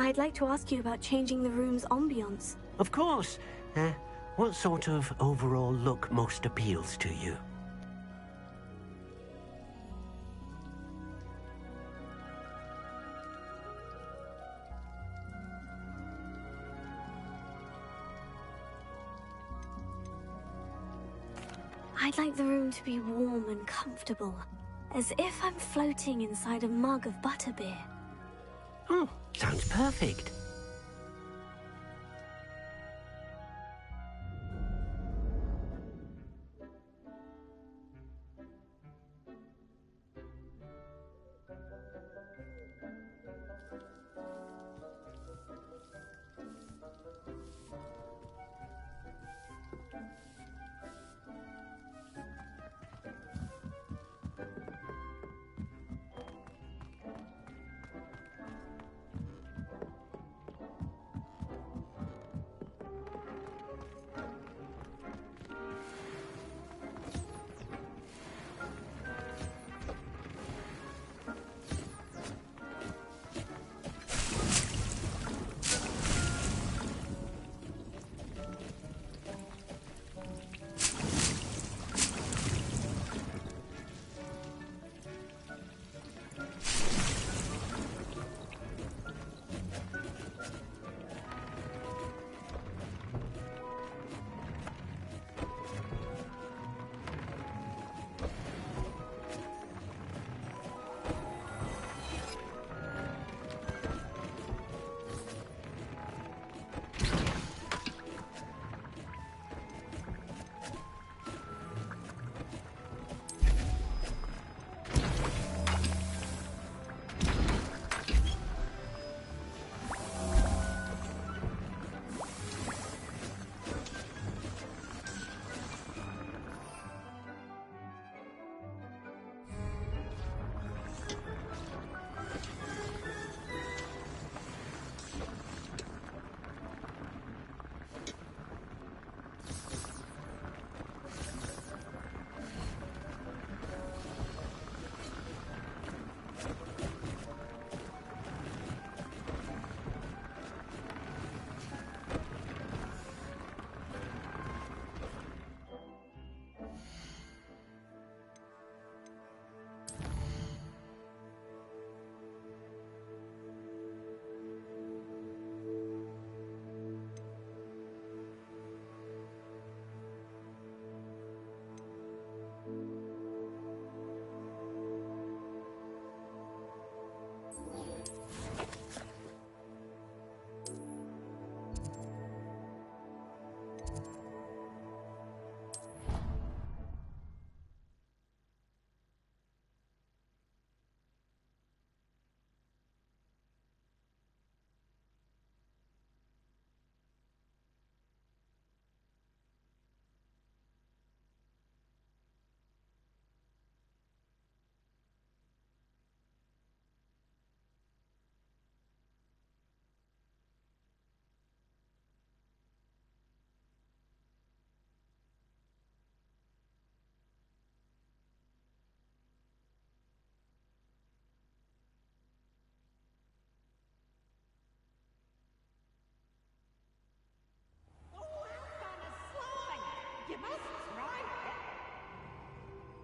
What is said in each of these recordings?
I'd like to ask you about changing the room's ambience. Of course. What sort of overall look most appeals to you? I'd like the room to be warm and comfortable, as if I'm floating inside a mug of butterbeer. Oh, sounds perfect.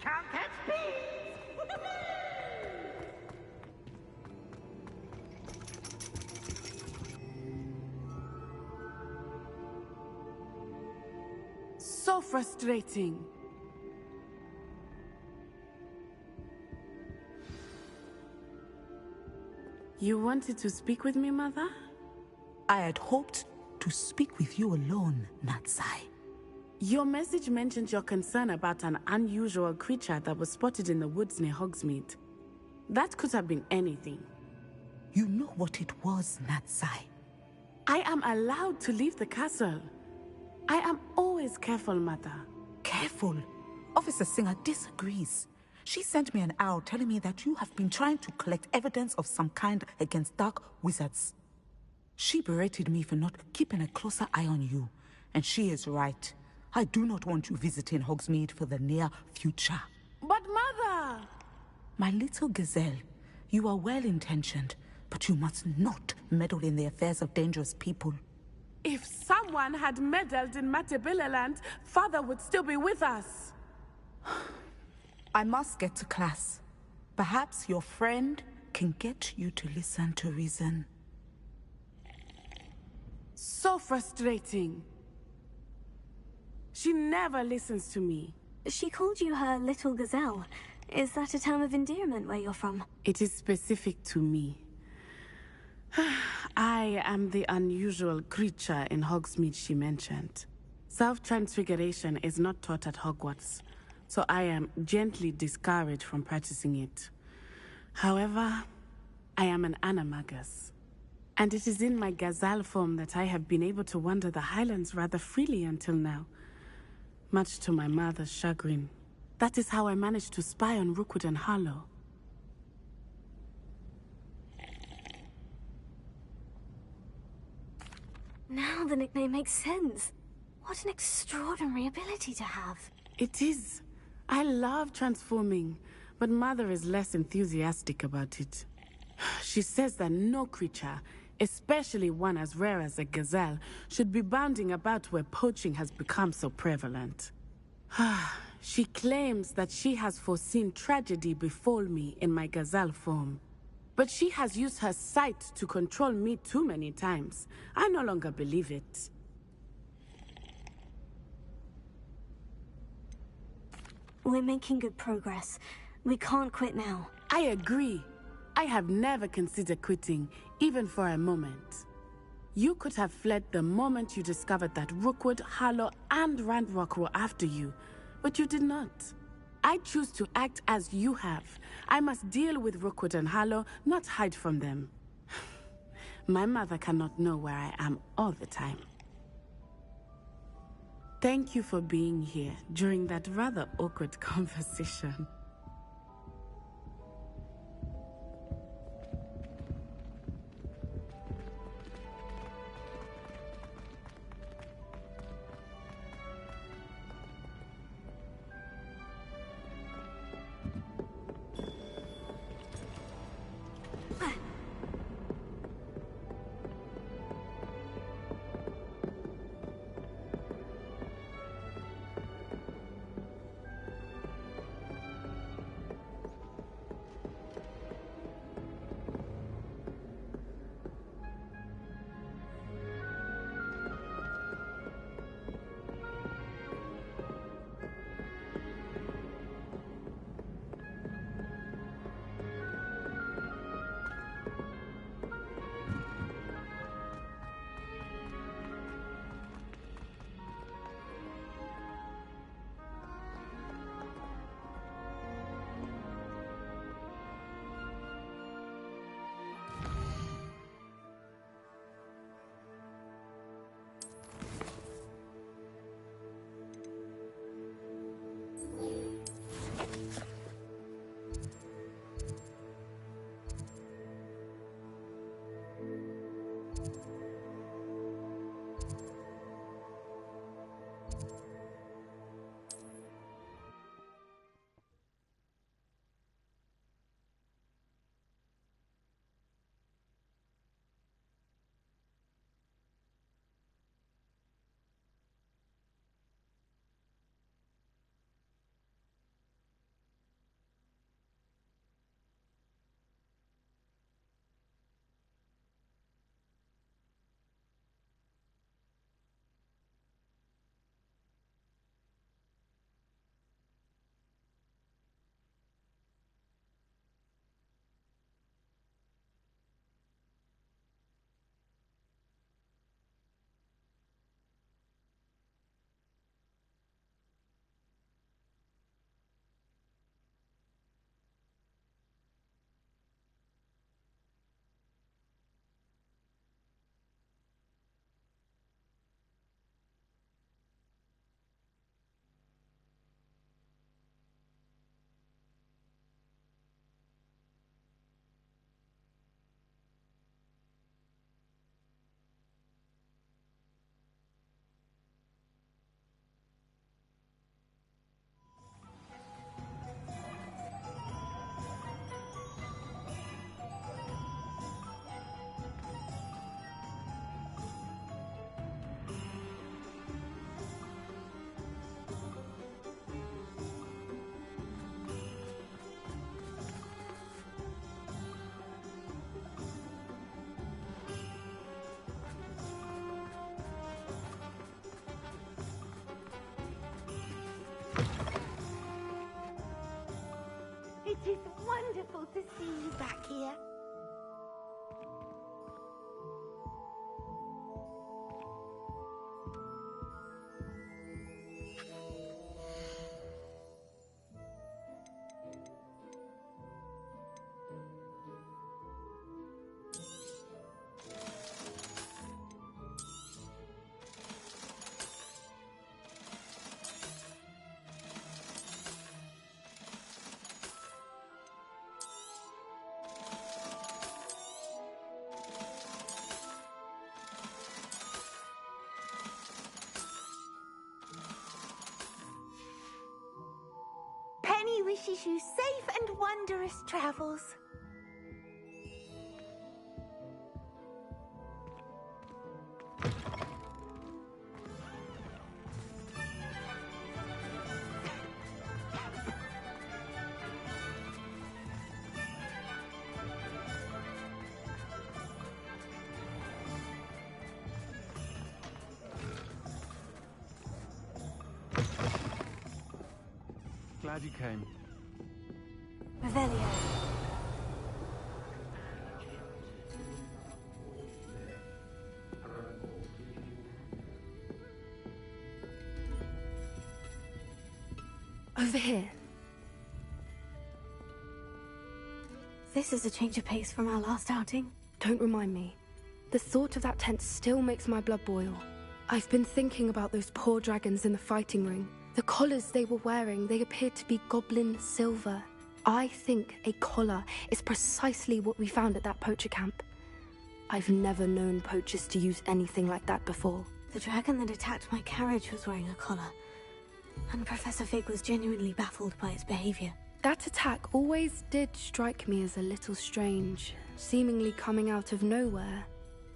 Can't catch bees! So frustrating. You wanted to speak with me, Mother? I had hoped to speak with you alone, Natsai. Your message mentioned your concern about an unusual creature that was spotted in the woods near Hogsmeade. That could have been anything. You know what it was, Natsai. I am allowed to leave the castle. I am always careful, Mother. Careful? Officer Singer disagrees. She sent me an owl telling me that you have been trying to collect evidence of some kind against dark wizards. She berated me for not keeping a closer eye on you, and she is right. I do not want you visiting Hogsmeade for the near future. But Mother! My little gazelle, you are well-intentioned, but you must not meddle in the affairs of dangerous people. If someone had meddled in Matebilaland, Father would still be with us. I must get to class. Perhaps your friend can get you to listen to reason. So frustrating. She never listens to me. She called you her little gazelle. Is that a term of endearment where you're from? It is specific to me. I am the unusual creature in Hogsmeade she mentioned. Self-transfiguration is not taught at Hogwarts, so I am gently discouraged from practicing it. However, I am an animagus, and it is in my gazelle form that I have been able to wander the Highlands rather freely until now, much to my mother's chagrin. That is how I managed to spy on Rookwood and Harlow. Now the nickname makes sense. What an extraordinary ability to have. It is. I love transforming, but Mother is less enthusiastic about it. She says that no creature, especially one as rare as a gazelle, should be bounding about where poaching has become so prevalent. She claims that she has foreseen tragedy befall me in my gazelle form. But she has used her sight to control me too many times. I no longer believe it. We're making good progress. We can't quit now. I agree. I have never considered quitting, even for a moment. You could have fled the moment you discovered that Rookwood, Harlow, and Randrock were after you, but you did not. I choose to act as you have. I must deal with Rookwood and Harlow, not hide from them. My mother cannot know where I am all the time. Thank you for being here during that rather awkward conversation. see you back here. Penny wishes you safe and wondrous travels. Glad you came. Revelio. Over here. This is a change of pace from our last outing. Don't remind me. The thought of that tent still makes my blood boil. I've been thinking about those poor dragons in the fighting ring. The collars they were wearing, they appeared to be goblin silver. I think a collar is precisely what we found at that poacher camp. I've never known poachers to use anything like that before. The dragon that attacked my carriage was wearing a collar, and Professor Fig was genuinely baffled by its behavior. That attack always did strike me as a little strange, seemingly coming out of nowhere.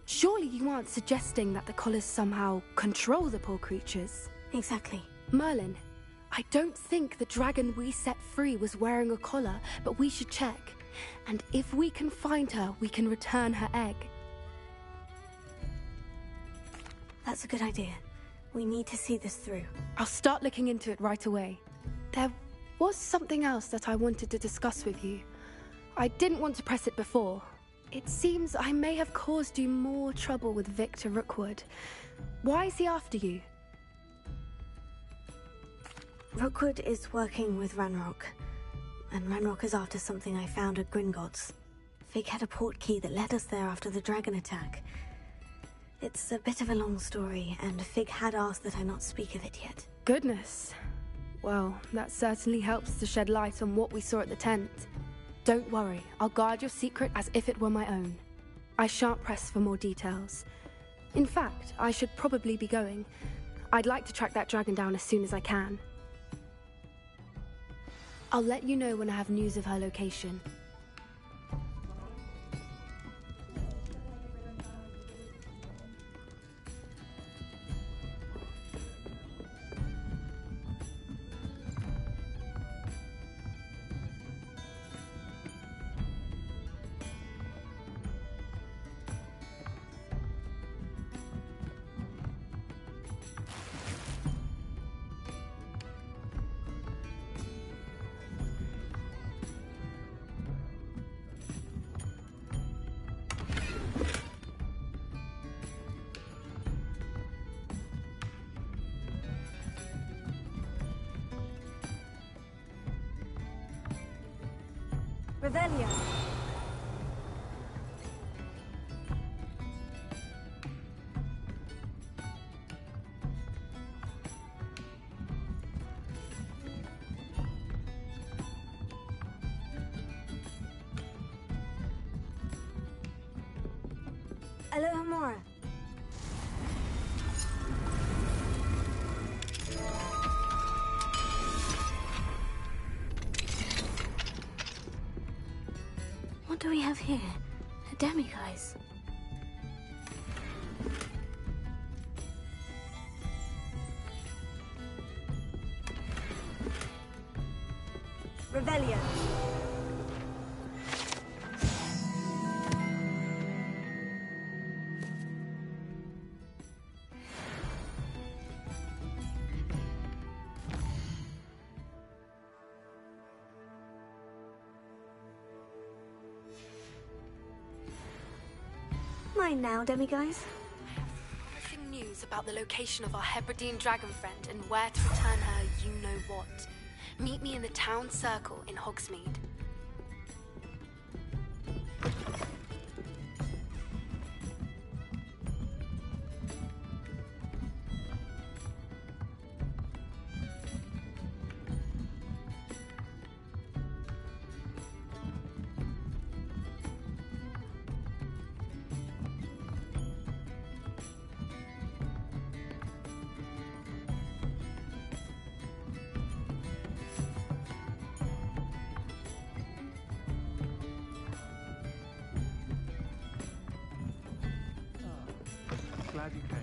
Surely you aren't suggesting that the collars somehow control the poor creatures? Exactly. Merlin, I don't think the dragon we set free was wearing a collar, but we should check. And if we can find her, we can return her egg. That's a good idea. We need to see this through. I'll start looking into it right away. There was something else that I wanted to discuss with you. I didn't want to press it before. It seems I may have caused you more trouble with Victor Rookwood. Why is he after you? Rookwood is working with Ranrock, and Ranrock is after something I found at Gringotts. Fig had a port key that led us there after the dragon attack. It's a bit of a long story, and Fig had asked that I not speak of it yet. Goodness. Well, that certainly helps to shed light on what we saw at the tent. Don't worry, I'll guard your secret as if it were my own. I shan't press for more details. In fact, I should probably be going. I'd like to track that dragon down as soon as I can. I'll let you know when I have news of her location. Revelio. Alohomora. What do we have here? A demiguise. Revelio. mine now, demiguise. Promising news about the location of our Hebridean dragon friend and where to return her you-know-what. Meet me in the town circle in Hogsmeade. Glad you came.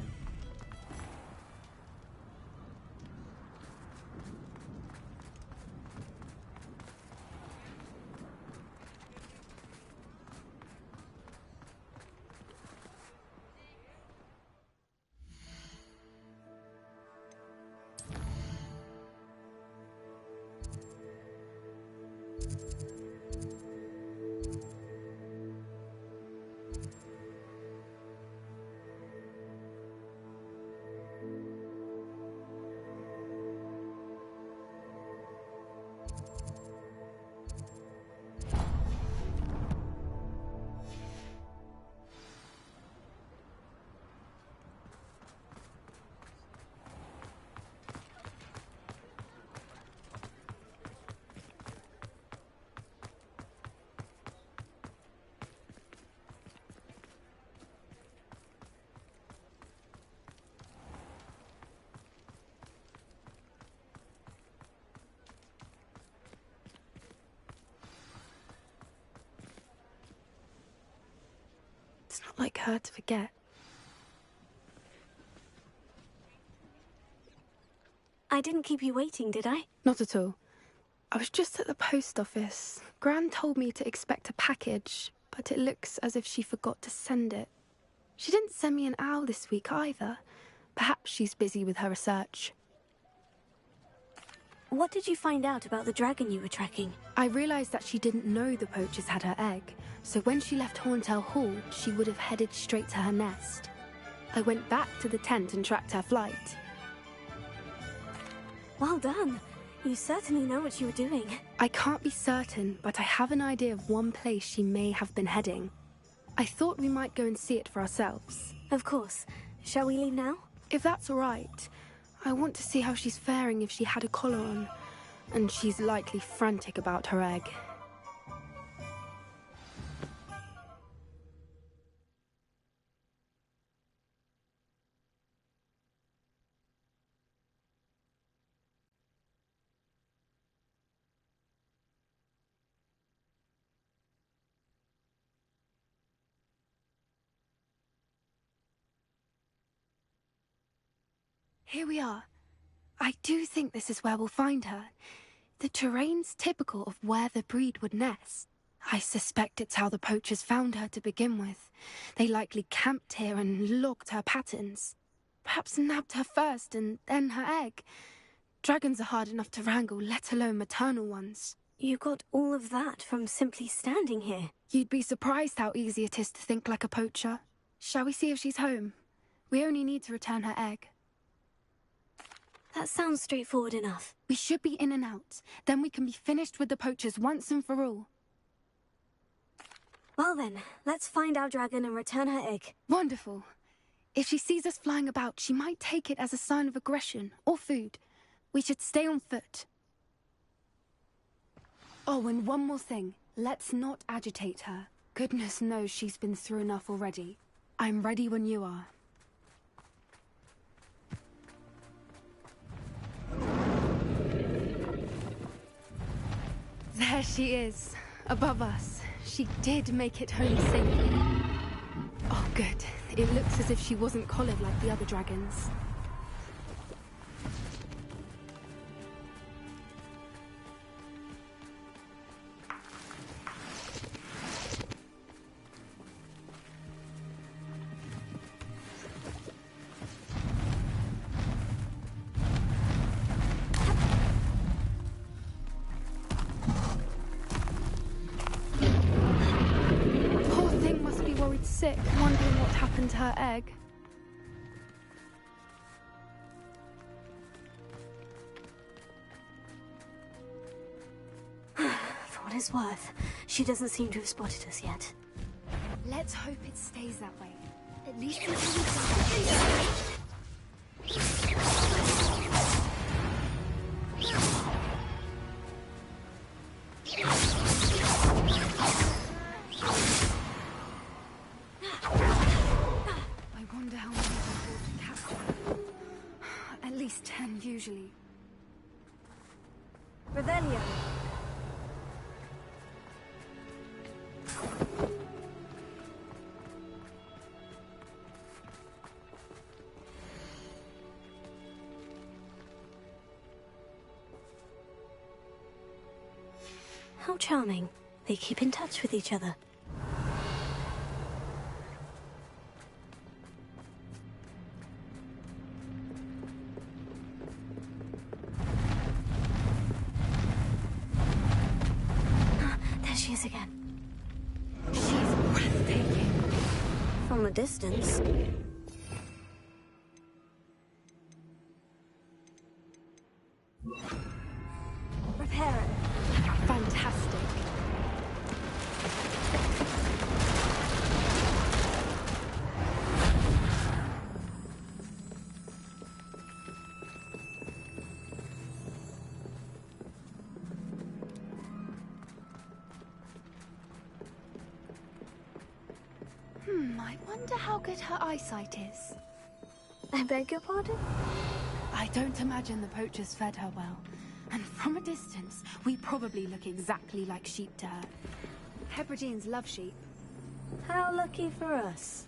It's not like her to forget. I didn't keep you waiting, did I? Not at all. I was just at the post office. Gran told me to expect a package, but it looks as if she forgot to send it. She didn't send me an owl this week either. Perhaps she's busy with her research. What did you find out about the dragon you were tracking? I realised that she didn't know the poachers had her egg, so when she left Horntail Hall, she would have headed straight to her nest. I went back to the tent and tracked her flight. Well done. You certainly know what you were doing. I can't be certain, but I have an idea of one place she may have been heading. I thought we might go and see it for ourselves. Of course. Shall we leave now? If that's all right. I want to see how she's faring if she had a collar on. And she's likely frantic about her egg. Here we are. I do think this is where we'll find her. The terrain's typical of where the breed would nest. I suspect it's how the poachers found her to begin with. They likely camped here and logged her patterns. Perhaps nabbed her first and then her egg. Dragons are hard enough to wrangle, let alone maternal ones. You got all of that from simply standing here. You'd be surprised how easy it is to think like a poacher. Shall we see if she's home? We only need to return her egg. That sounds straightforward enough. We should be in and out. Then we can be finished with the poachers once and for all. Well then, let's find our dragon and return her egg. Wonderful. If she sees us flying about, she might take it as a sign of aggression or food. We should stay on foot. Oh, and one more thing. Let's not agitate her. Goodness knows she's been through enough already. I'm ready when you are. There she is, above us. She did make it home safely. Oh, good. It looks as if she wasn't collared like the other dragons. sick, wondering what happened to her egg. For what it's worth, she doesn't seem to have spotted us yet. Let's hope it stays that way. At least until we die. I wonder how many people to capture. At least 10 usually. Revelio. How charming. They keep in touch with each other. There she is again. She's breathtaking. From a distance. Repair it. Fantastic. I wonder how good her eyesight is. I beg your pardon? I don't imagine the poachers fed her well. And from a distance, we probably look exactly like sheep to her. Hebrideans love sheep. How lucky for us.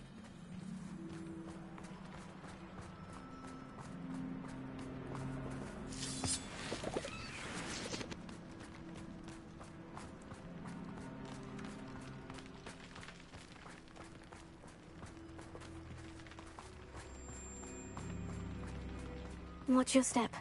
Watch your step.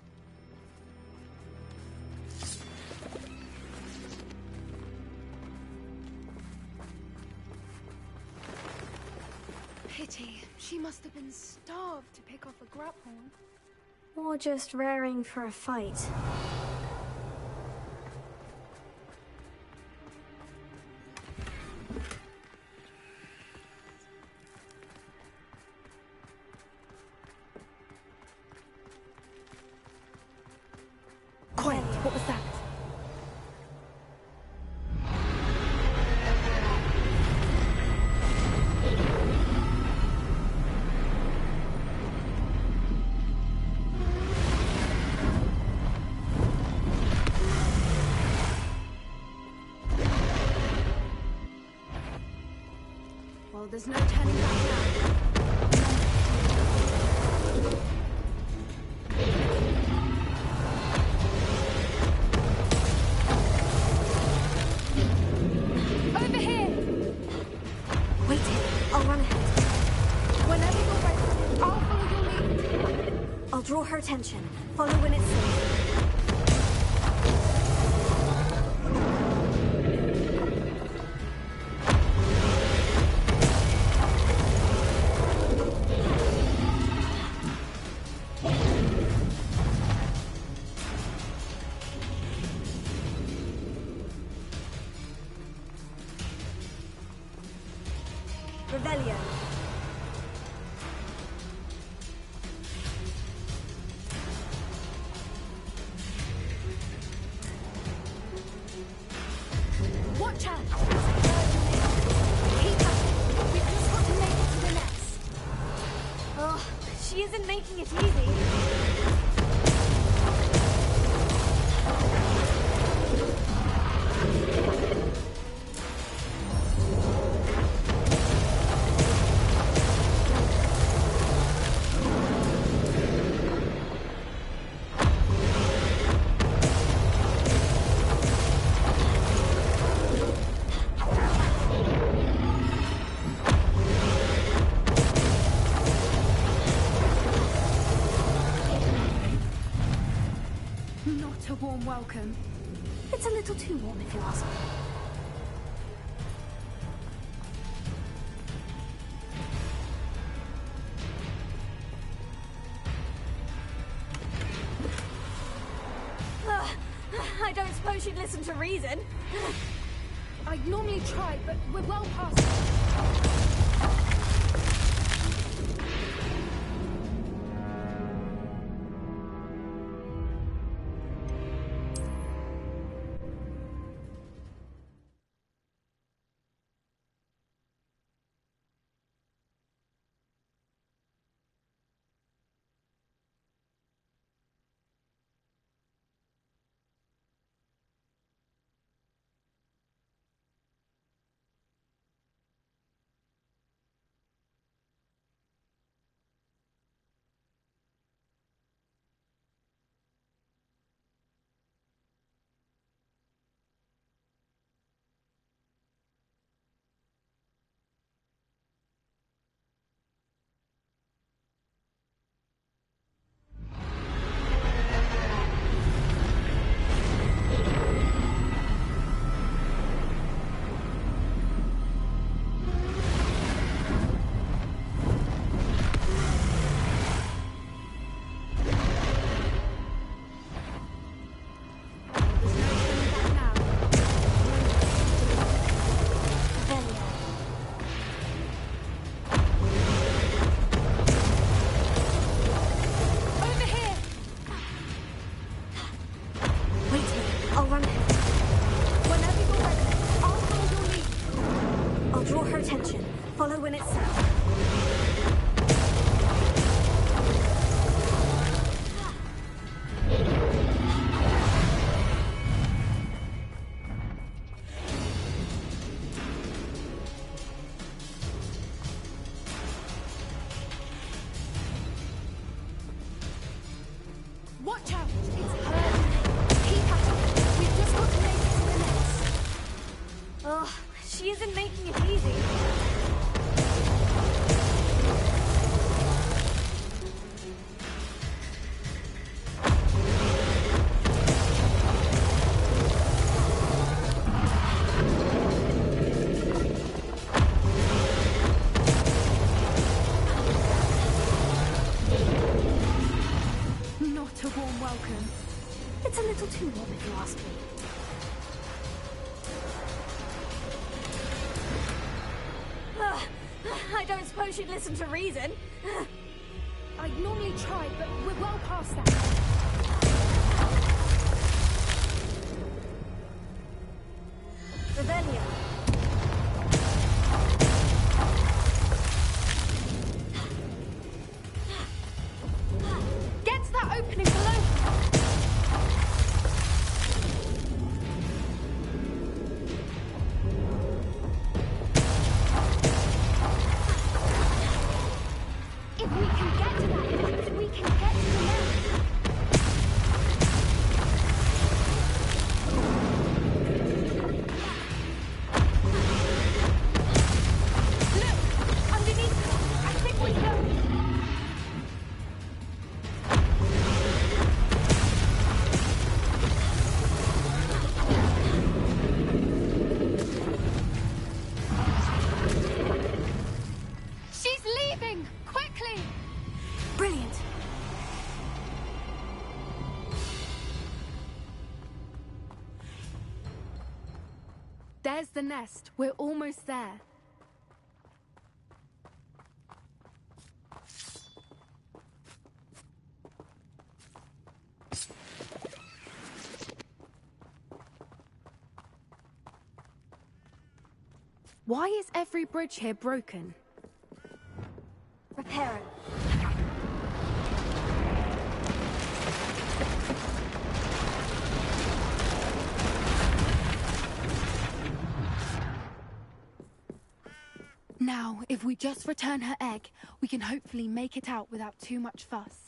Pity. She must have been starved to pick off a grubhorn. Or just raring for a fight. Quiet, what was that? Well, there's no turning back now. Over here! Wait here. I'll run ahead. Whenever you're ready, I'll follow your lead. I'll draw her attention. Follow when it's safe. Revelio. Watch out! Keep up! We've just got to make it to the nest. Oh, she isn't making it easy. Not a warm welcome. It's a little too warm if you ask me. you'd listen to reason. I'd normally try, but we're well past it. Follow when it's set. Watch out! It's her. Keep at it. We've just got to make it to the next. Oh, she isn't making it easy. Not a warm welcome. It's a little too warm if you ask me. I don't suppose you'd listen to reason. I'd normally try, but we're well past that. Revelio. Get to that opening below. If we can get to that, then we can get to the next. Look! Underneath her! I think we go! She's leaving! Quickly! Brilliant. There's the nest. We're almost there. Why is every bridge here broken? Repair it. Now, if we just return her egg, we can hopefully make it out without too much fuss.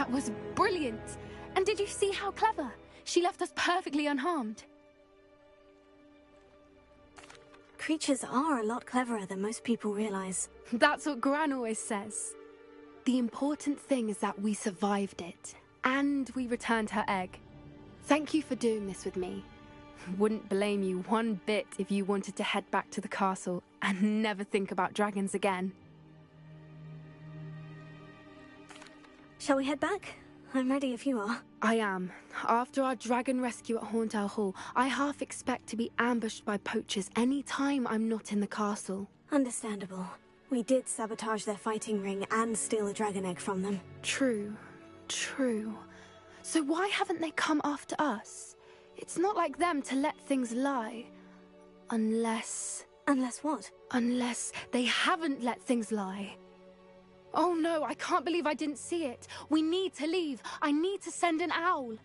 That was brilliant! And did you see how clever? She left us perfectly unharmed. Creatures are a lot cleverer than most people realize. That's what Gran always says. The important thing is that we survived it, and we returned her egg. Thank you for doing this with me. Wouldn't blame you one bit if you wanted to head back to the castle and never think about dragons again. Shall we head back? I'm ready if you are. I am. After our dragon rescue at Horndale Hall, I half expect to be ambushed by poachers any time I'm not in the castle. Understandable. We did sabotage their fighting ring and steal a dragon egg from them. True. So why haven't they come after us? It's not like them to let things lie. Unless... Unless what? Unless they haven't let things lie. Oh no, I can't believe I didn't see it. We need to leave. I need to send an owl.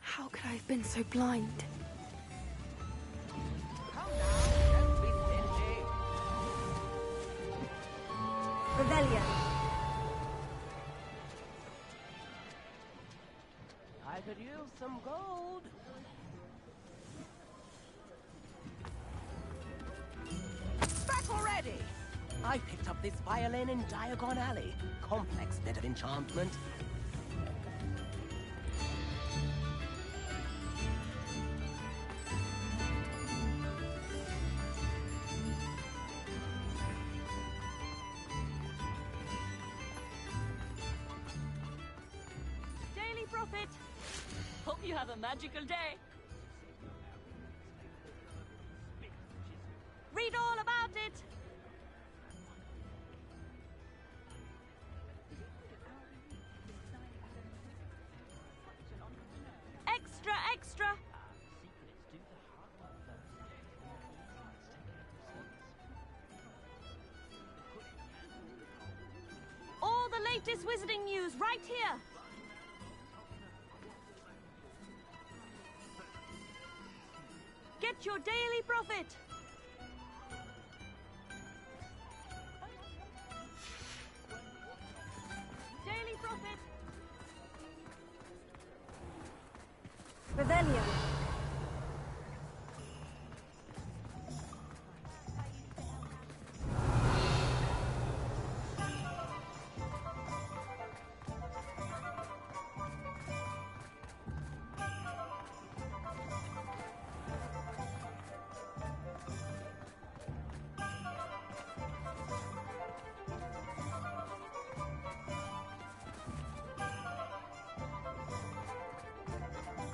How could I have been so blind? Rebellion. I could use some gold. Back already! I picked up this violin in Diagon Alley. Complex bit of enchantment. Daily Prophet! Hope you have a magical day. Read all about it! Extra, extra! All the latest wizarding news right here! Get your Daily Prophet! Daily Prophet! Rebellion.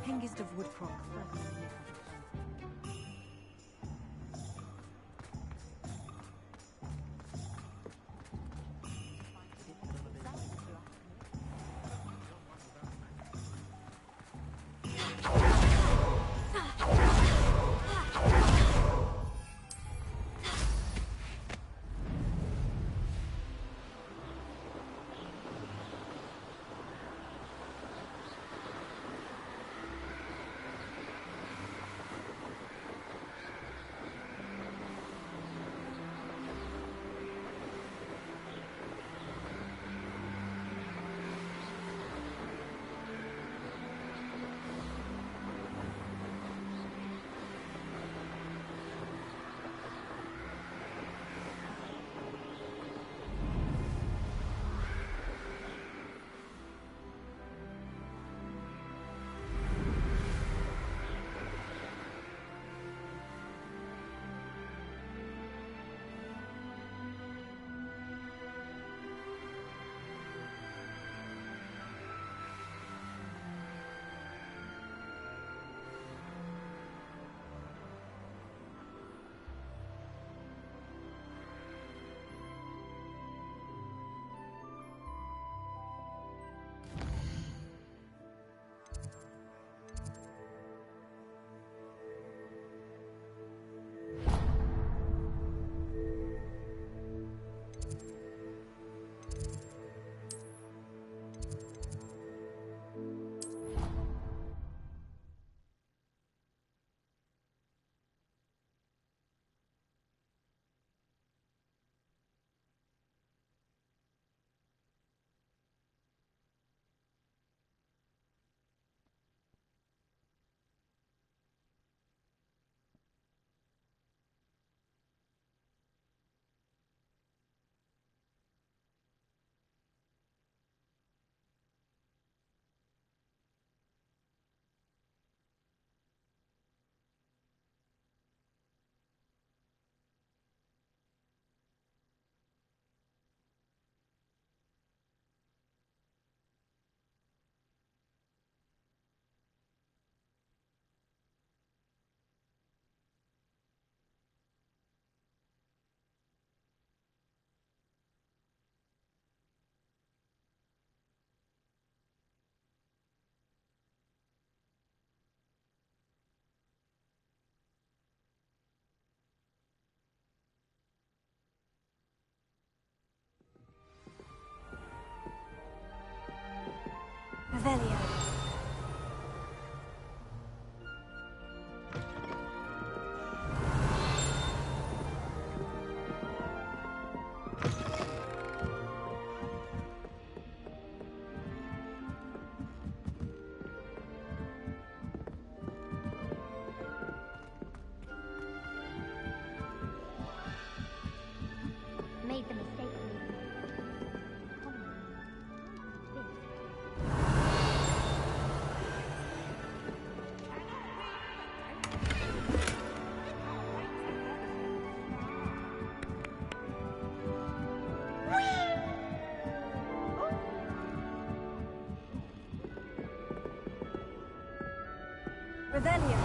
Hengist of Woodcroft. Revelio.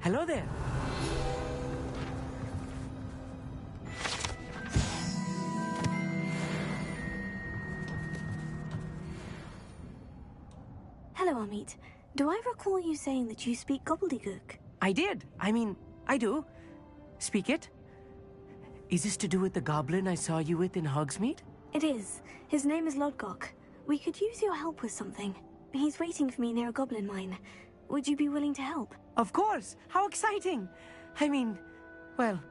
Hello there. Hello, Amit. Do I recall you saying that you speak gobbledygook? I did. I do. Speak it. Is this to do with the goblin I saw you with in Hogsmeade? It is. His name is Lodgok. We could use your help with something. He's waiting for me near a goblin mine. Would you be willing to help? Of course! How exciting! Well,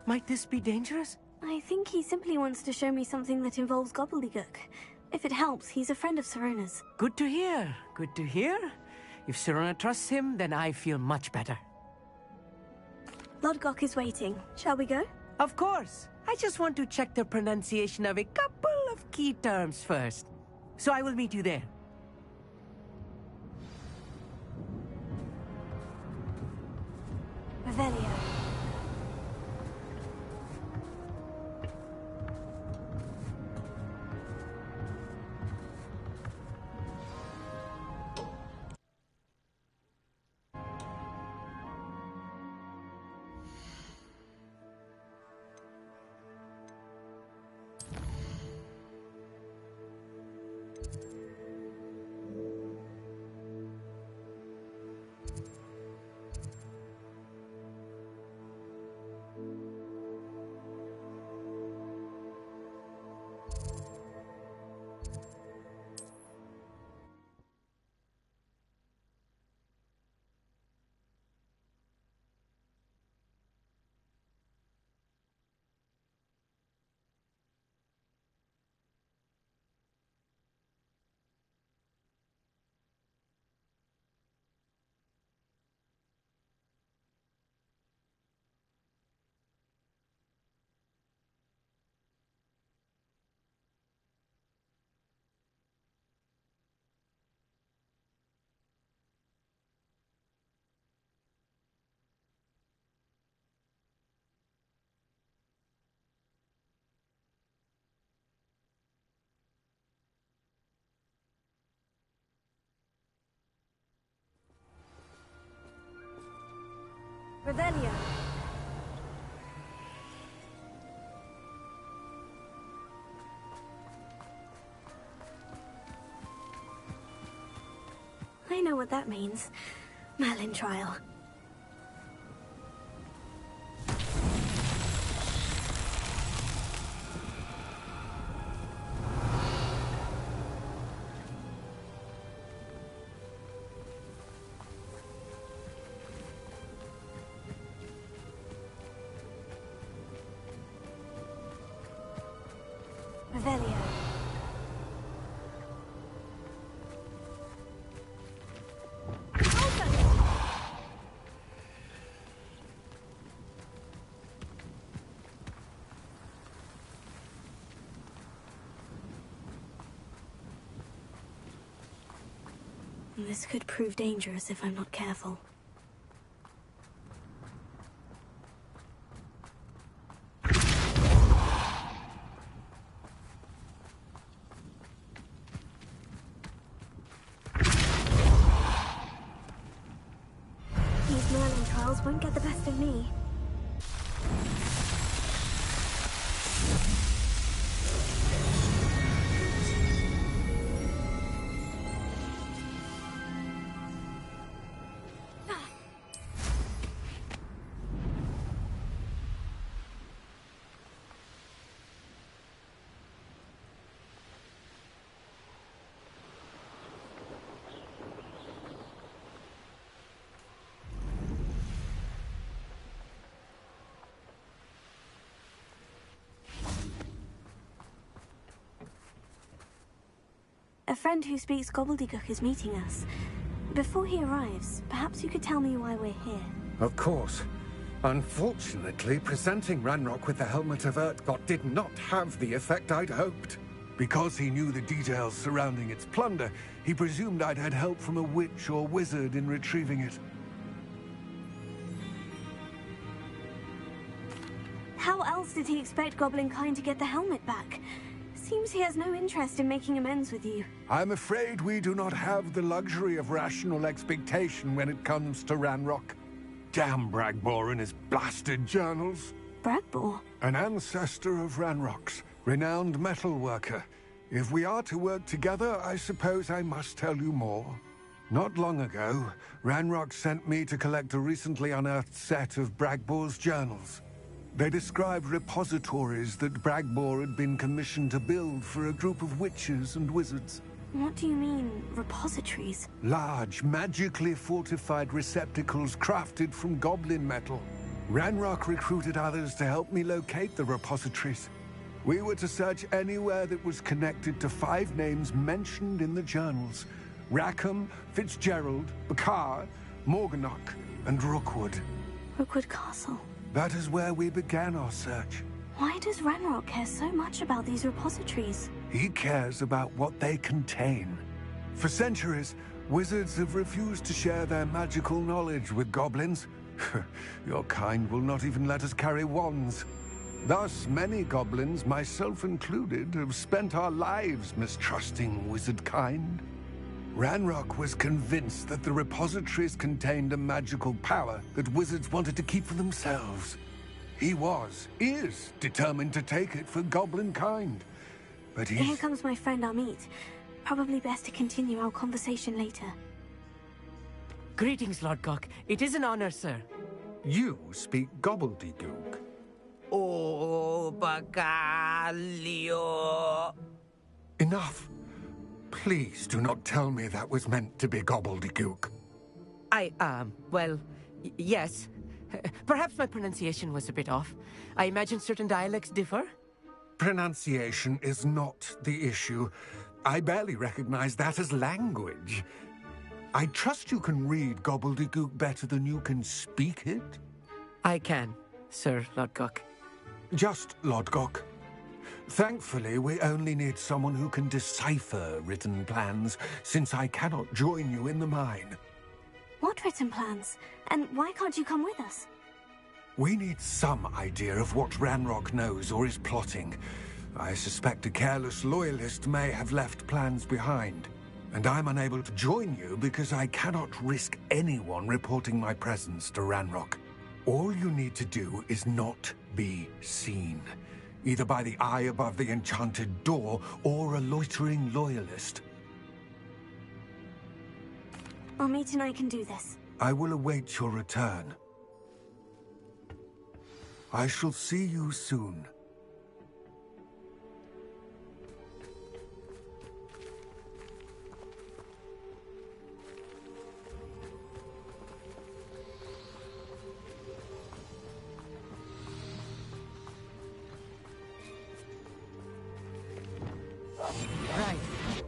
might this be dangerous? I think he simply wants to show me something that involves gobbledygook. If it helps, he's a friend of Serona's. Good to hear. Good to hear. If Serona trusts him, then I feel much better. Lodgok is waiting. Shall we go? Of course. I just want to check the pronunciation of a couple of key terms first. So I will meet you there. Revelio. Revelio. I know what that means. Merlin trial. Revelio. This could prove dangerous if I'm not careful. These Merlin trials won't get the best of me. A friend who speaks gobbledygook is meeting us. Before he arrives, perhaps you could tell me why we're here. Of course. Unfortunately, presenting Ranrock with the Helmet of Urtkot did not have the effect I'd hoped. Because he knew the details surrounding its plunder, he presumed I'd had help from a witch or wizard in retrieving it. How else did he expect Goblin Kind to get the helmet back? Seems he has no interest in making amends with you. I'm afraid we do not have the luxury of rational expectation when it comes to Ranrock. Damn Bragbor and his blasted journals. Bragbor? An ancestor of Ranrock's, renowned metal worker. If we are to work together, I suppose I must tell you more. Not long ago, Ranrock sent me to collect a recently unearthed set of Bragbor's journals. They described repositories that Bragbor had been commissioned to build for a group of witches and wizards. What do you mean, repositories? Large, magically fortified receptacles crafted from goblin metal. Ranrock recruited others to help me locate the repositories. We were to search anywhere that was connected to 5 names mentioned in the journals: Rackham, Fitzgerald, Bakar, Morganach, and Rookwood. Rookwood Castle. That is where we began our search. Why does Ranrock care so much about these repositories? He cares about what they contain. For centuries, wizards have refused to share their magical knowledge with goblins. Your kind will not even let us carry wands. Thus, many goblins, myself included, have spent our lives mistrusting wizard kind. Ranrock was convinced that the repositories contained a magical power that wizards wanted to keep for themselves. He is determined to take it for goblin kind. But Here comes my friend Amit. Probably best to continue our conversation later. Greetings, Lord Gok. It is an honor, sir. You speak gobbledygook. Oh, Bagalio. Enough. Please do not tell me that was meant to be gobbledygook. Well, yes. Perhaps my pronunciation was a bit off. I imagine certain dialects differ? Pronunciation is not the issue. I barely recognize that as language. I trust you can read gobbledygook better than you can speak it? I can, Sir Lord Gok. Just Lord Gok. Thankfully, we only need someone who can decipher written plans, since I cannot join you in the mine. What written plans? And why can't you come with us? We need some idea of what Ranrock knows or is plotting. I suspect a careless loyalist may have left plans behind. And I'm unable to join you because I cannot risk anyone reporting my presence to Ranrock. All you need to do is not be seen. Either by the eye above the enchanted door, or a loitering loyalist. Amit and I can do this. I will await your return. I shall see you soon. Right.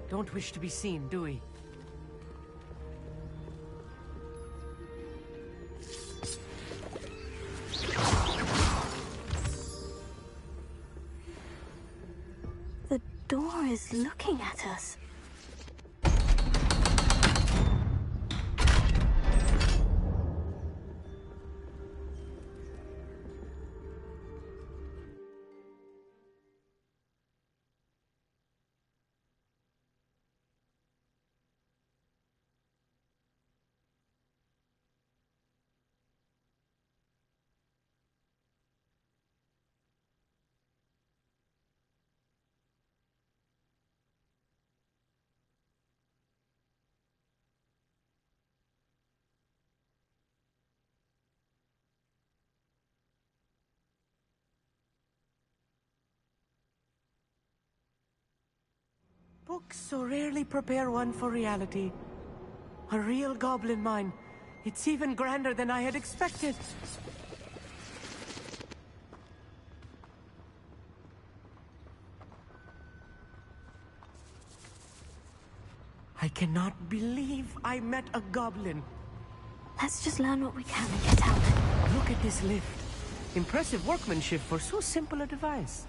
Don't wish to be seen, do we? The door is looking at us. Books so rarely prepare one for reality. A real goblin mine. It's even grander than I had expected. I cannot believe I met a goblin. Let's just learn what we can and get out. Look at this lift. Impressive workmanship for so simple a device.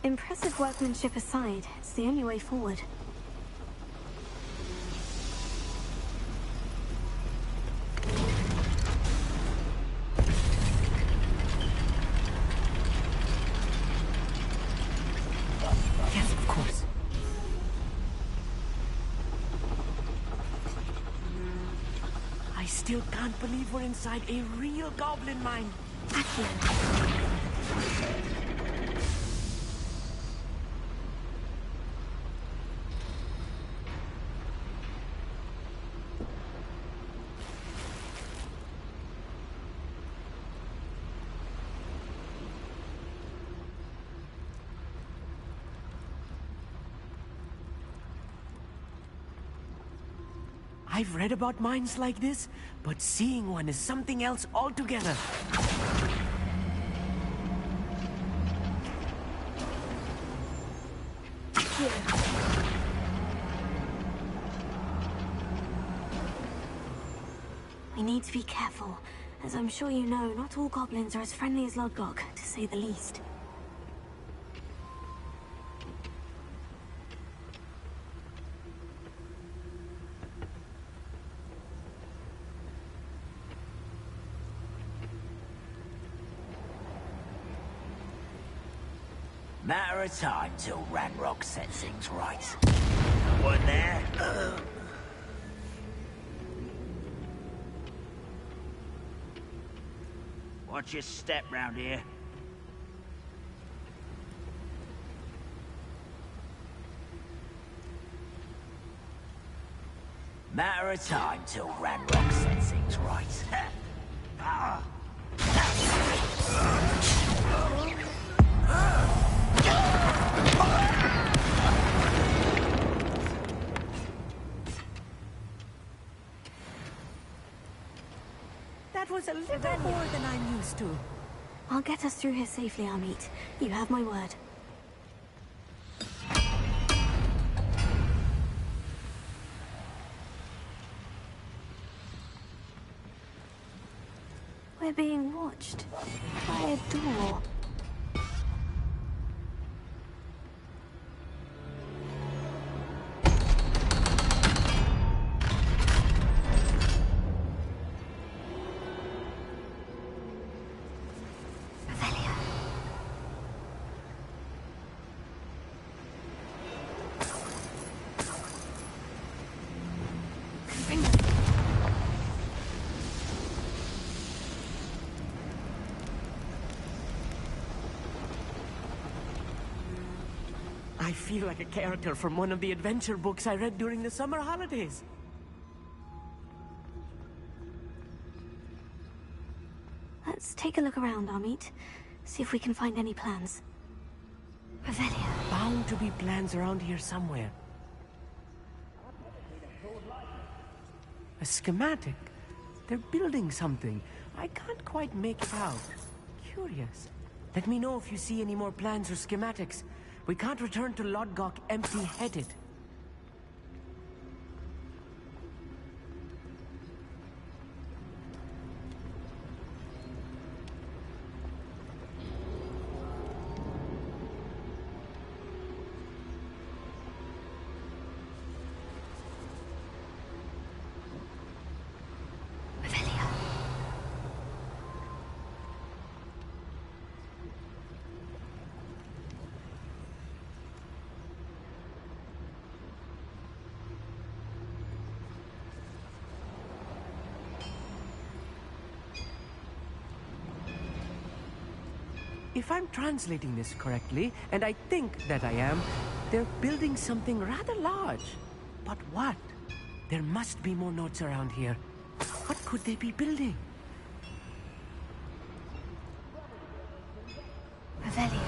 Impressive workmanship aside, it's the only way forward. Yes, of course. I still can't believe we're inside a real goblin mine. I've read about mines like this, but seeing one is something else altogether. We need to be careful. As I'm sure you know, not all goblins are as friendly as Lodgok, to say the least. Matter of time till Ranrock sets things right. One there. Watch your step round here. Matter of time till Ranrock sets things right. That was a little more than I'm used to. I'll get us through here safely, Amit. You have my word. We're being watched by a door. I feel like a character from one of the adventure books I read during the summer holidays. Let's take a look around, Amit. See if we can find any plans. Revelia. Bound to be plans around here somewhere. A schematic. They're building something. I can't quite make it out. Curious. Let me know if you see any more plans or schematics. We can't return to Lodgok empty-headed. If I'm translating this correctly, and I think that I am, they're building something rather large. But what? There must be more notes around here. What could they be building? Revelia.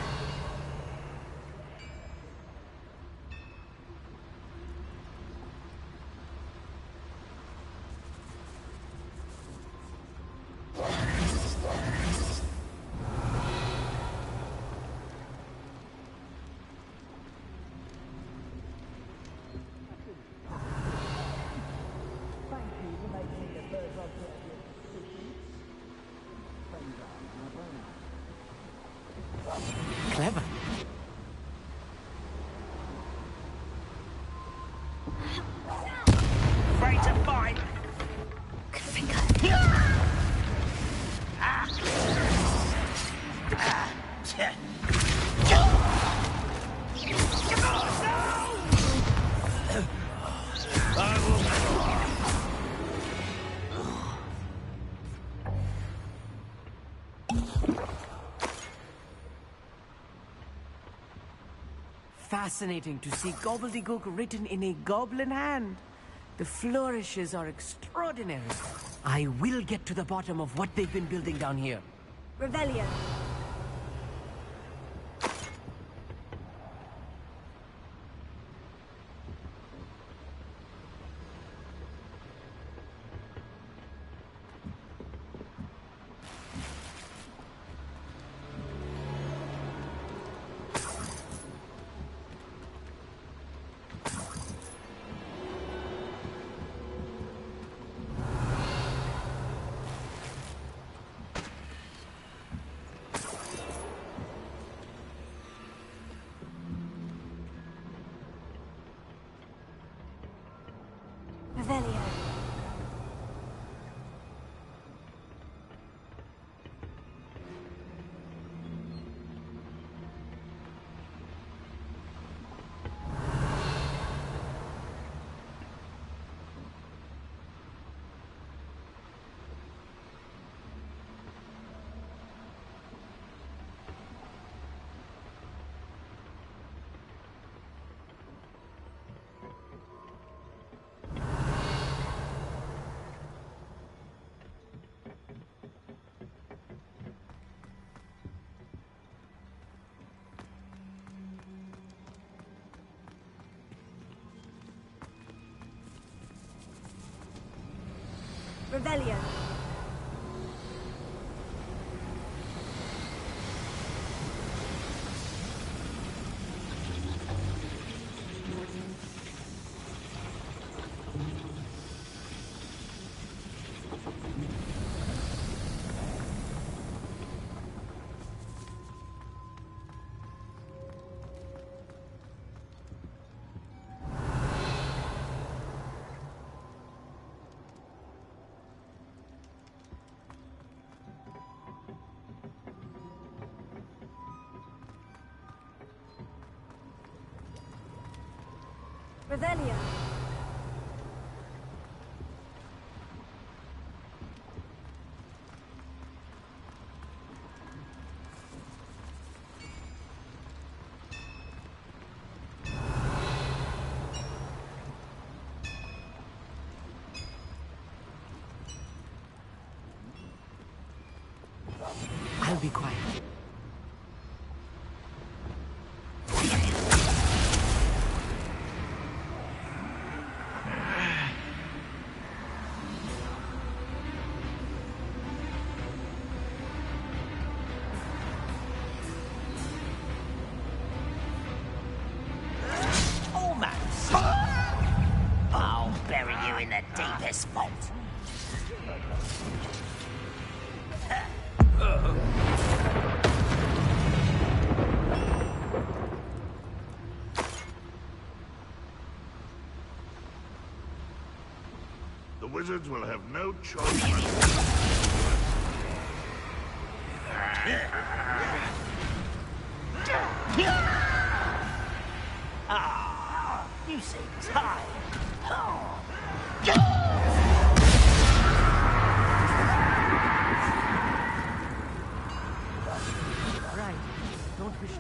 fascinating to see gobbledygook written in a goblin hand. The flourishes are extraordinary. I will get to the bottom of what they've been building down here. Revelio. Revelio. Revelio. Revelio. I'll be quiet. Almost. I'll bury you in the deepest vault. The wizards will have no choice. You seem tired. Right. Don't wish to...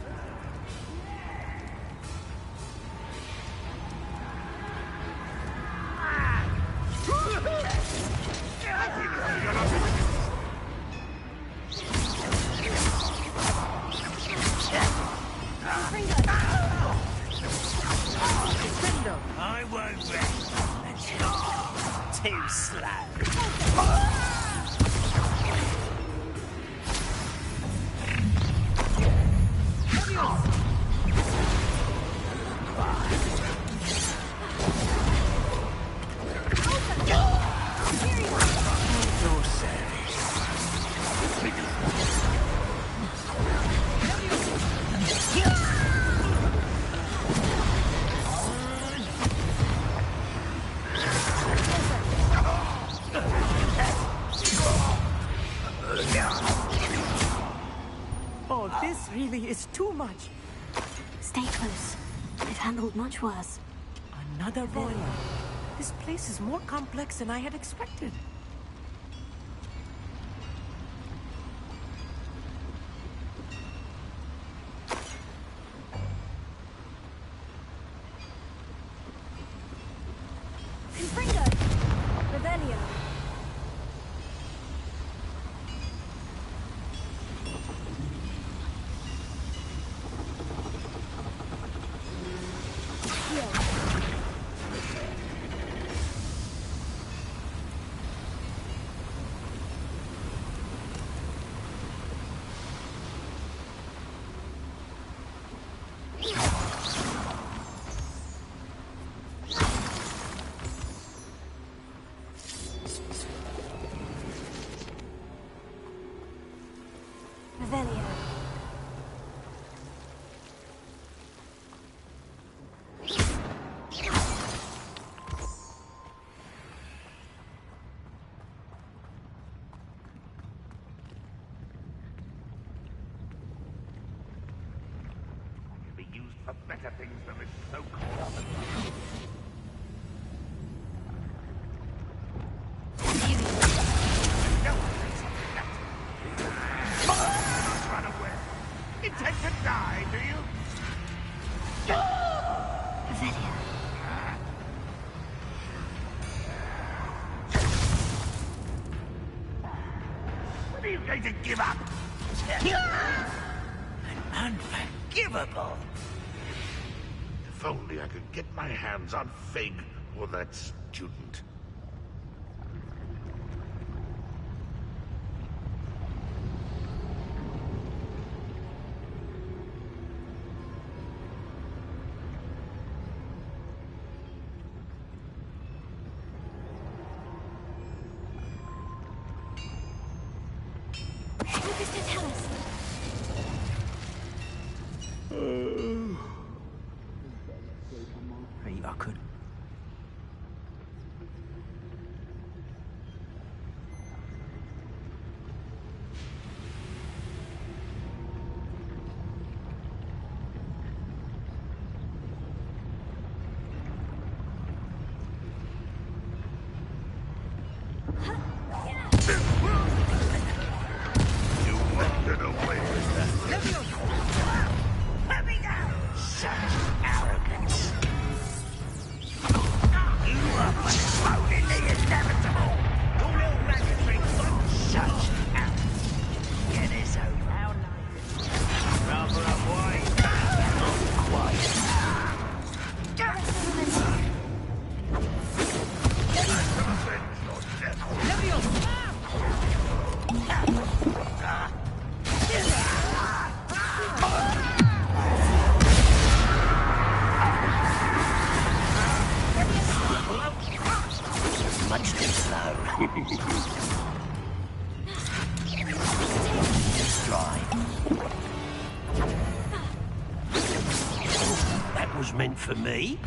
I won't rest. Too slow. Oh, this really is too much. Stay close. I've handled much worse. Another boiler. This place is more complex than I had expected. used for better things than this so-called oven. Run away. Intend to die, do you? Velia. When are you going to give up? Unforgivable. If only I could get my hands on Fig or that student. What does that tell us? Hey, I could. You wandered away with that. Let me go! Such arrogance. You are postponing the inevitable. All your raggedry from such arrogance. Get this over our life. Rather avoid. Not quite. Much too slow. Dry. That was meant for me.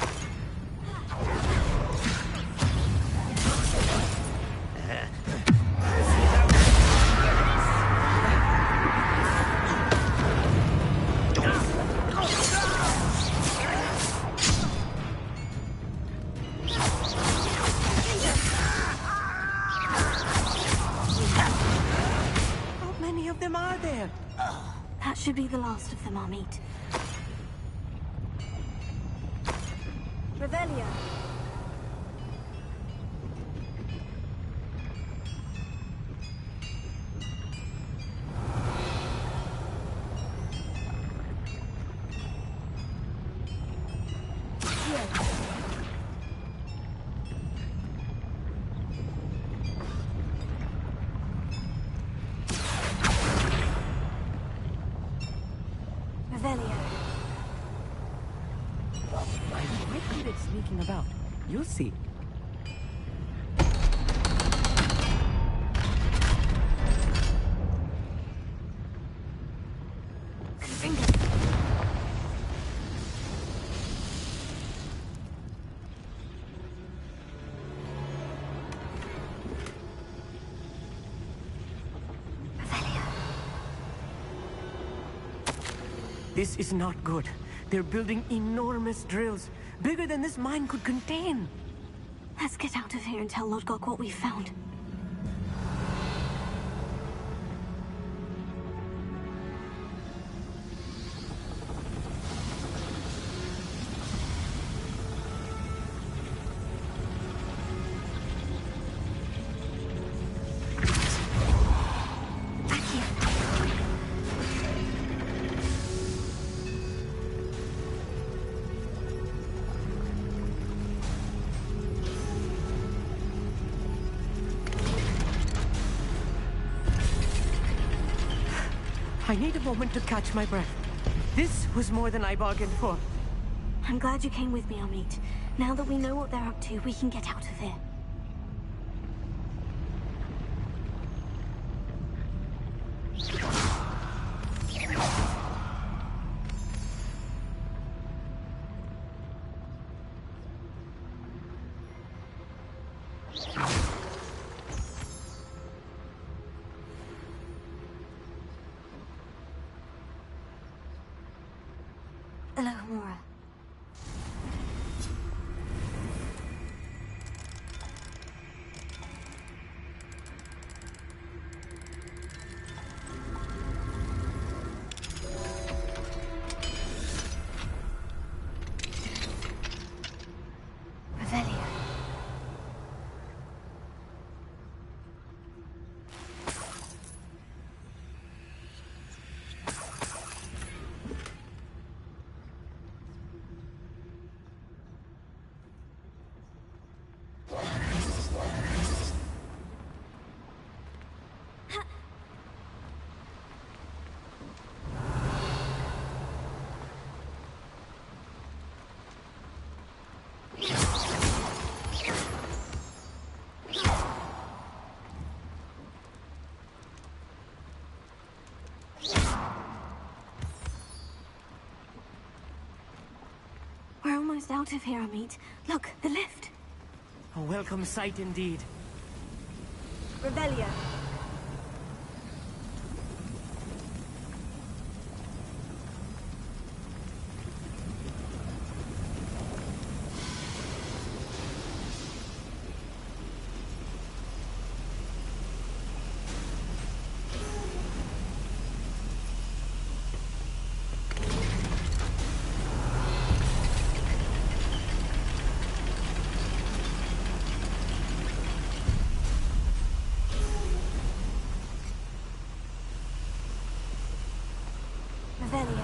How many of them are there? That should be the last of them I'll meet. Revelia. Revelia. I'm quite good at sneaking about. You'll see. This is not good. They're building enormous drills, bigger than this mine could contain. Let's get out of here and tell Lodgok what we found. Back here. I need a moment to catch my breath. This was more than I bargained for. I'm glad you came with me, Amit. Now that we know what they're up to, we can get out of here. Hello, Mora. Revelio. We're almost out of here, Amit. Look, the lift. A welcome sight indeed. Revelio. Revelio.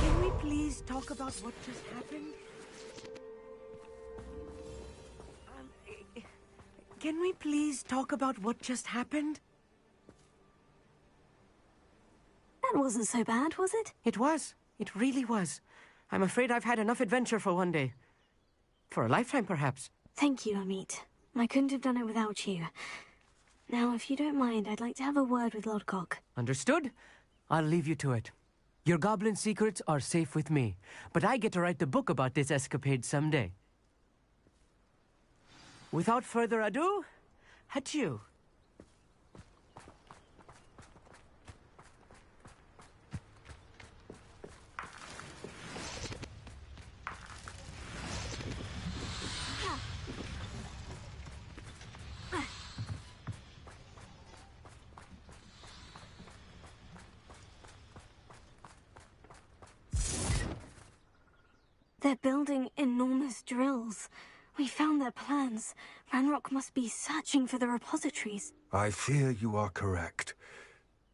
Can we please talk about what just happened? Can we please talk about what just happened? That wasn't so bad, was it? It was. It really was. I'm afraid I've had enough adventure for one day. For a lifetime, perhaps. Thank you, Amit. I couldn't have done it without you. Now, if you don't mind, I'd like to have a word with Lodcock. Understood? I'll leave you to it. Your goblin secrets are safe with me, but I get to write the book about this escapade someday. Without further ado, adieu. They're building enormous drills. We found their plans. Ranrock must be searching for the repositories. I fear you are correct.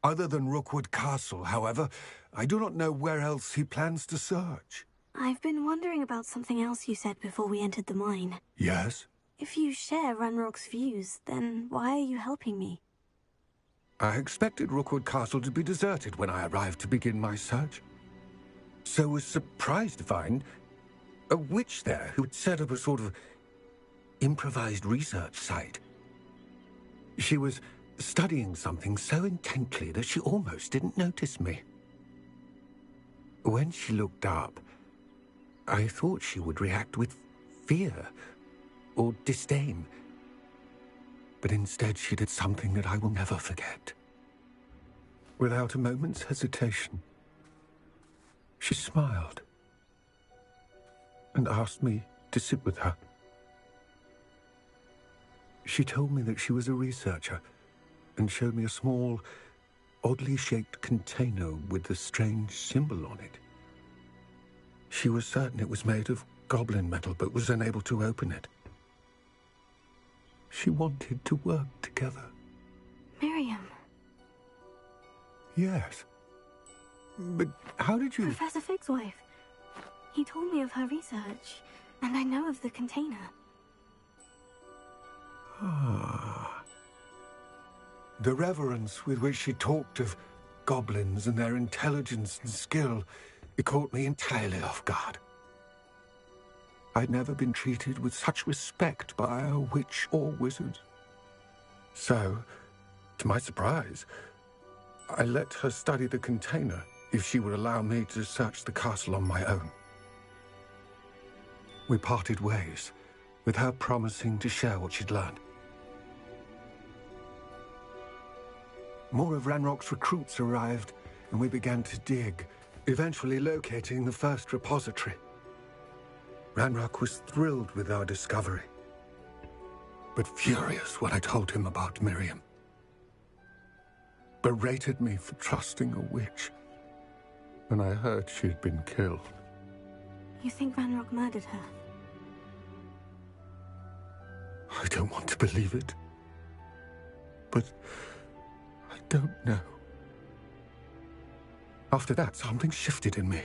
Other than Rookwood Castle, however, I do not know where else he plans to search. I've been wondering about something else you said before we entered the mine. Yes? If you share Ranrock's views, then why are you helping me? I expected Rookwood Castle to be deserted when I arrived to begin my search. So was surprised to find a witch there who had set up a sort of improvised research site. She was studying something so intently that she almost didn't notice me. When she looked up, I thought she would react with fear or disdain. But instead she did something that I will never forget. Without a moment's hesitation, she smiled and asked me to sit with her. She told me that she was a researcher and showed me a small, oddly shaped container with a strange symbol on it. She was certain it was made of goblin metal, but was unable to open it. She wanted to work together. Miriam. Yes. But how did you... Professor Fig's wife. He told me of her research, and I know of the container. Ah. The reverence with which she talked of goblins and their intelligence and skill, it caught me entirely off guard. I'd never been treated with such respect by a witch or wizard. So, to my surprise, I let her study the container if she would allow me to search the castle on my own. We parted ways, with her promising to share what she'd learned. More of Ranrock's recruits arrived, and we began to dig, eventually locating the first repository. Ranrock was thrilled with our discovery, but furious when I told him about Miriam. Berated me for trusting a witch, and I heard she'd been killed. You think Ranrock murdered her? I don't want to believe it, but I don't know. After that, something shifted in me.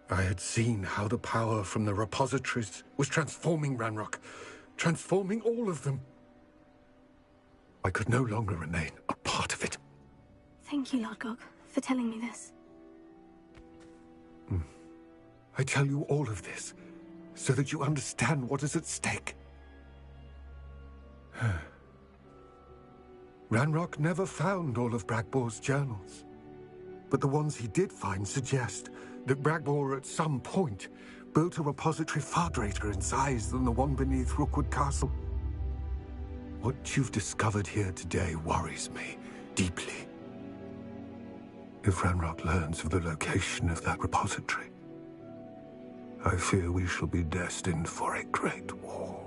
I had seen how the power from the repositories was transforming Ranrock, transforming all of them. I could no longer remain a part of it. Thank you, Lord Gog, for telling me this. I tell you all of this so that you understand what is at stake. Ranrock never found all of Bragbor's journals, but the ones he did find suggest that Bragbor at some point built a repository far greater in size than the one beneath Rookwood Castle. What you've discovered here today worries me deeply. If Ranrock learns of the location of that repository, I fear we shall be destined for a great war.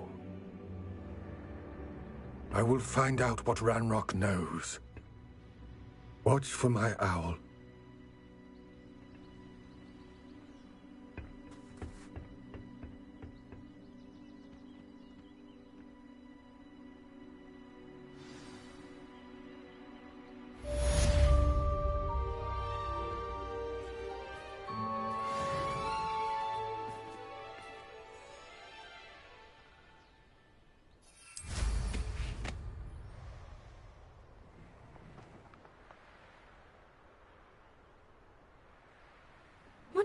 I will find out what Ranrock knows. Watch for my owl.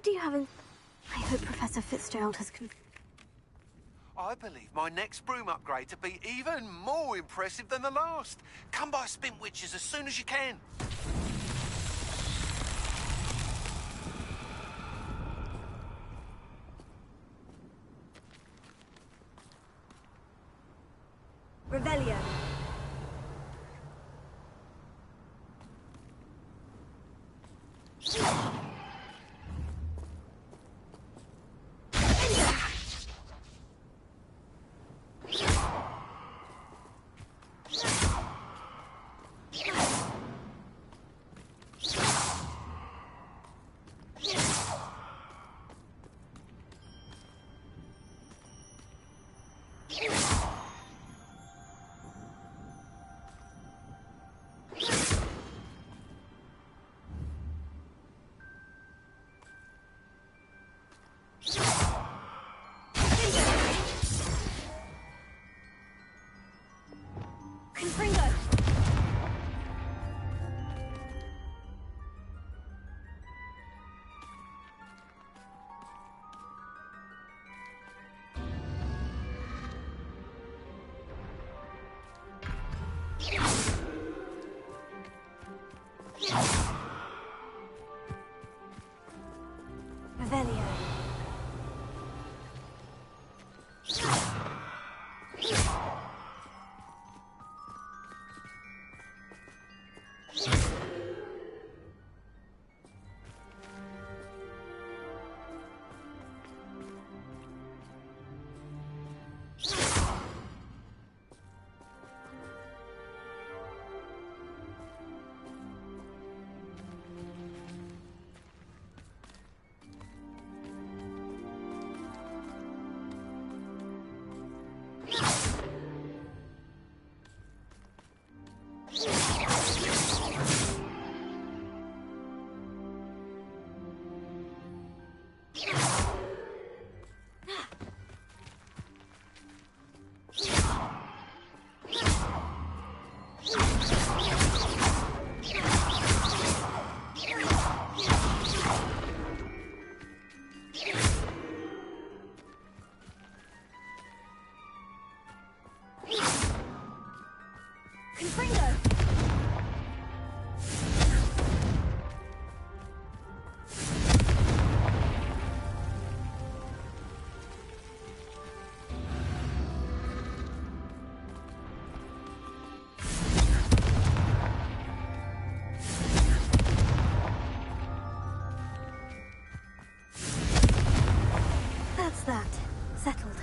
What do you have in... I hope Professor Fitzgerald has I believe my next broom upgrade to be even more impressive than the last. Come by Spin Witches as soon as you can. Revelio. That's that. Settled.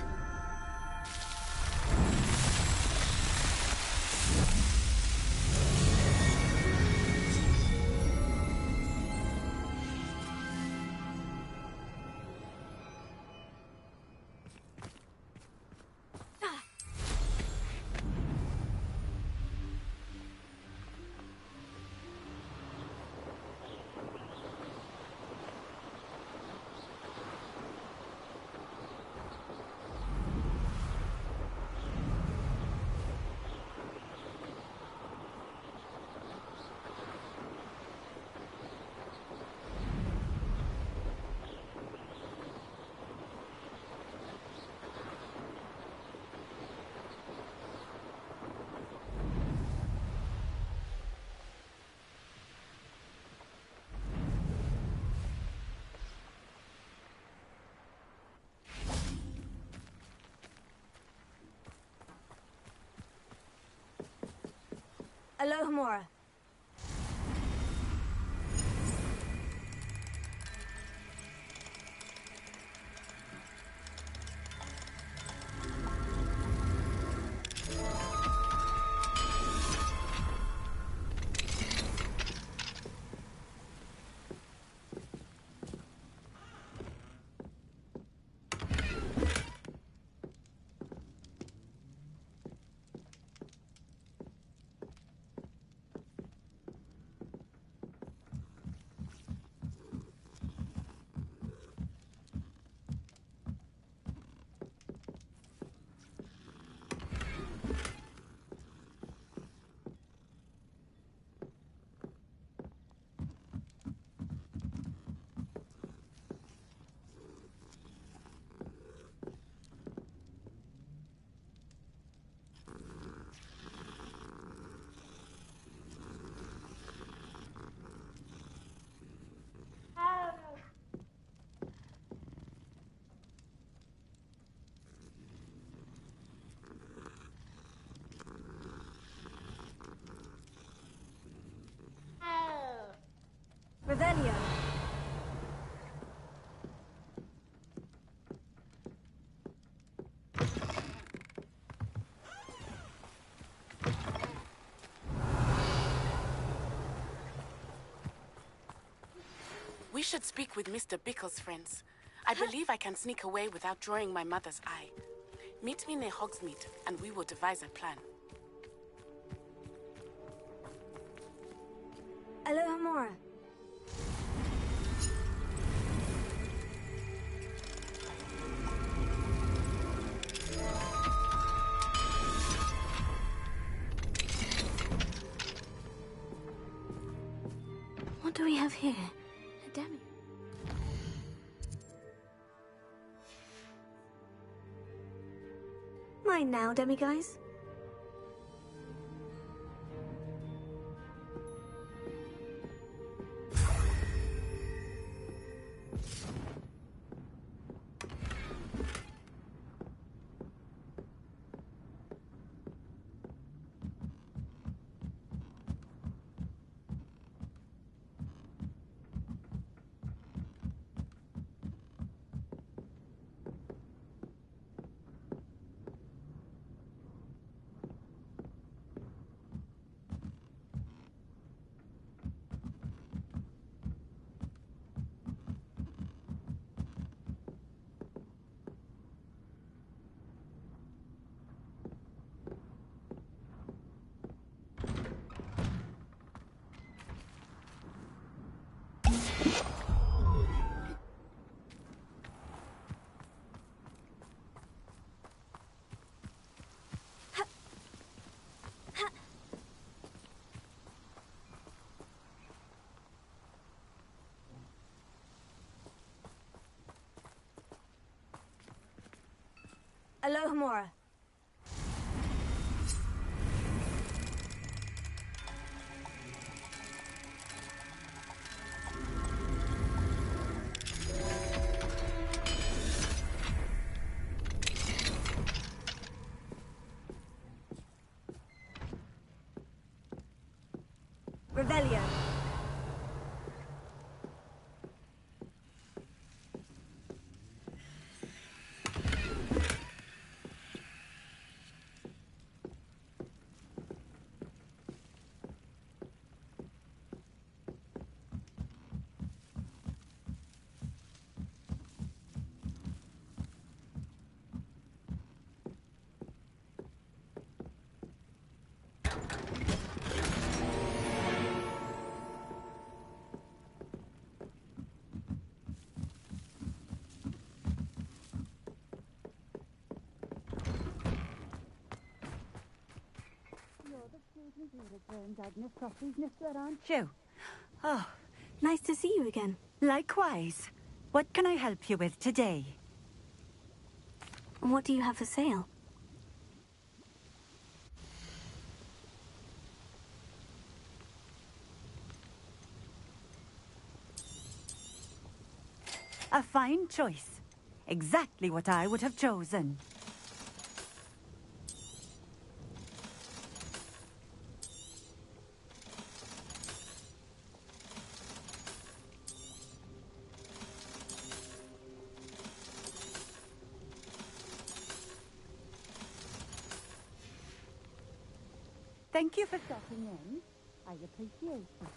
Alohomora. Revelio. We should speak with Mr. Bickle's friends. I believe I can sneak away without drawing my mother's eye. Meet me near Hogsmeade, and we will devise a plan. Alohomora. What do we have here? A demi. Mine now, demi-guys. Alohomora. Revelio. You. Oh, nice to see you again. Likewise. What can I help you with today? What do you have for sale? A fine choice. Exactly what I would have chosen. Thank you for stopping in. I appreciate it.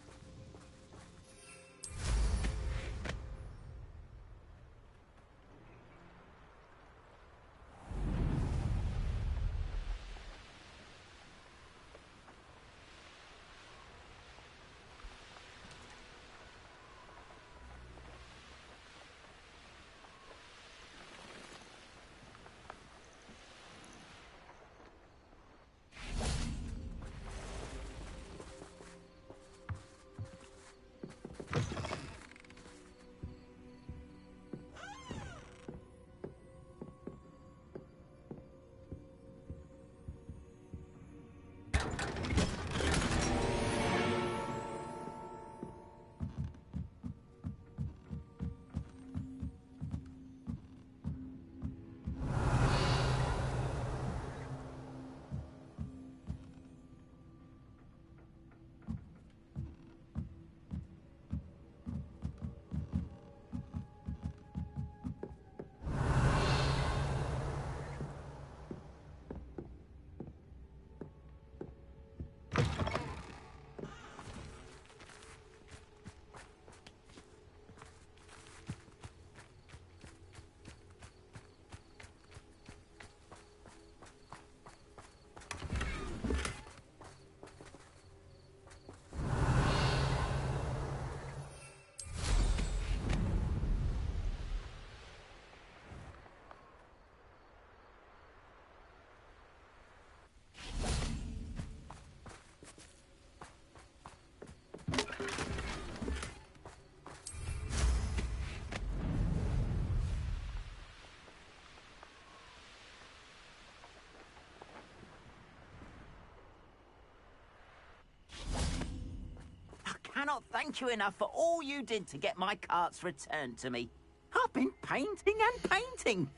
Cannot thank you enough for all you did to get my carts returned to me. I've been painting and painting.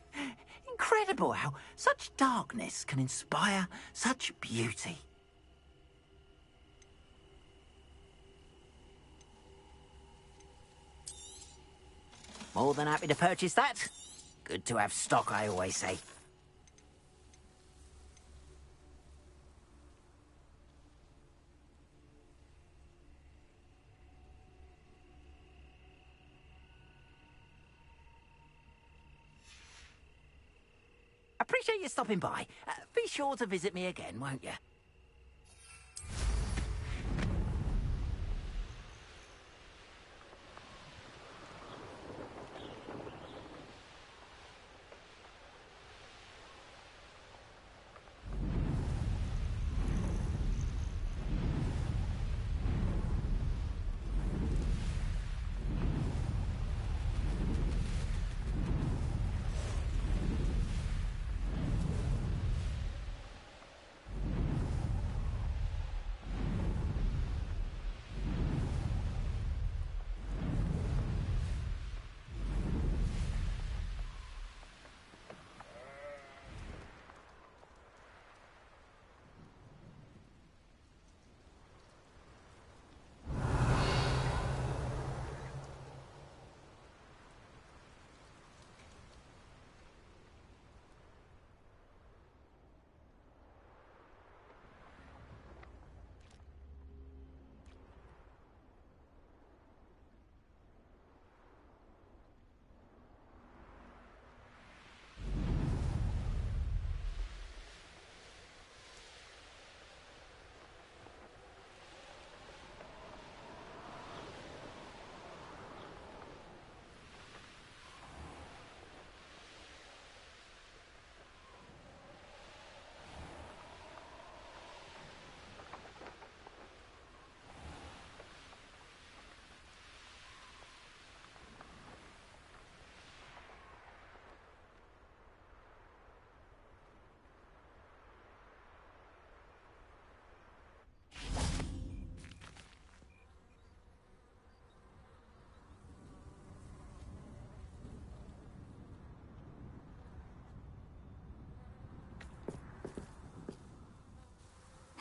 Incredible how such darkness can inspire such beauty. More than happy to purchase that. Good to have stock, I always say. Appreciate you stopping by. Be sure to visit me again, won't you?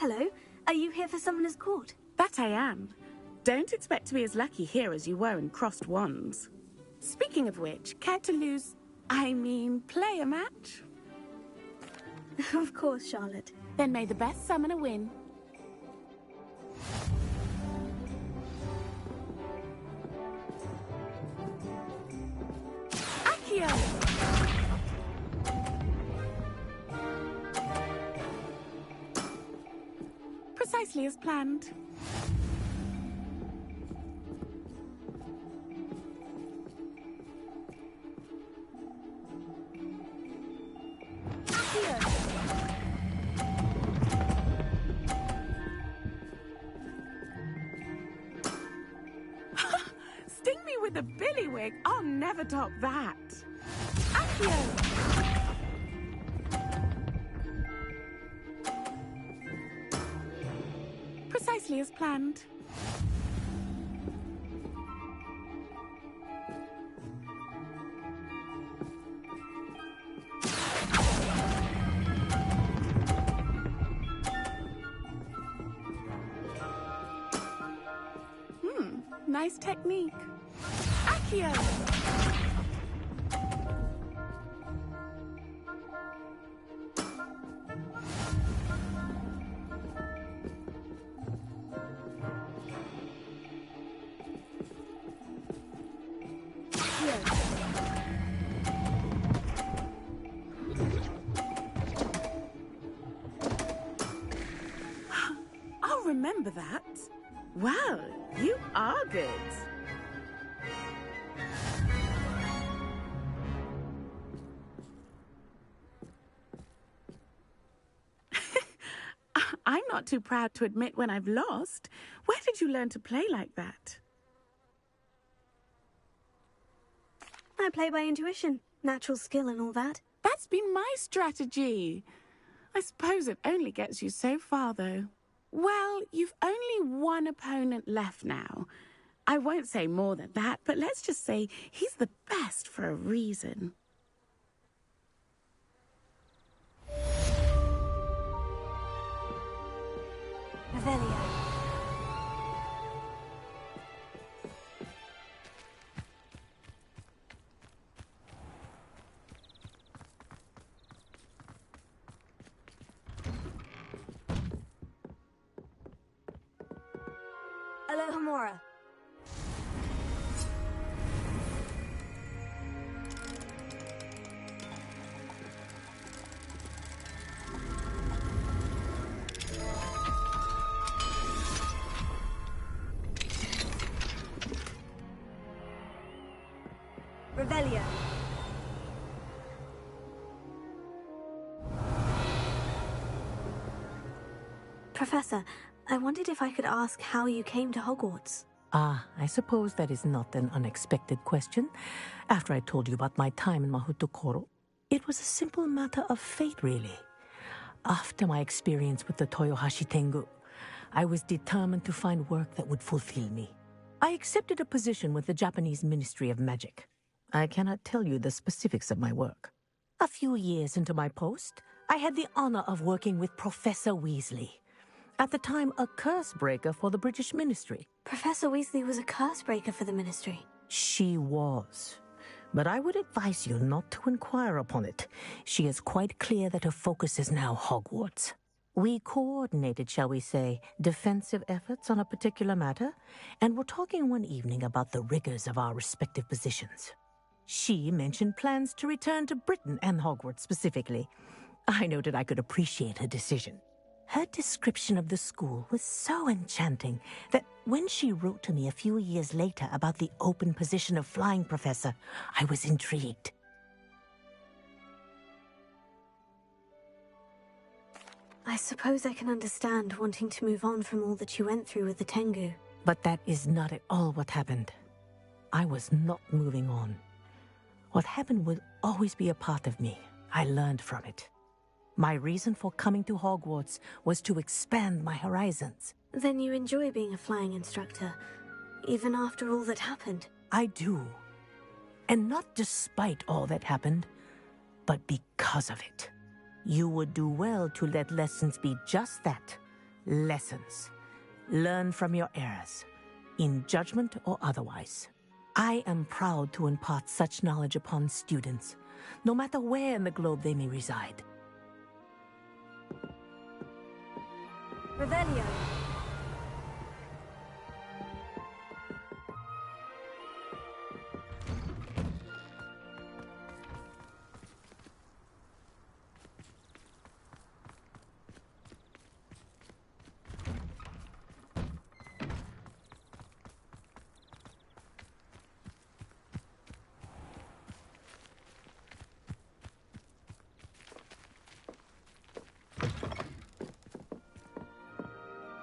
Hello. Are you here for Summoner's Court? That I am. Don't expect to be as lucky here as you were in Crossed Wands. Speaking of which, care to play a match? Of course, Charlotte. Then may the best summoner win. Accio! Precisely as planned. Sting me with a billywig. I'll never top that. Accio! Precisely as planned. Nice technique. Accio! I'll remember that. Well, you are good. I'm not too proud to admit when I've lost. Where did you learn to play like that? I play by intuition, natural skill and all that. That's been my strategy. I suppose it only gets you so far, though. Well, you've only one opponent left now. I won't say more than that, but let's just say he's the best for a reason. Revelio. Alohomora. Revelio. Professor, I wondered if I could ask how you came to Hogwarts. Ah, I suppose that is not an unexpected question. After I told you about my time in Mahutokoro, it was a simple matter of fate, really. After my experience with the Toyohashi Tengu, I was determined to find work that would fulfill me. I accepted a position with the Japanese Ministry of Magic. I cannot tell you the specifics of my work. A few years into my post, I had the honor of working with Professor Weasley. At the time, a curse breaker for the British Ministry. Professor Weasley was a curse breaker for the Ministry. She was. But I would advise you not to inquire upon it. She is quite clear that her focus is now Hogwarts. We coordinated, shall we say, defensive efforts on a particular matter, and were talking one evening about the rigors of our respective positions. She mentioned plans to return to Britain and Hogwarts specifically. I noted I could appreciate her decision. Her description of the school was so enchanting that when she wrote to me a few years later about the open position of flying professor, I was intrigued. I suppose I can understand wanting to move on from all that you went through with the Tengu. But that is not at all what happened. I was not moving on. What happened will always be a part of me. I learned from it. My reason for coming to Hogwarts was to expand my horizons. Then you enjoy being a flying instructor, even after all that happened? I do. And not despite all that happened, but because of it. You would do well to let lessons be just that, Lessons. Learn from your errors, in judgment or otherwise. I am proud to impart such knowledge upon students, no matter where in the globe they may reside. Revelio.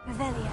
Revelio.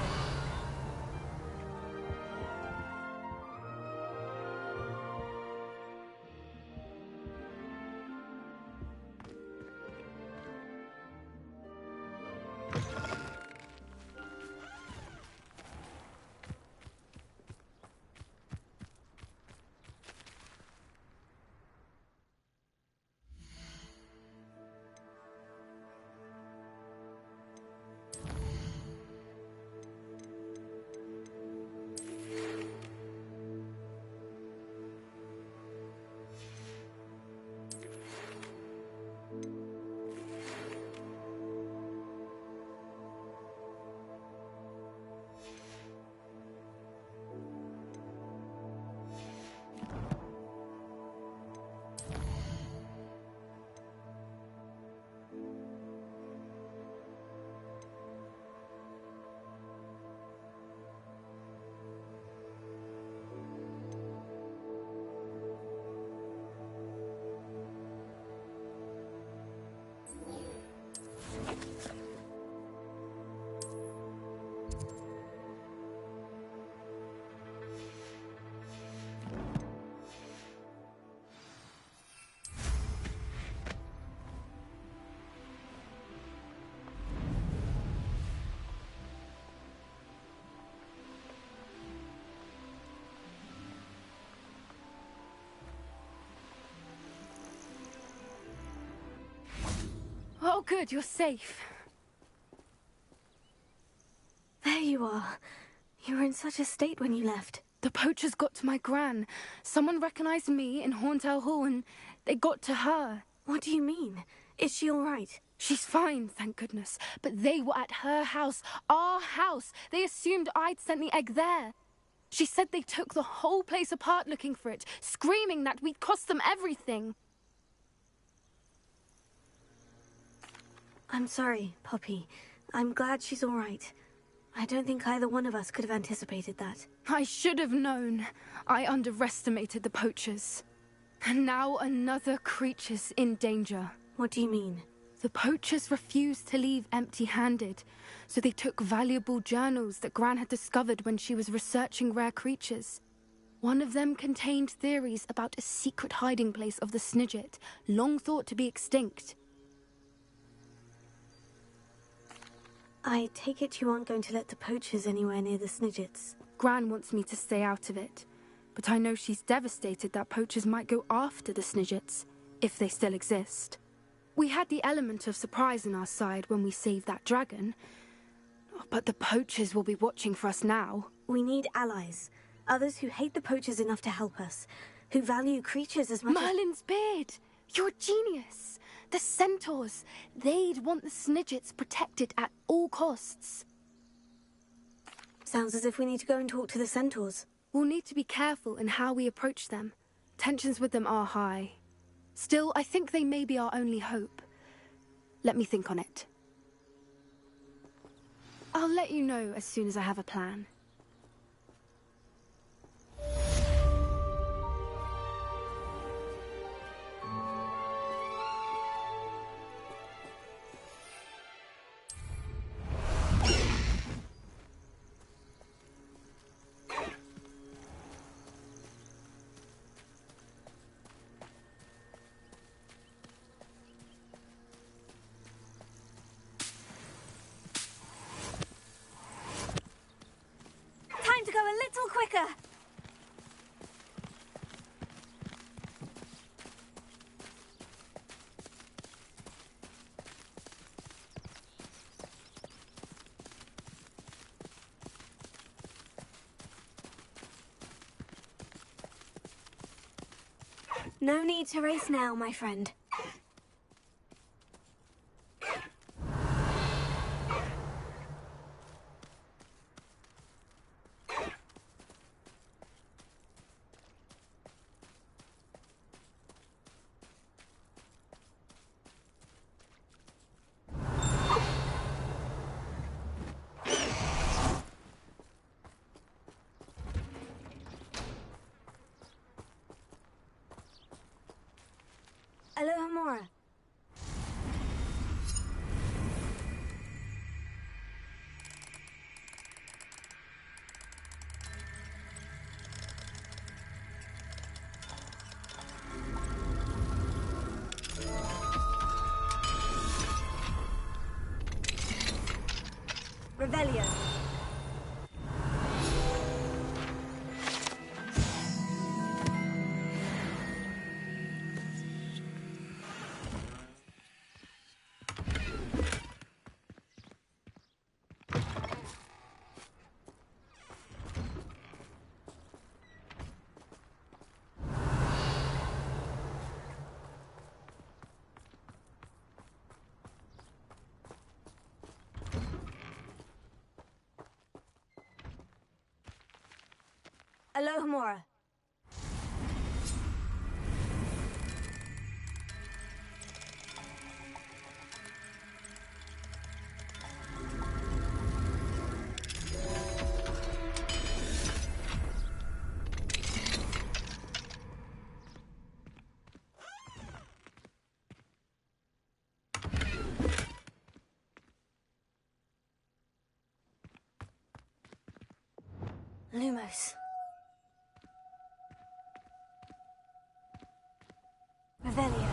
Oh, good, you're safe. There you are. You were in such a state when you left. The poachers got to my gran. Someone recognized me in Horntail Hall and they got to her. What do you mean? Is she all right? She's fine, thank goodness. But they were at her house, our house. They assumed I'd sent the egg there. She said they took the whole place apart looking for it, screaming that we'd cost them everything. I'm sorry, Poppy. I'm glad she's all right. I don't think either one of us could have anticipated that. I should have known. I underestimated the poachers. And now another creature's in danger. What do you mean? The poachers refused to leave empty-handed, so they took valuable journals that Gran had discovered when she was researching rare creatures. One of them contained theories about a secret hiding place of the Snidget, long thought to be extinct. I take it you aren't going to let the poachers anywhere near the Snidgets. Gran wants me to stay out of it, but I know she's devastated that poachers might go after the Snidgets, if they still exist. We had the element of surprise on our side when we saved that dragon, but the poachers will be watching for us now. We need allies, others who hate the poachers enough to help us, who value creatures as much Merlin's beard! You're a genius! The centaurs, they'd want the Snidgets protected at all costs. Sounds as if we need to go and talk to the centaurs. We'll need to be careful in how we approach them. Tensions with them are high. Still, I think they may be our only hope. Let me think on it. I'll let you know as soon as I have a plan. No need to race now, my friend. Aloha Mora. Revelio. Aloha Mora. Lumos. Revelio.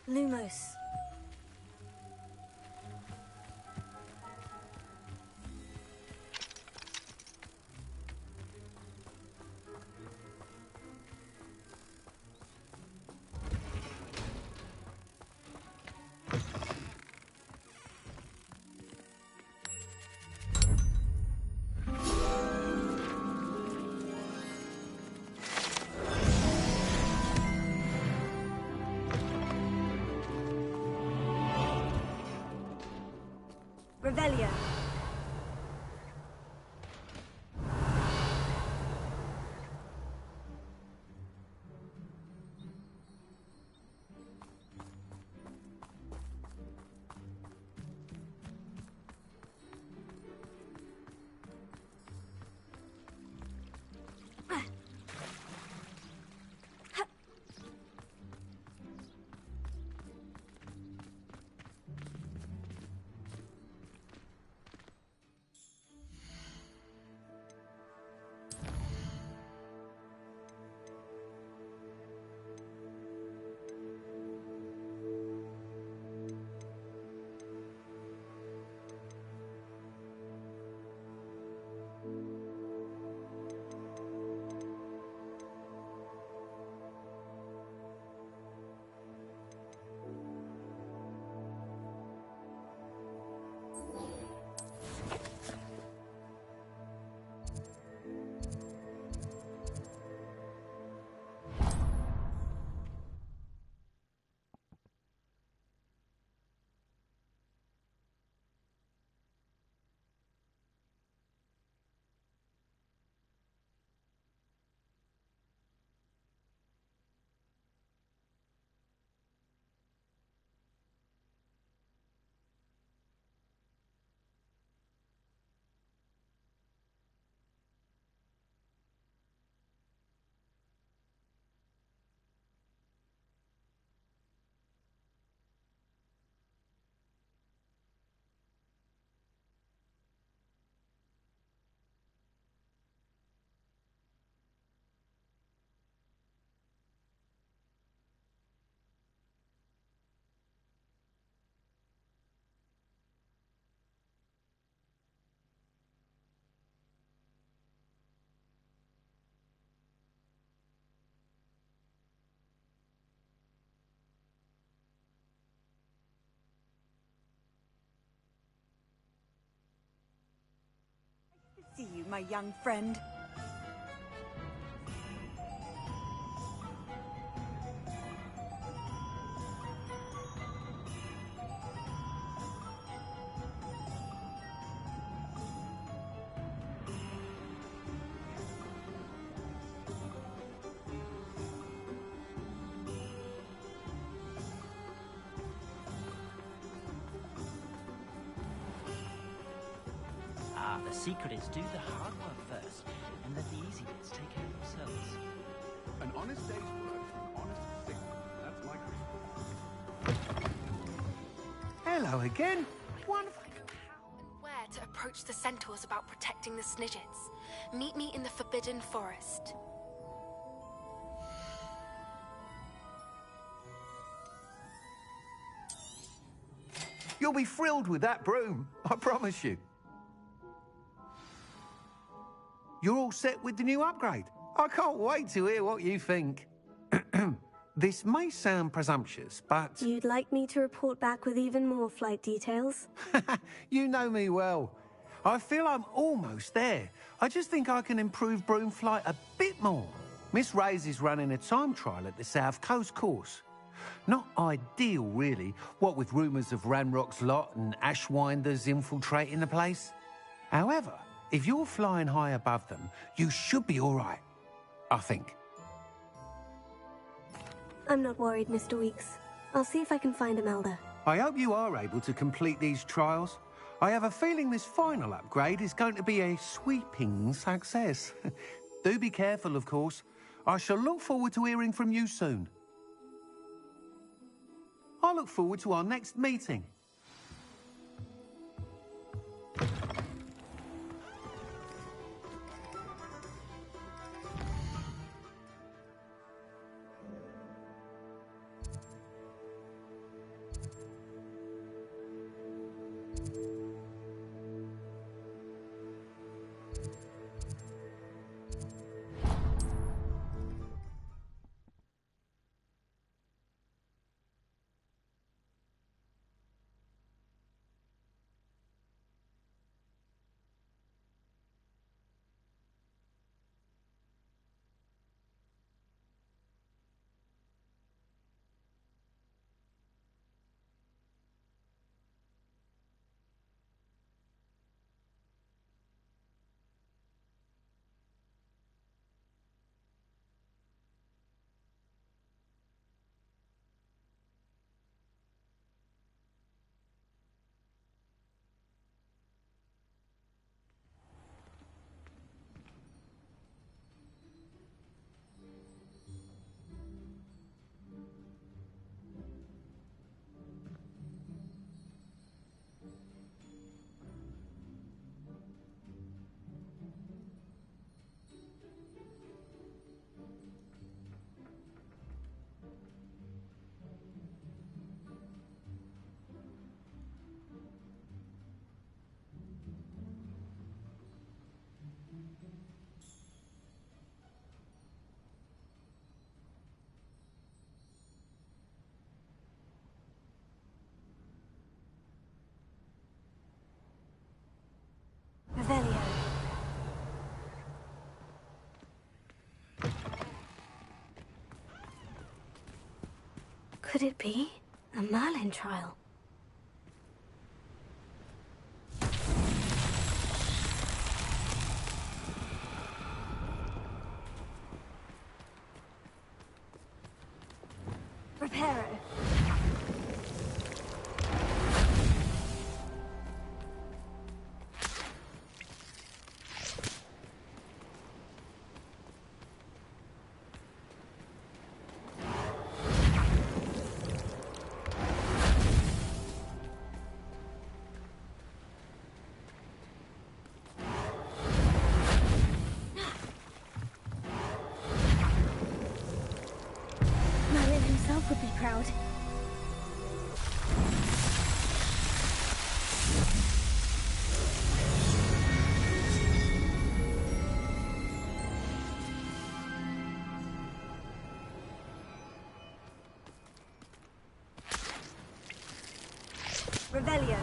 Lumos. Revelio. my young friend. The secret is do the hard work first, and let the easy bits take care of themselves. An honest day's work for an honest signal. That's my creed. Hello again. What if I know how and where to approach the centaurs about protecting the Snidgets? Meet me in the Forbidden Forest. You'll be thrilled with that broom, I promise you. You're all set with the new upgrade. I can't wait to hear what you think. This may sound presumptuous, but... You'd like me to report back with even more flight details? You know me well. I feel I'm almost there. I just think I can improve broom flight a bit more. Miss Ray's is running a time trial at the South Coast course. Not ideal, really, what with rumours of Ranrock's lot and Ashwinders infiltrating the place. However, if you're flying high above them, you should be all right, I think. I'm not worried, Mr. Weeks. I'll see if I can find Imelda. I hope you are able to complete these trials. I have a feeling this final upgrade is going to be a sweeping success. Do be careful, of course. I shall look forward to hearing from you soon. I look forward to our next meeting. Revelio. Could it be a Merlin trial? Reparo. Merlin himself would be proud. Revelio.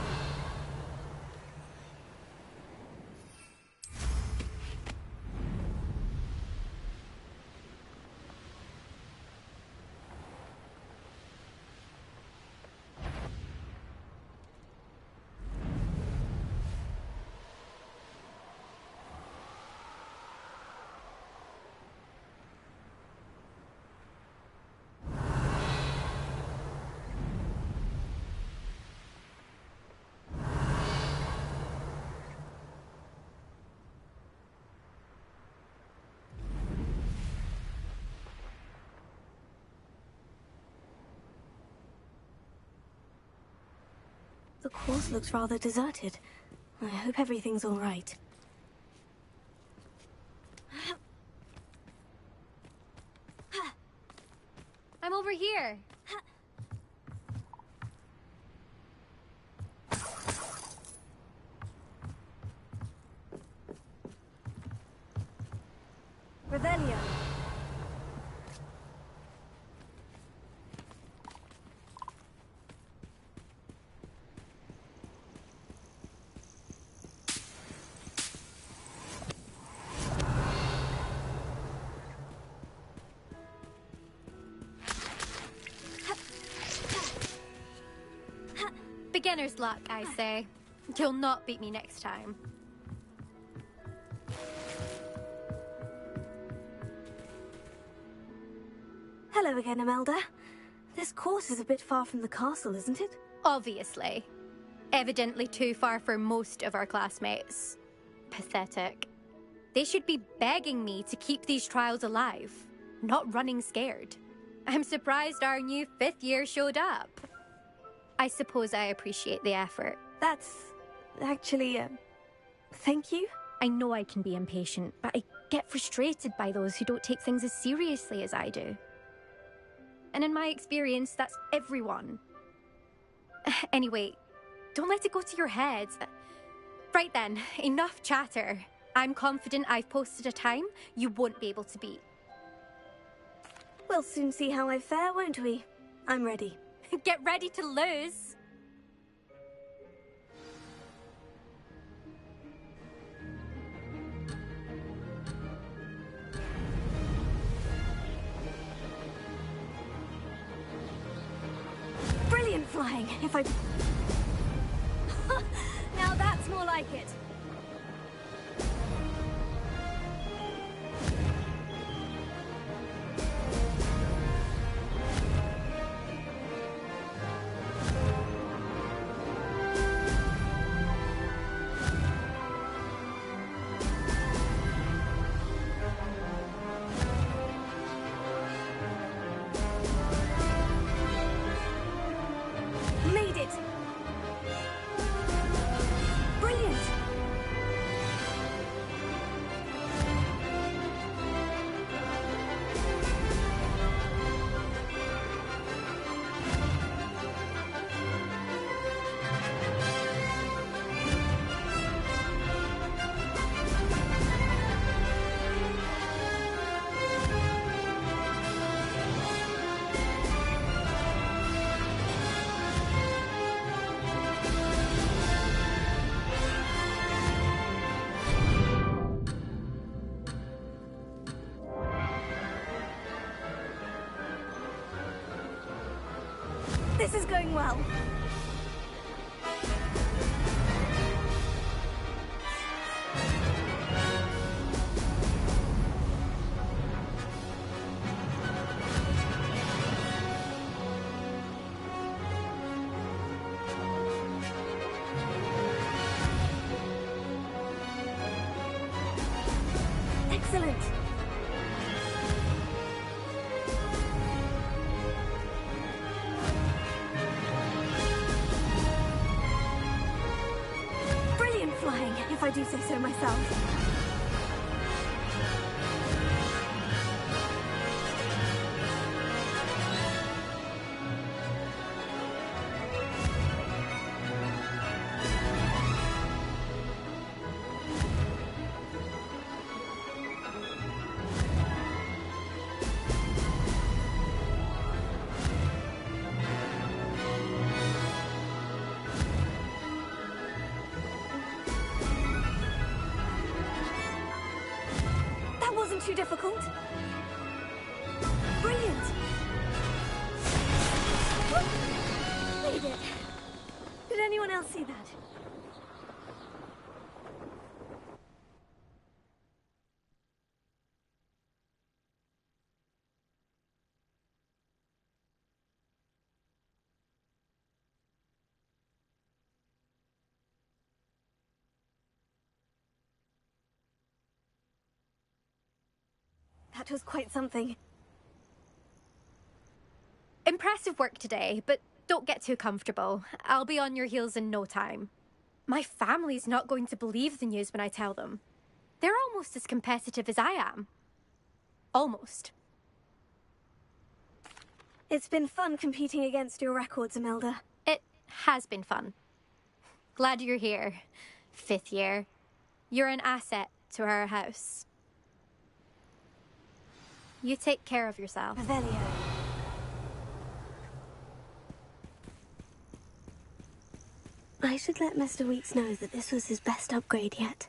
The course looks rather deserted. I hope everything's all right. I'm over here. Revelio. Beginner's luck, I say. You'll not beat me next time. Hello again, Imelda. This course is a bit far from the castle, isn't it? Obviously. Evidently too far for most of our classmates. Pathetic. They should be begging me to keep these trials alive, not running scared. I'm surprised our new 5th year showed up. I suppose I appreciate the effort. That's actually, thank you. I know I can be impatient, but I get frustrated by those who don't take things as seriously as I do. And in my experience, that's everyone. Anyway, don't let it go to your head. Right then, enough chatter. I'm confident I've posted a time you won't be able to beat. We'll soon see how I fare, won't we? I'm ready. Get ready to lose. Brilliant flying, if I... Now that's more like it. Made it! Brilliant! This is going well. Excellent. Brilliant flying, if I do say so myself. That wasn't too difficult. Brilliant. Made it. Did anyone else see that? That was quite something. Impressive work today, but Don't get too comfortable. I'll be on your heels in no time. My family's not going to believe the news when I tell them. They're almost as competitive as I am. Almost. It's been fun competing against your records, Imelda. It has been fun. Glad you're here. 5th year. You're an asset to our house. You take care of yourself. Revelio. I should let Mr. Weeks know that this was his best upgrade yet.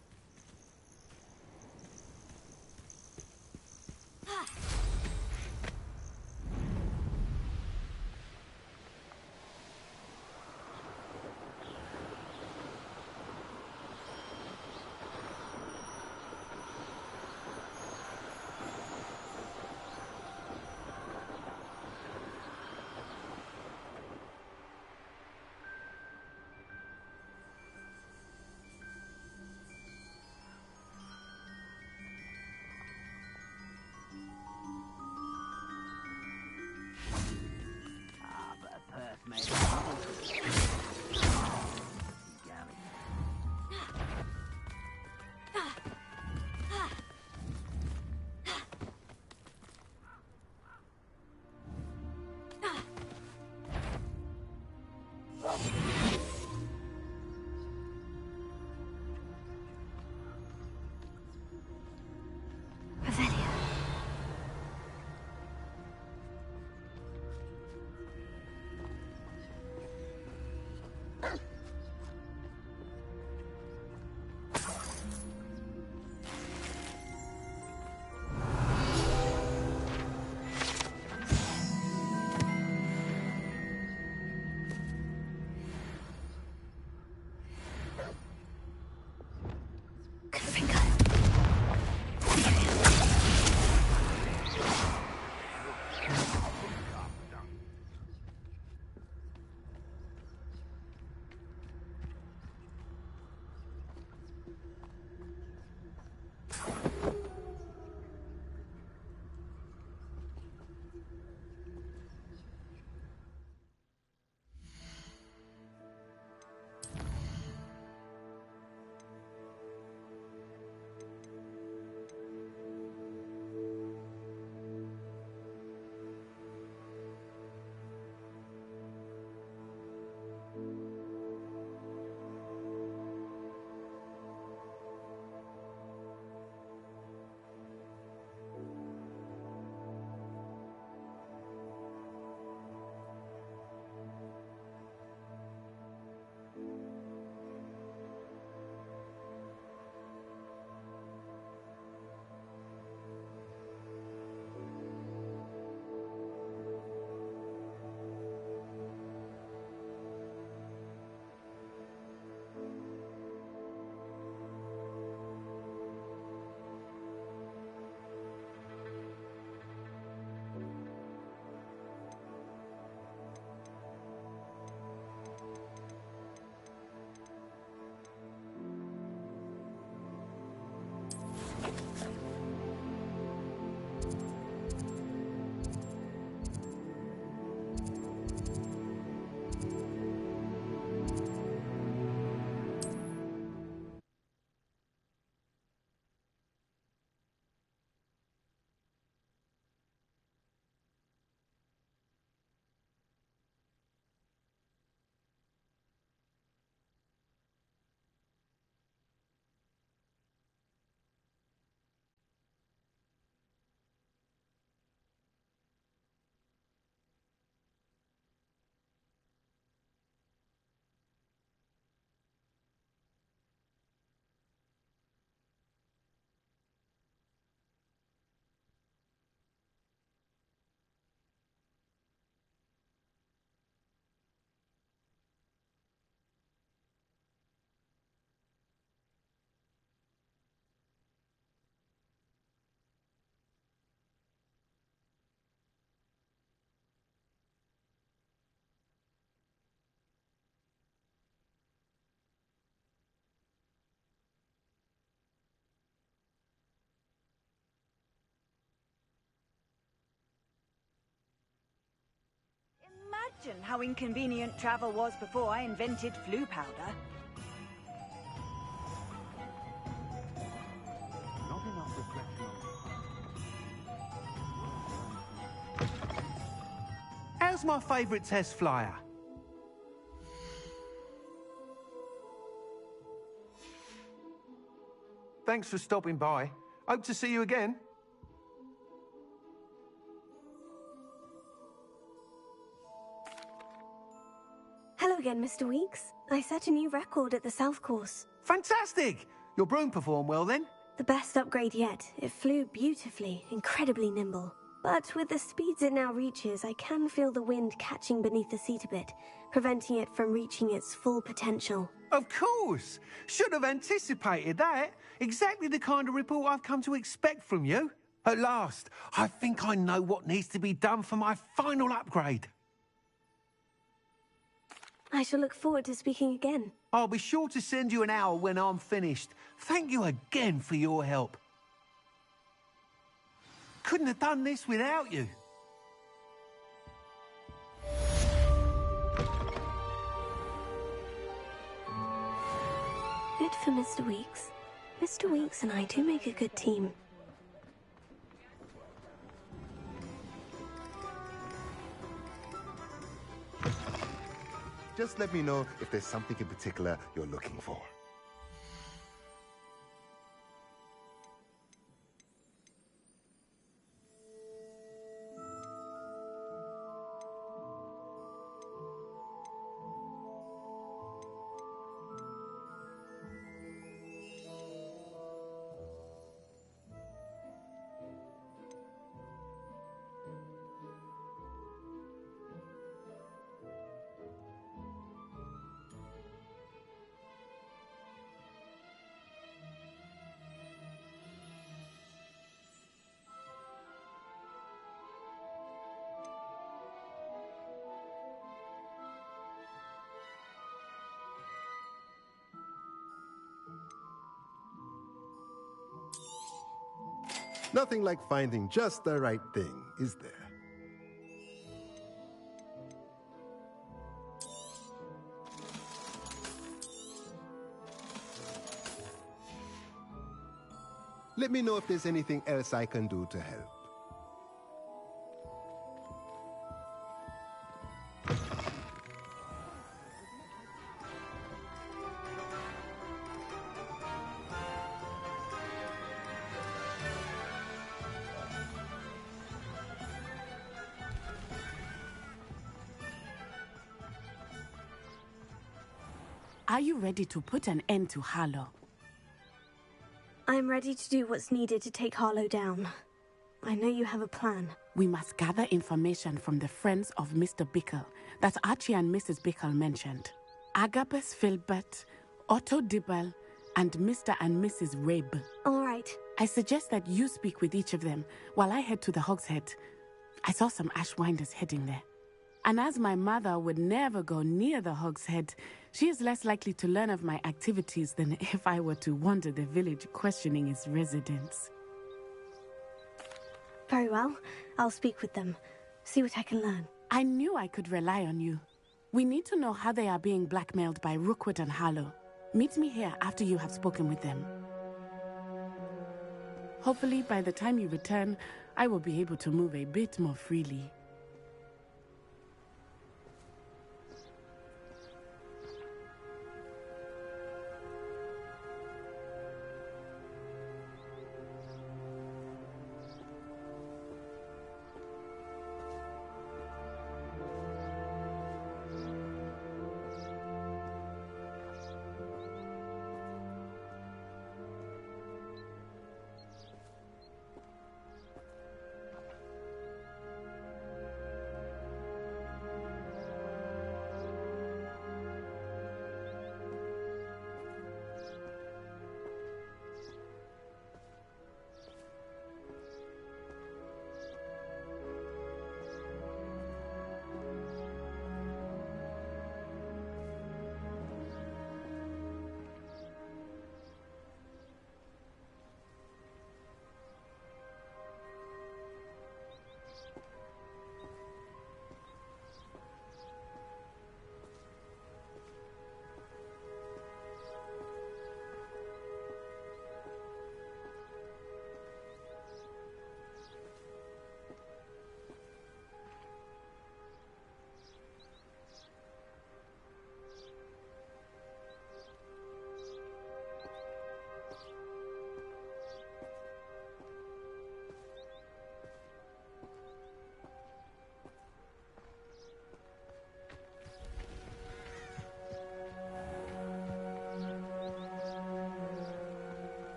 imagine how inconvenient travel was before I invented flu powder. Not enough reflection on the... How's my favourite test flyer? Thanks for stopping by. Hope to see you again. Hello again, Mr. Weeks. I set a new record at the South Course. Fantastic! Your broom performed well then? The best upgrade yet. It flew beautifully, incredibly nimble. But with the speeds it now reaches, I can feel the wind catching beneath the seat a bit, preventing it from reaching its full potential. Of course! Should have anticipated that. Exactly the kind of report I've come to expect from you. At last, I think I know what needs to be done for my final upgrade. I shall look forward to speaking again. I'll be sure to send you an hour when I'm finished. Thank you again for your help. Couldn't have done this without you. Good for Mr. Weeks. Mr. Weeks and I do make a good team. Just let me know if there's something in particular you're looking for. Nothing like finding just the right thing, is there? Let me know if there's anything else I can do to help. Are you ready to put an end to Harlow? I'm ready to do what's needed to take Harlow down. I know you have a plan. We must gather information from the friends of Mr. Bickle that Archie and Mrs. Bickle mentioned. Agabus Filbert, Otto Dibble, and Mr. and Mrs. Rabe. All right. I suggest that you speak with each of them while I head to the Hogshead. I saw some Ashwinders heading there. And as my mother would never go near the Hogshead, she is less likely to learn of my activities than if I were to wander the village questioning its residents. Very well. I'll speak with them. See what I can learn. I knew I could rely on you. We need to know how they are being blackmailed by Rookwood and Harlow. Meet me here after you have spoken with them. Hopefully, by the time you return, I will be able to move a bit more freely.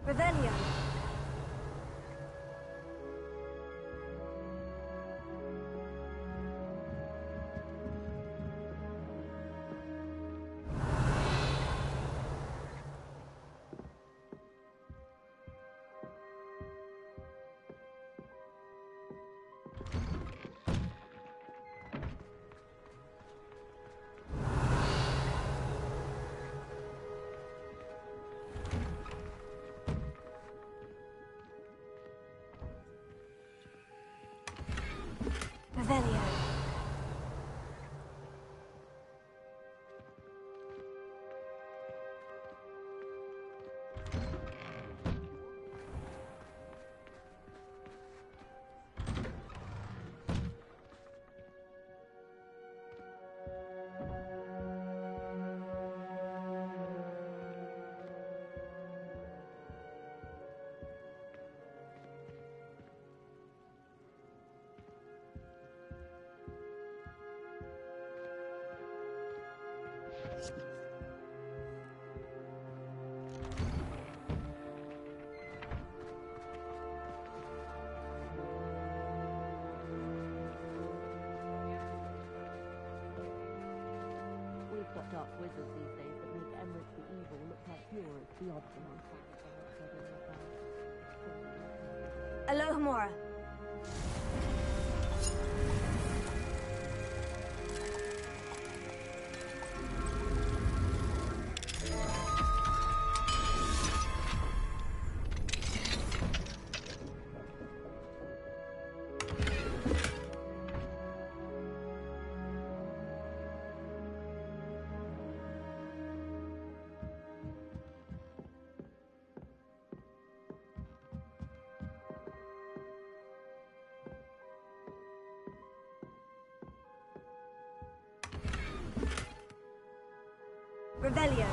Revelio. Revelio. We've got dark wizards these days that make Emmerich the evil look like you're the odd one on top. Alohomora. Revelio.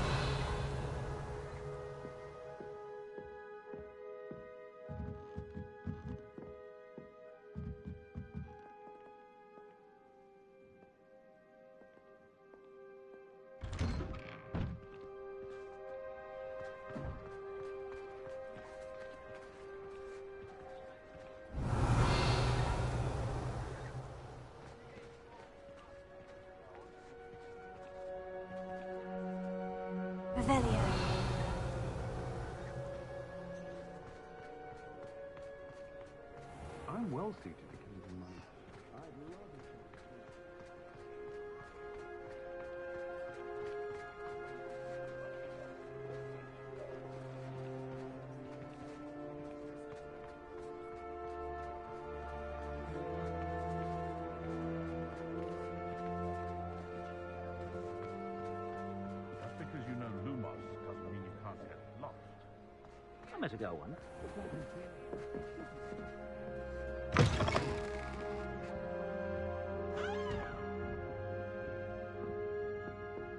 Revelio. I'm well suited to keeping money. Just because you know Lumos doesn't mean you can't get lost. I met a girl once.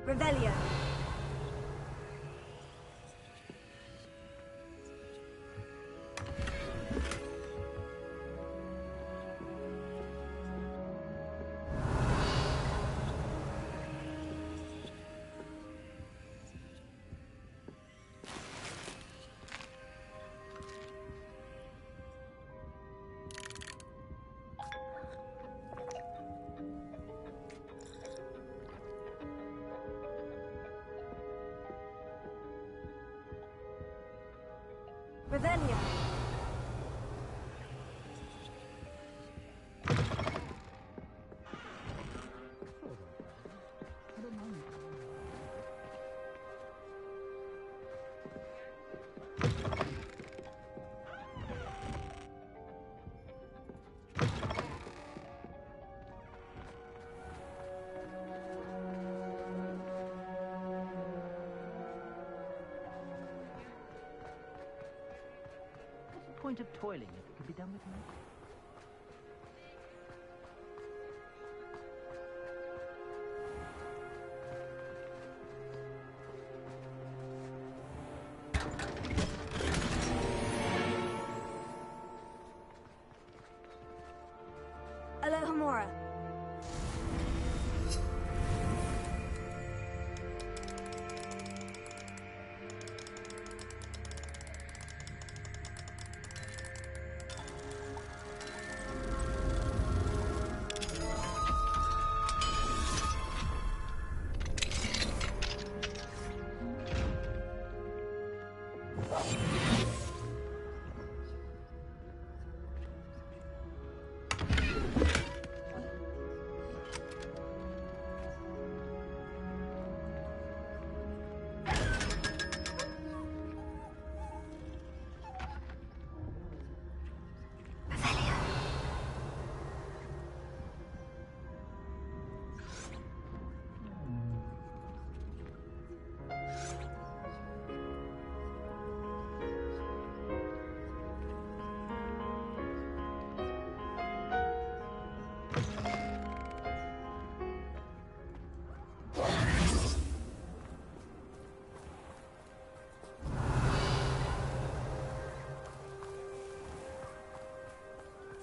Revelio. Revelio. Point of toiling if it can be done with me. Alohomora.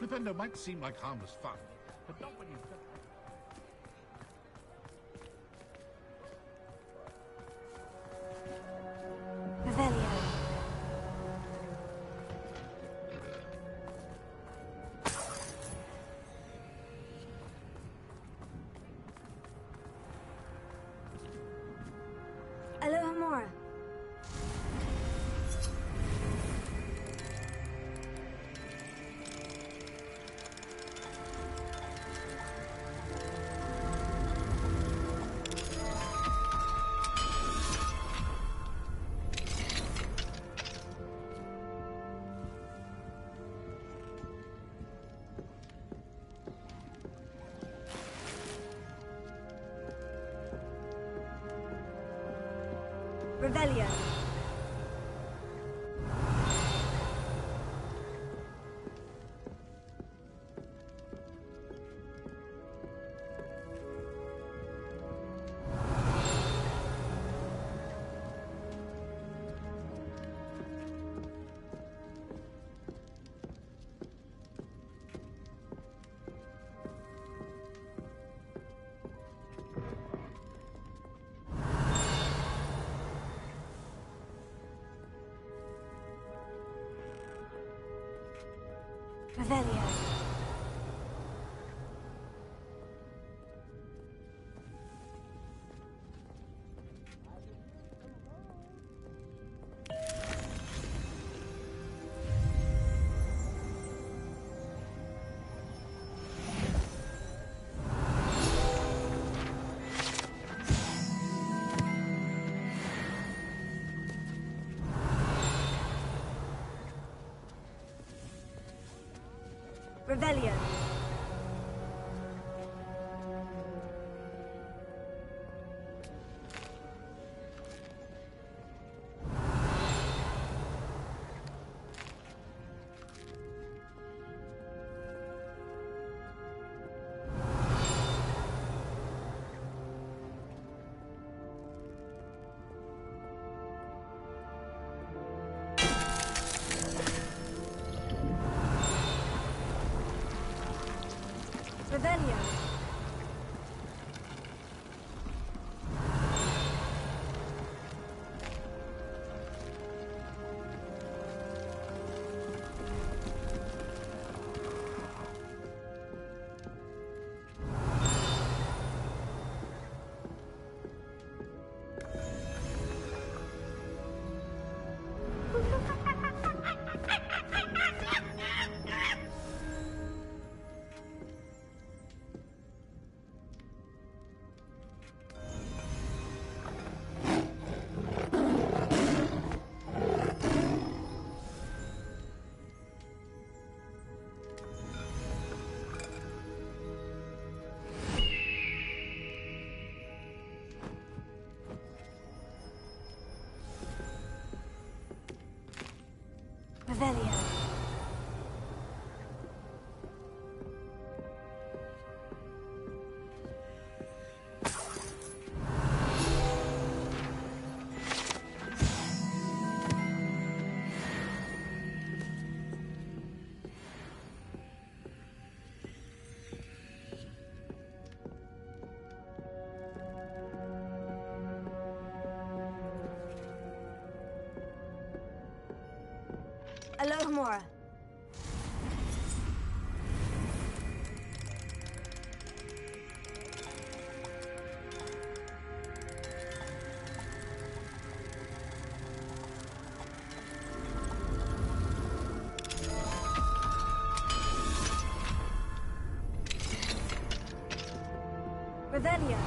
Flipendo might seem like harmless fun, but not when you've done... Revelio. Aloha Mora. Revelio. Revelio. Revelio. Revelio. Revelio. Aloha Mora. Revelio.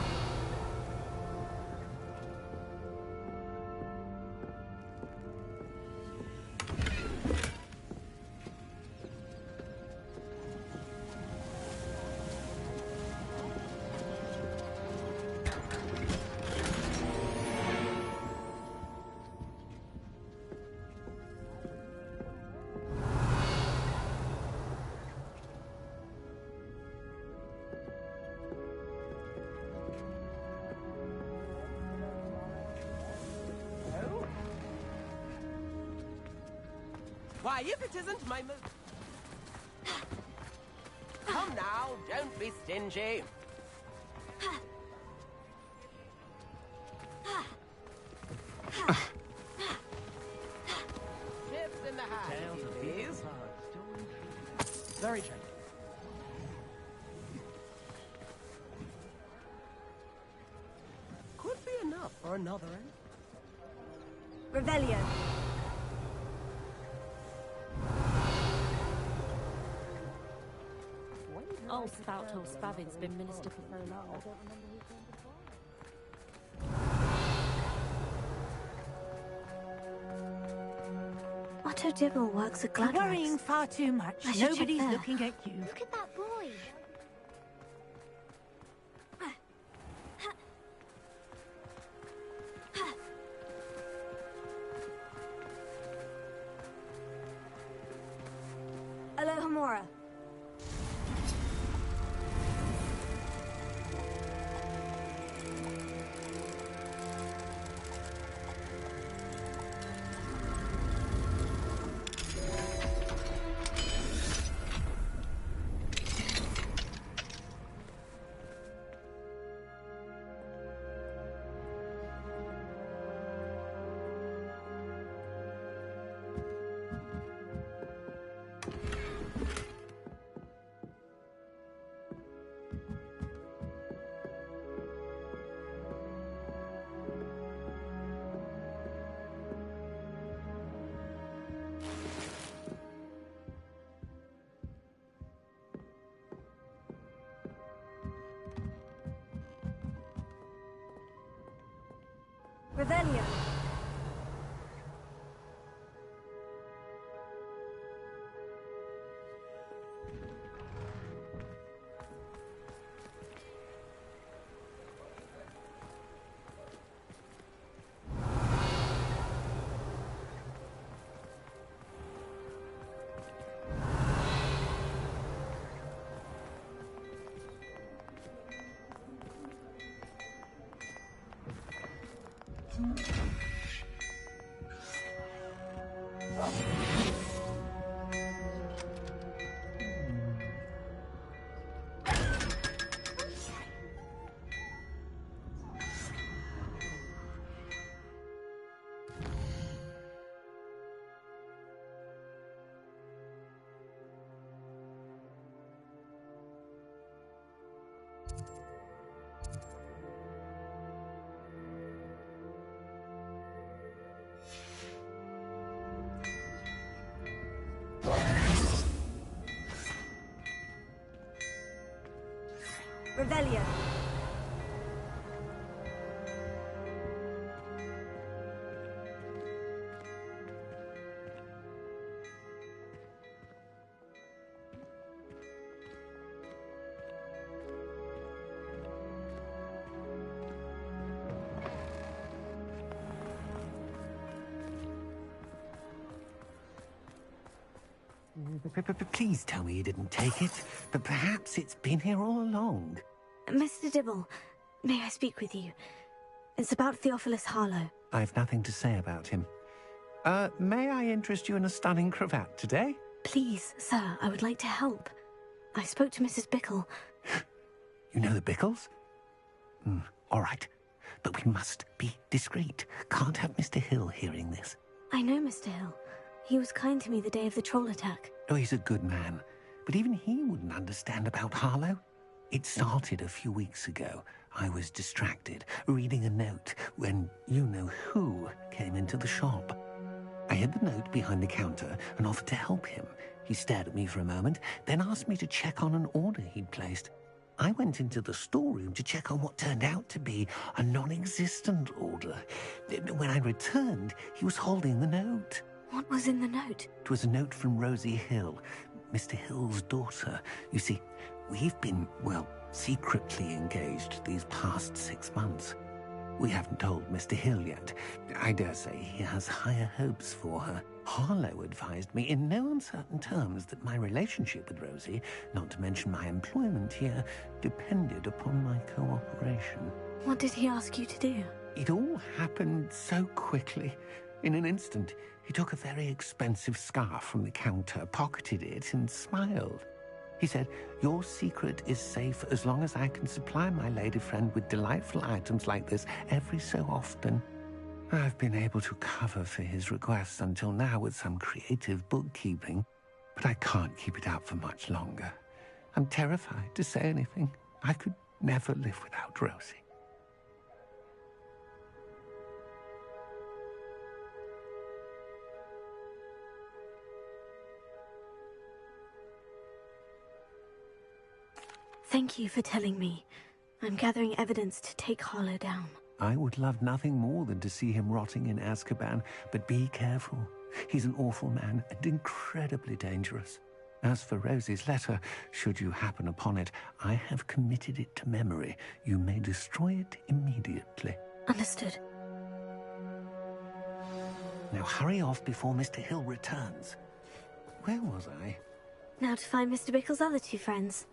Why, if it isn't my Come now, don't be stingy. Chips in the hat, please. Very gentle. Could be enough for another. Revelio. Old Spout or Spavin's been minister for so long. Otto Dibble works at Gladworks. You're worrying far too much. I should check Nobody's there. looking at you. Look at that boy. Alohomora. Revelio. Revelio. Please tell me you didn't take it. But perhaps it's been here all along. Mr. Dibble, may I speak with you? It's about Theophilus Harlow. I've nothing to say about him. May I interest you in a stunning cravat today? Please, sir, I would like to help. I spoke to Mrs. Bickle. You know the Bickles? All right. But we must be discreet. Can't have Mr. Hill hearing this. I know Mr. Hill. He was kind to me the day of the troll attack. Oh, he's a good man. But even he wouldn't understand about Harlow. It started a few weeks ago. I was distracted, reading a note, when you-know-who came into the shop. I hid the note behind the counter and offered to help him. He stared at me for a moment, then asked me to check on an order he'd placed. I went into the storeroom to check on what turned out to be a non-existent order. When I returned, he was holding the note. What was in the note? It was a note from Rosie Hill, Mr. Hill's daughter. You see, we've been, well, secretly engaged these past 6 months. We haven't told Mr. Hill yet. I dare say he has higher hopes for her. Harlow advised me in no uncertain terms that my relationship with Rosie, not to mention my employment here, depended upon my cooperation. What did he ask you to do? It all happened so quickly. In an instant, he took a very expensive scarf from the counter, pocketed it, and smiled. He said, "Your secret is safe as long as I can supply my lady friend with delightful items like this every so often." I've been able to cover for his requests until now with some creative bookkeeping, but I can't keep it up for much longer. I'm terrified to say anything. I could never live without Rosie. Thank you for telling me. I'm gathering evidence to take Harlow down. I would love nothing more than to see him rotting in Azkaban, but be careful. He's an awful man and incredibly dangerous. As for Rosie's letter, should you happen upon it, I have committed it to memory. You may destroy it immediately. Understood. Now hurry off before Mr. Hill returns. Where was I? Now to find Mr. Bickle's other two friends.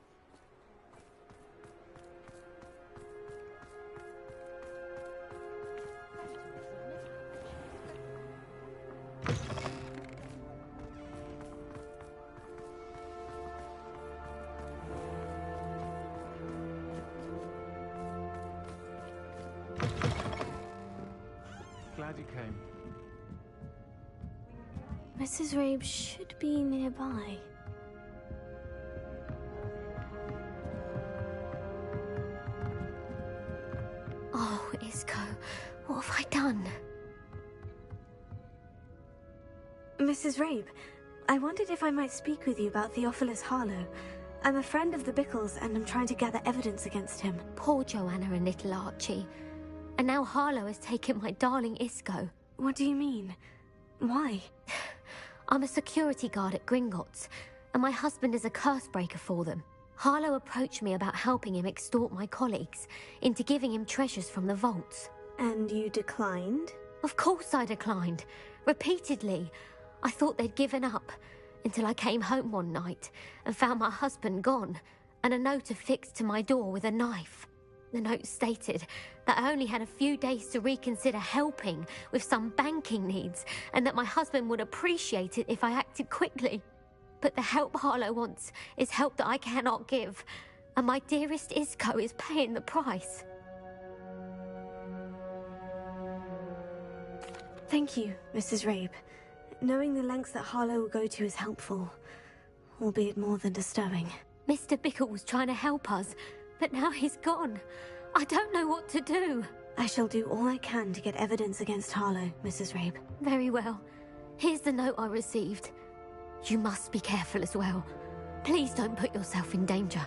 Glad you came. Mrs. Rabe should be nearby. Oh, Isco, what have I done? Mrs. Rabe, I wondered if I might speak with you about Theophilus Harlow. I'm a friend of the Bickles and I'm trying to gather evidence against him. Poor Joanna and little Archie. And now Harlow has taken my darling Isco. What do you mean? Why? I'm a security guard at Gringotts, and my husband is a curse breaker for them. Harlow approached me about helping him extort my colleagues into giving him treasures from the vaults. And you declined? Of course I declined. Repeatedly. I thought they'd given up, until I came home one night and found my husband gone, and a note affixed to my door with a knife. The note stated that I only had a few days to reconsider helping with some banking needs, and that my husband would appreciate it if I acted quickly. But the help Harlow wants is help that I cannot give, and my dearest Isco is paying the price. Thank you, Mrs. Rabe. Knowing the lengths that Harlow will go to is helpful, albeit more than disturbing. Mr. Bickle was trying to help us, but now he's gone. I don't know what to do. I shall do all I can to get evidence against Harlow, Mrs. Rabe. Very well. Here's the note I received. You must be careful as well. Please don't put yourself in danger.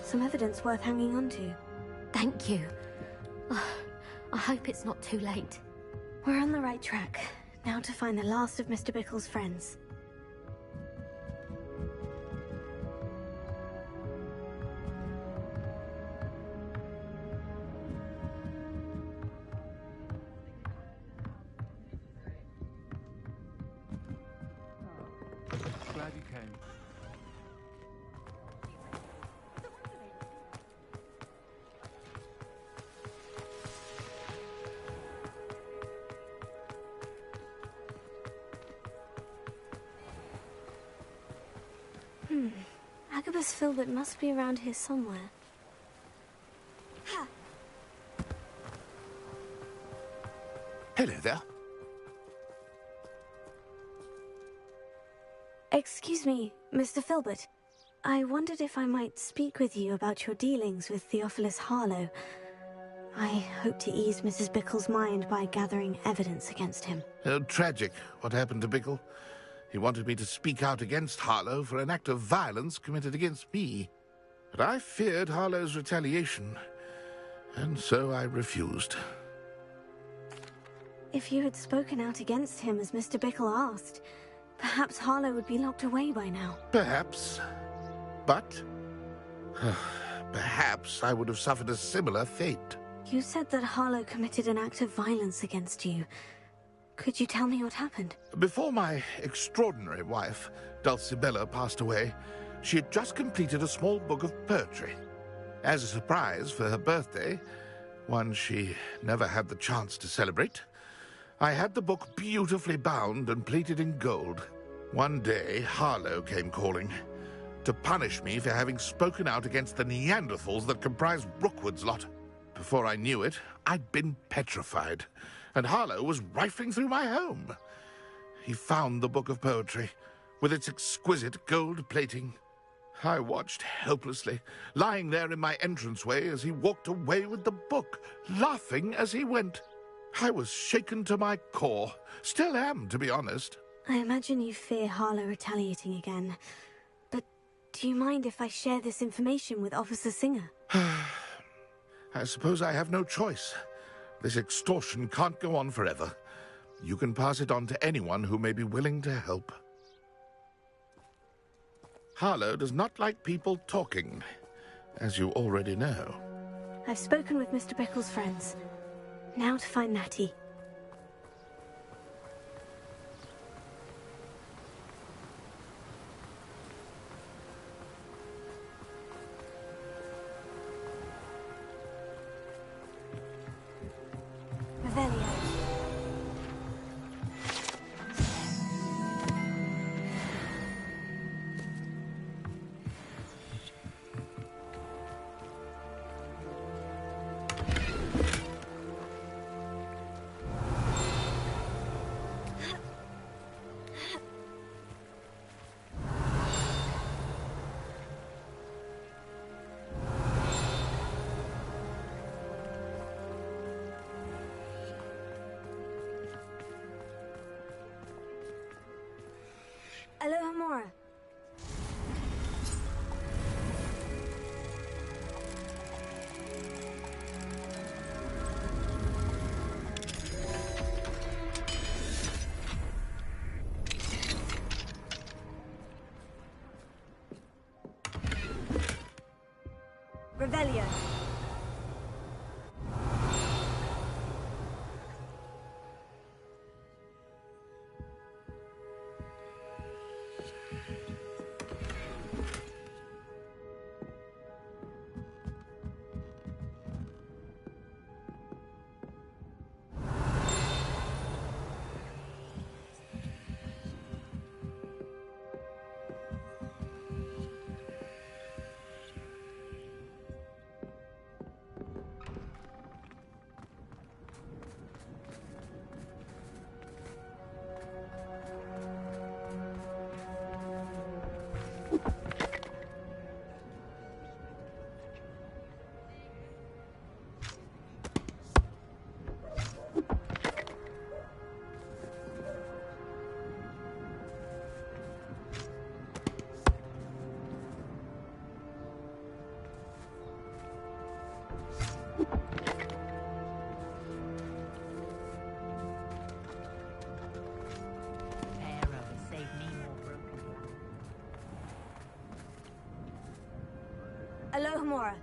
Some evidence worth hanging on to. Thank you. I hope it's not too late. We're on the right track. Now to find the last of Mr. Bickle's friends. Glad you came. Agabus Filbert must be around here somewhere. Hello there. Excuse me, Mr. Filbert. I wondered if I might speak with you about your dealings with Theophilus Harlow. I hope to ease Mrs. Bickle's mind by gathering evidence against him. Tragic, what happened to Bickle. He wanted me to speak out against Harlow for an act of violence committed against me. But I feared Harlow's retaliation, and so I refused. If you had spoken out against him as Mr. Bickle asked, perhaps Harlow would be locked away by now. Perhaps. But perhaps I would have suffered a similar fate. You said that Harlow committed an act of violence against you. Could you tell me what happened? Before my extraordinary wife, Dulcibella, passed away, she had just completed a small book of poetry. As a surprise for her birthday, one she never had the chance to celebrate, I had the book beautifully bound and plated in gold. One day, Harlow came calling to punish me for having spoken out against the Neanderthals that comprised Rookwood's lot. Before I knew it, I'd been petrified, and Harlow was rifling through my home. He found the book of poetry, with its exquisite gold plating. I watched helplessly, lying there in my entranceway as he walked away with the book, laughing as he went. I was shaken to my core. Still am, to be honest. I imagine you fear Harlow retaliating again. But do you mind if I share this information with Officer Singer? I suppose I have no choice. This extortion can't go on forever. You can pass it on to anyone who may be willing to help. Harlow does not like people talking, as you already know. I've spoken with Mr. Bickle's friends. Now to find Natty. Revelio. Alohomora. Revelio. Alohomora.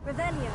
Revelio.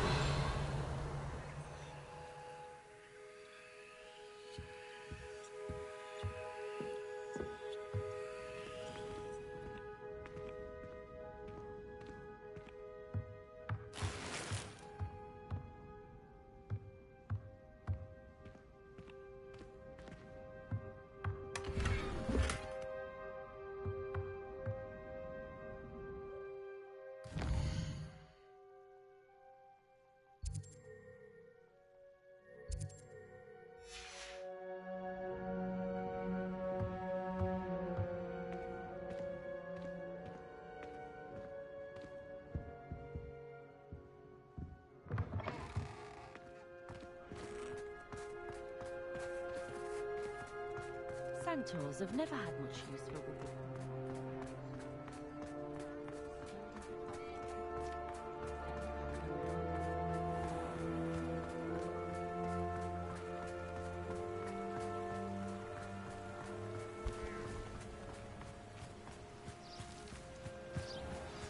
centaurs have never had much use for wood.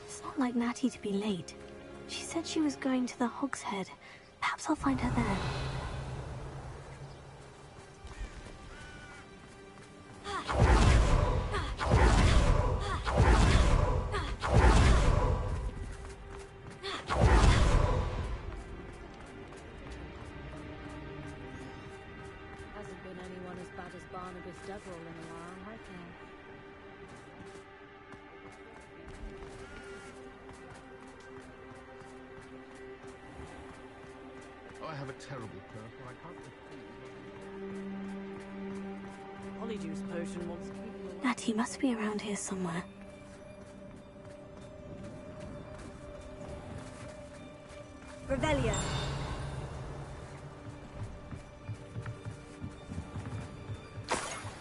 It's not like Natty to be late. She said she was going to the Hog's Head. Perhaps I'll find her there. Hasn't been anyone as bad as Barnabas Deverell in a while, has there? I have a terrible purple. I can't Polyjuice potion wants to keep you. Natty must be around here somewhere. Revelio.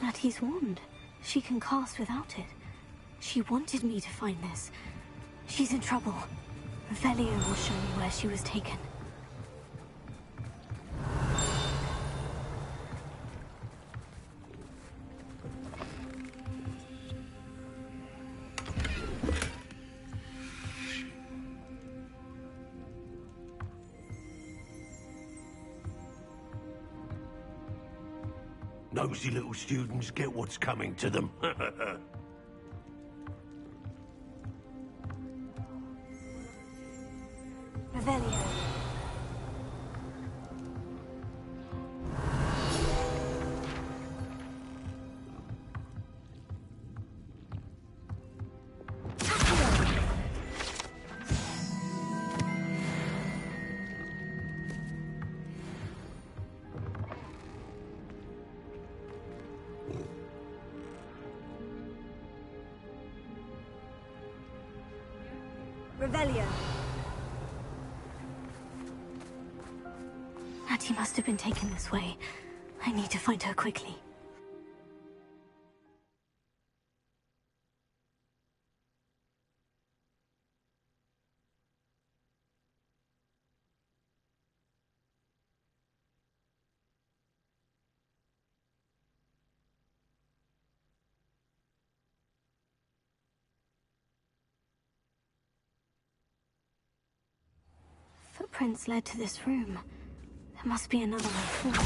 Natty's wand. She can cast without it. She wanted me to find this. She's in trouble. Revelio will show me where she was taken. Nosy little students get what's coming to them. Revelio. Revelio. Natty must have been taken this way. I need to find her quickly. Footprints led to this room. There must be another way forward.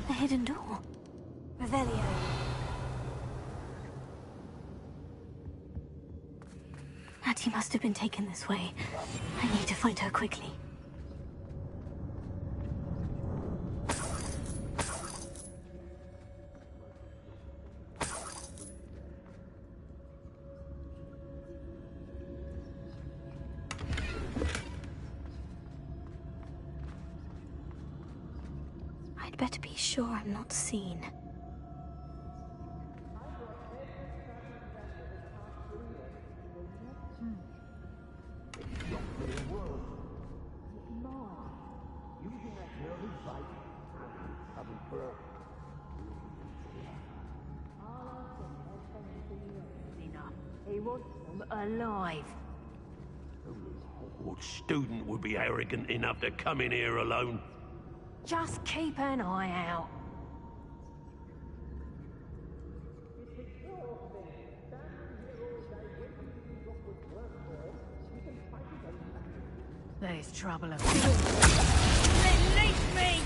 A hidden door. Revelio. Natty must have been taken this way. I need to find her quickly. I'd better be sure I'm not seen. He wants them alive. What student would be arrogant enough to come in here alone? Just keep an eye out. There's trouble afoot. Release me!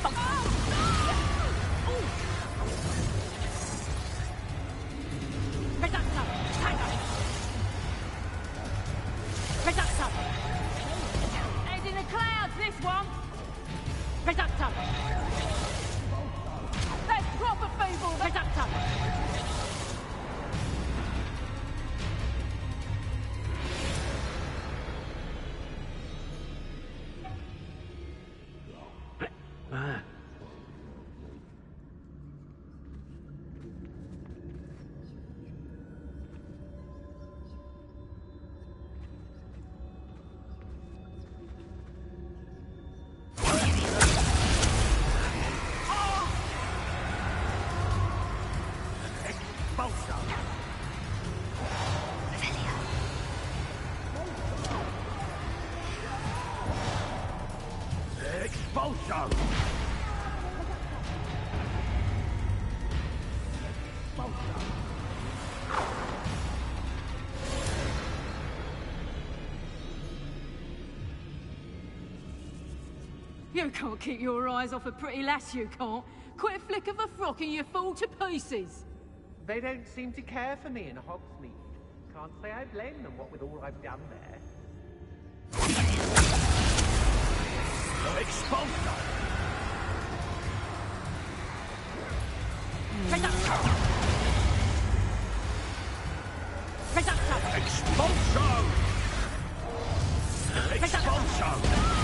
Reducto! Tango! Reducto! Head in the clouds, this one! Reducto! There's proper people! Reducto! Expulso! Expulso! You can't keep your eyes off a pretty lass, you can't. Quit a flick of a frock and you fall to pieces. They don't seem to care for me in Hogsmeade. Can't say I blame them, what with all I've done there. Expulso! Expulso! Expulso!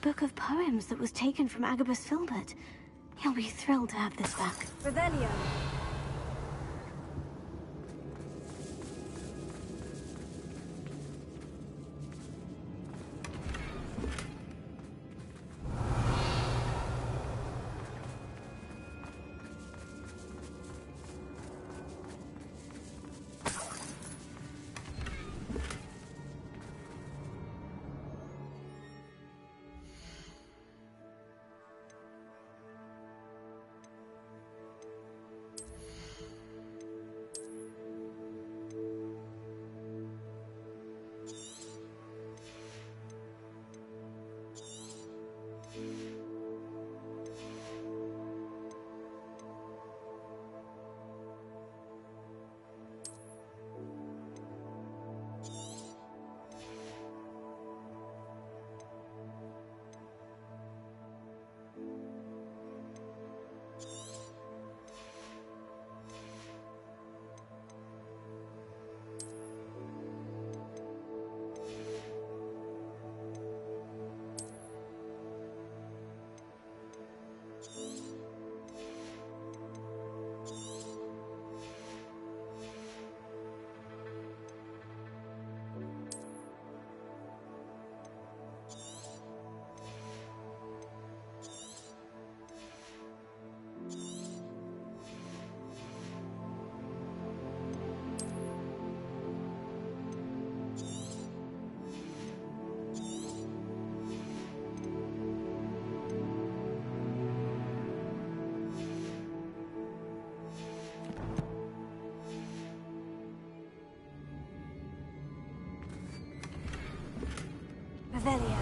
Book of poems that was taken from Agabus Filbert. He'll be thrilled to have this back. Revelio. Revelio.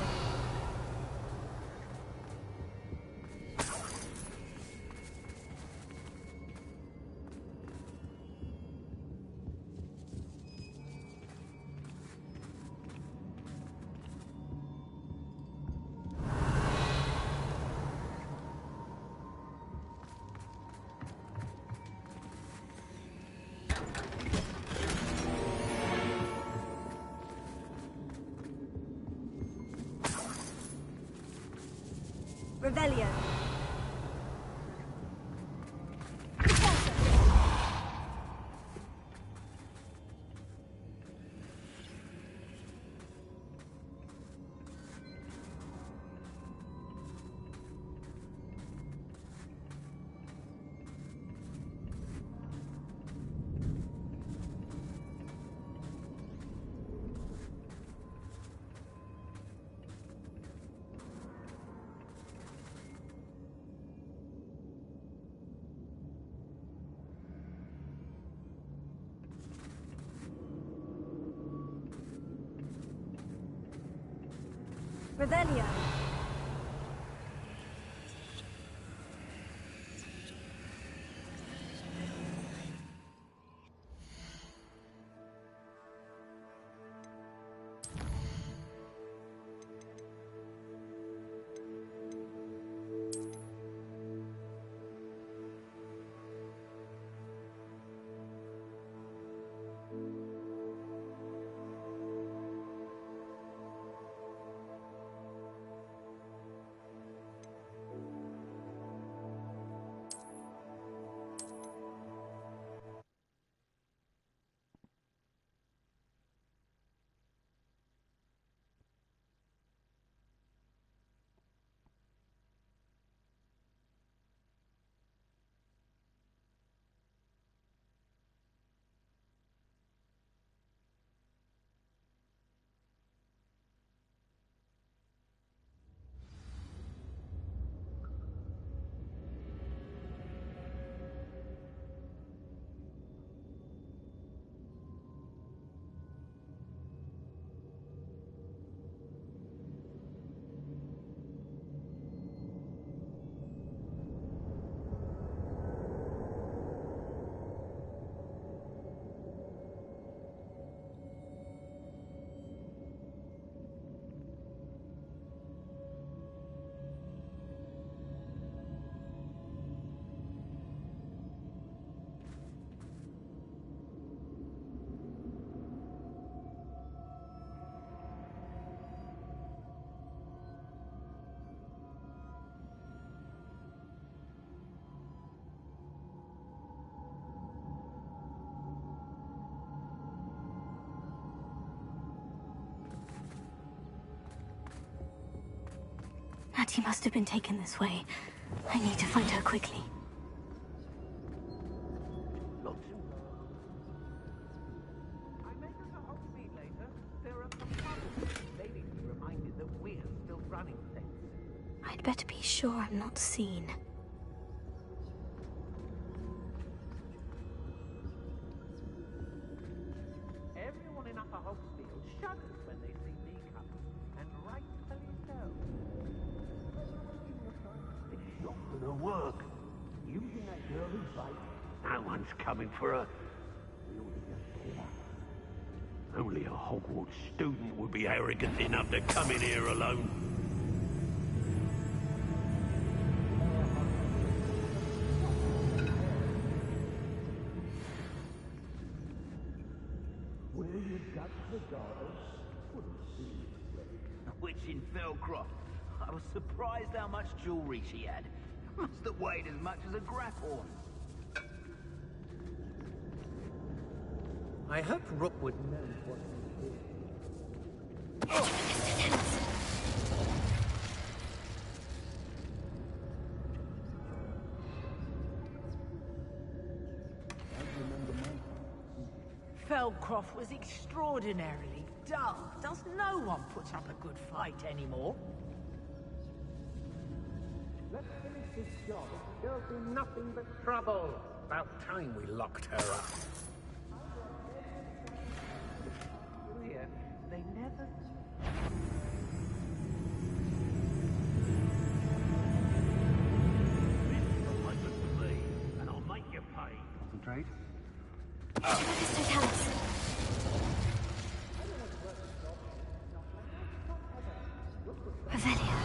Revelio. Revelio. Hattie must have been taken this way. I need to find her quickly. I may go to Hogsmeade later. There are some problems. They need to be reminded that we're still running things. I'd better be sure I'm not seen. Everyone in Upper Hogsfield shudders when they see me coming, and rightfully so. It's not gonna work. Using that girl as bait. No one's coming for her. We ought to just kill her. Only a Hogwarts student would be arrogant enough to come in here alone. Where you got the daughters? Wouldn't see it. Which in Felcroft. I was surprised how much jewelry she had. Must have weighed as much as a grapphorn. I hope Rookwood knows what he did. Felcroft was extraordinarily dull. Does no one put up a good fight anymore? Let's finish this job. There'll be nothing but trouble. About time we locked her up. They never... Storyteller. Revelia.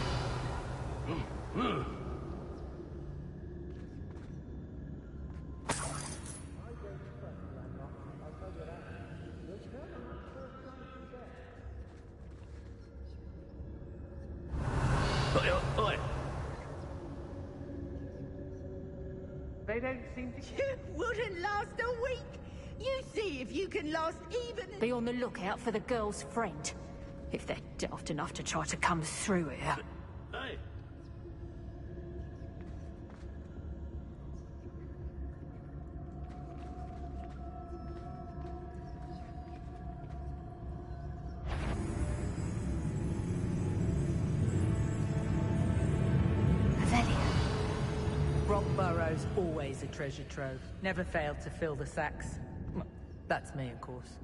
They don't seem to... You wouldn't last a week! You see if you can last even... Be on the lookout for the girl's friend. If they're daft enough to try to come through here. Hey! Rock Burrow's always a treasure trove. Never failed to fill the sacks. Well, that's me, of course.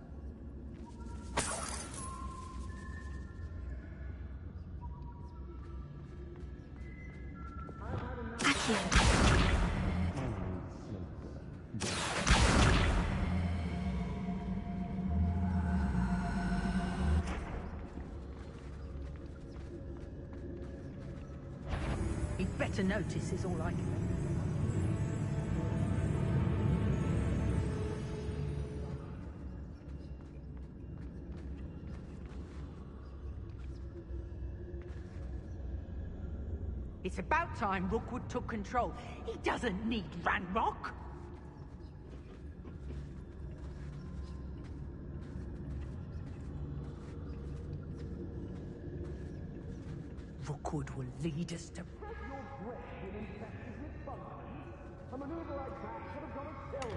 He'd better notice is all I can. It's about time Rookwood took control. He doesn't need Ranrock. Rookwood will lead us to... A maneuver like that should have gone a still.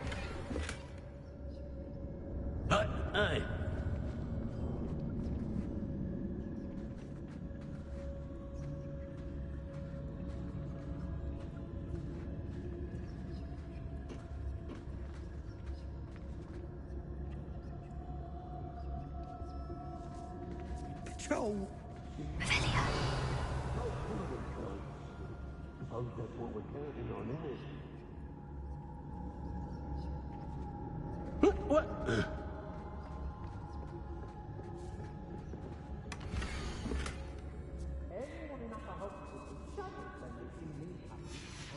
Hey! Patrol! Revelia. Suppose that's what we're counting on, isn't it? What?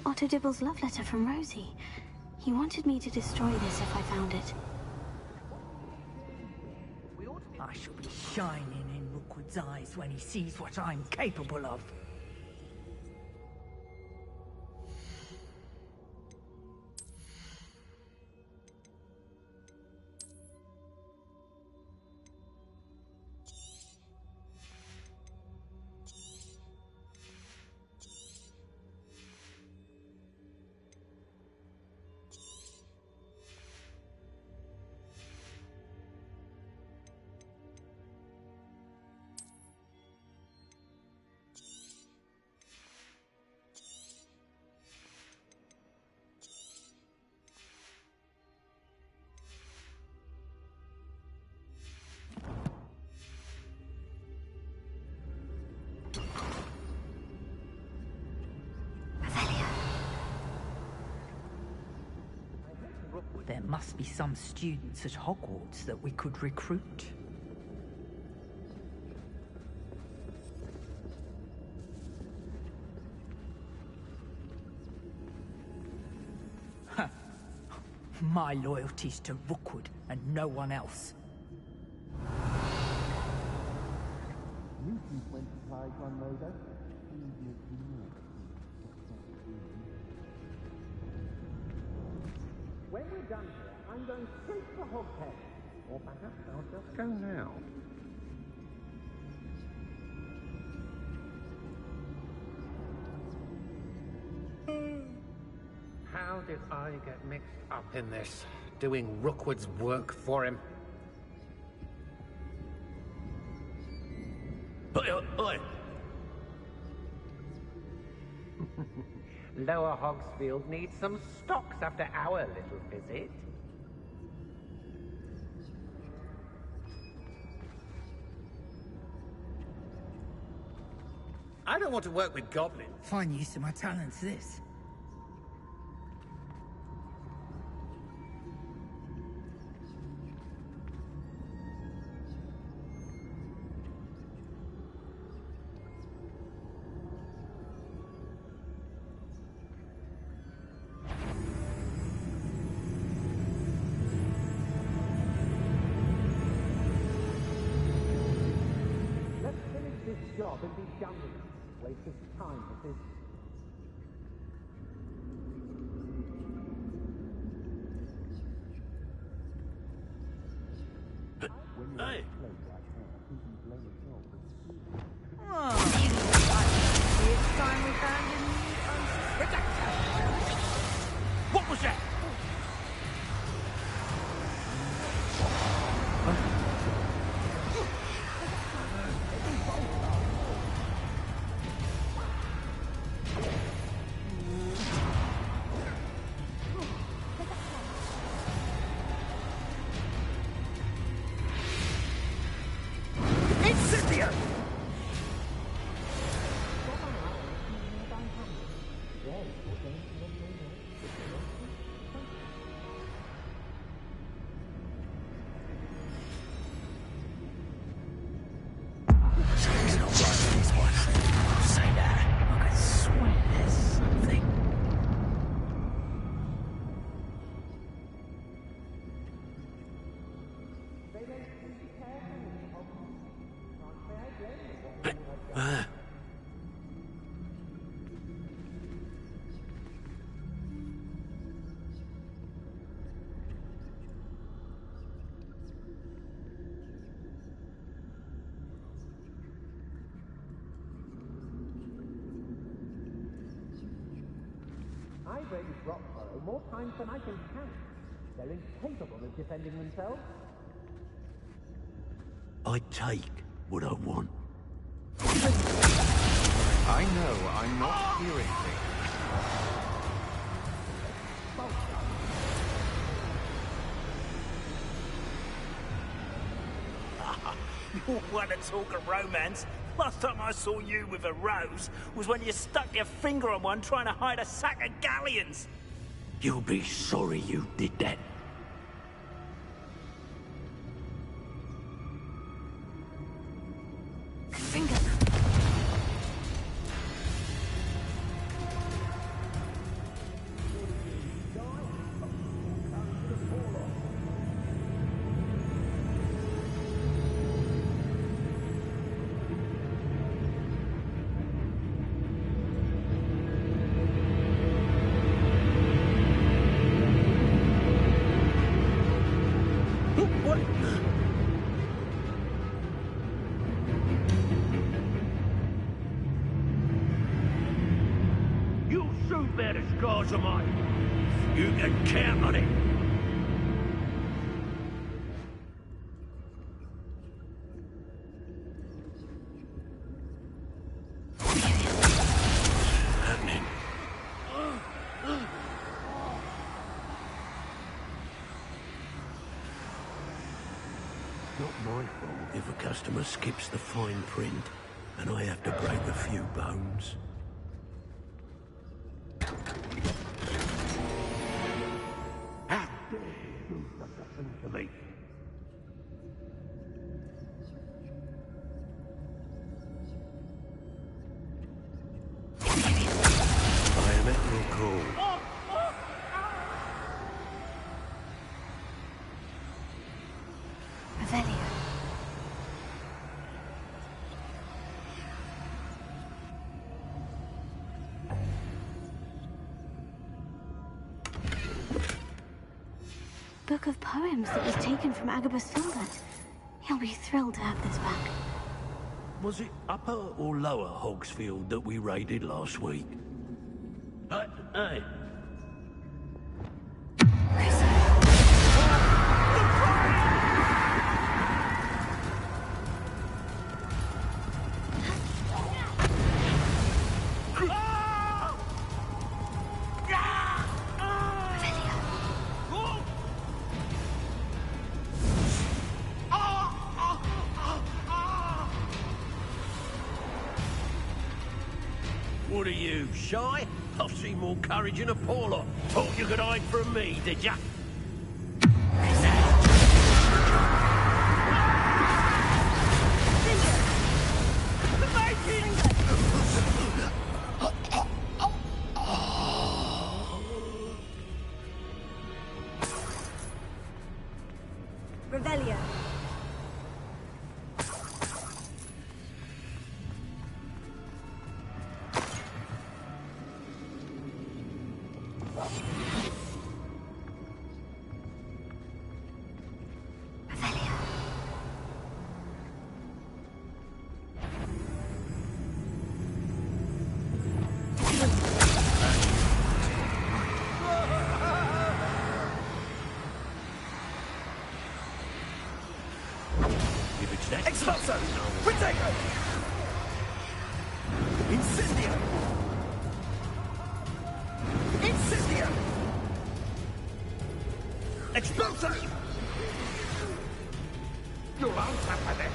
Otto Dibble's love letter from Rosie. He wanted me to destroy this if I found it. I shall be shining in Rookwood's eyes when he sees what I'm capable of. There must be some students at Hogwarts that we could recruit. My loyalty's to Rookwood and no one else. Newton's went to try one loader. When we're done here, I'm going straight for Hogpen. Or perhaps I'll just go now. How did I get mixed up in this? Doing Rookwood's work for him? Oi! Lower Hogsfield needs some stocks after our little visit. I don't want to work with goblins. Fine use of my talents, this. job and be done with it. Waste of time, this is. Hey! It's time we found a new protector. What was that? I've raided Rockborough more times than I can count. They're incapable of defending themselves. I take what I want. I know I'm not hearing things. You want to talk of romance? Last time I saw you with a rose was when you stuck your finger on one trying to hide a sack of galleons. You'll be sorry you did that. Finger. You'll soon bear the scars of mine. You can count on it. Happening. Not my fault if a customer skips the fine print and I have to break a few bones. How dare you do such a thing to me? I am at your call. Revelio. Book of poems that was taken from Agabus Filbert. He'll be thrilled to have this back. Was it Upper or Lower Hogsfield that we raided last week? Hey. What are you, shy? I've seen more courage in a poor lot. Thought you could hide from me, did ya? Revelio. Expulso! Protego! Incendio! Incendio! Expulso! You're on top of it!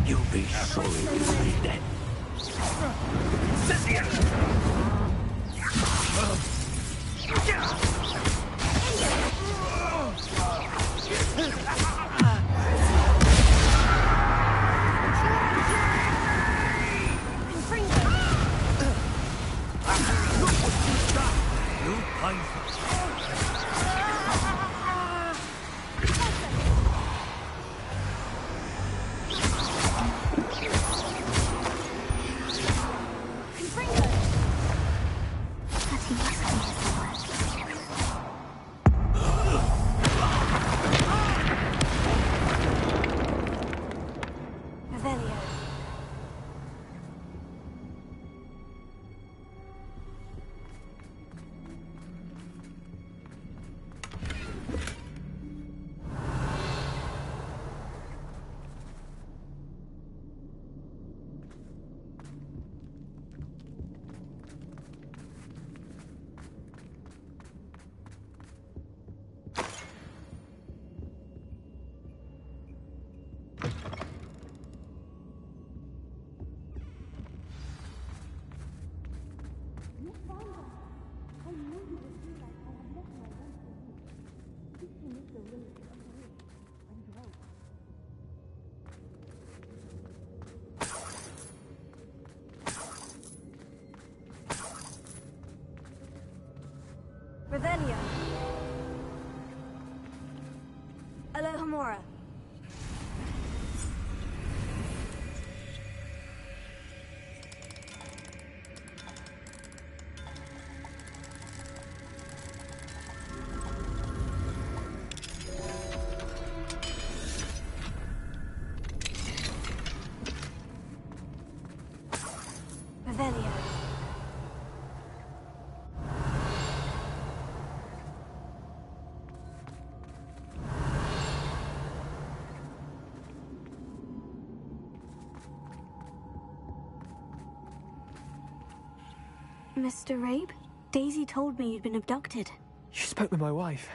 You'll be sorry to see that. Revelio. Alohomora. Revelio. Mr. Rabe? Daisy told me you'd been abducted. You spoke with my wife.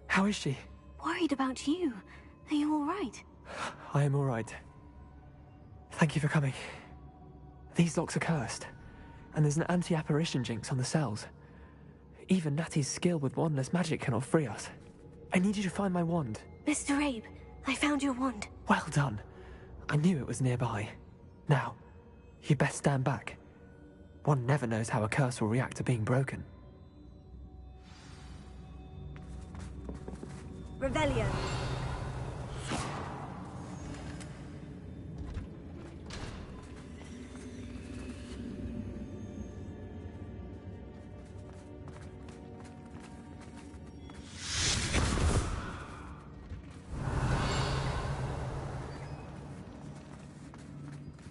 How is she? Worried about you. Are you all right? I am all right. Thank you for coming. These locks are cursed, and there's an anti-apparition jinx on the cells. Even Natty's skill with wandless magic cannot free us. I need you to find my wand. Mr. Rabe, I found your wand. Well done. I knew it was nearby. Now, you best stand back. One never knows how a curse will react to being broken. Revelio.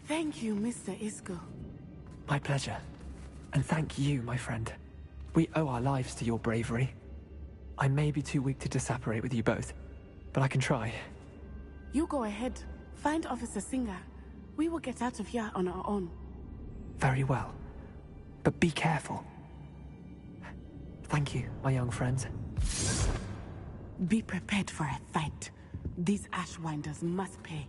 Thank you, Mr. Isco. My pleasure. And thank you, my friend. We owe our lives to your bravery. I may be too weak to disapparate with you both, but I can try. You go ahead. Find Officer Singer. We will get out of here on our own. Very well. But be careful. Thank you, my young friends. Be prepared for a fight. These Ashwinders must pay.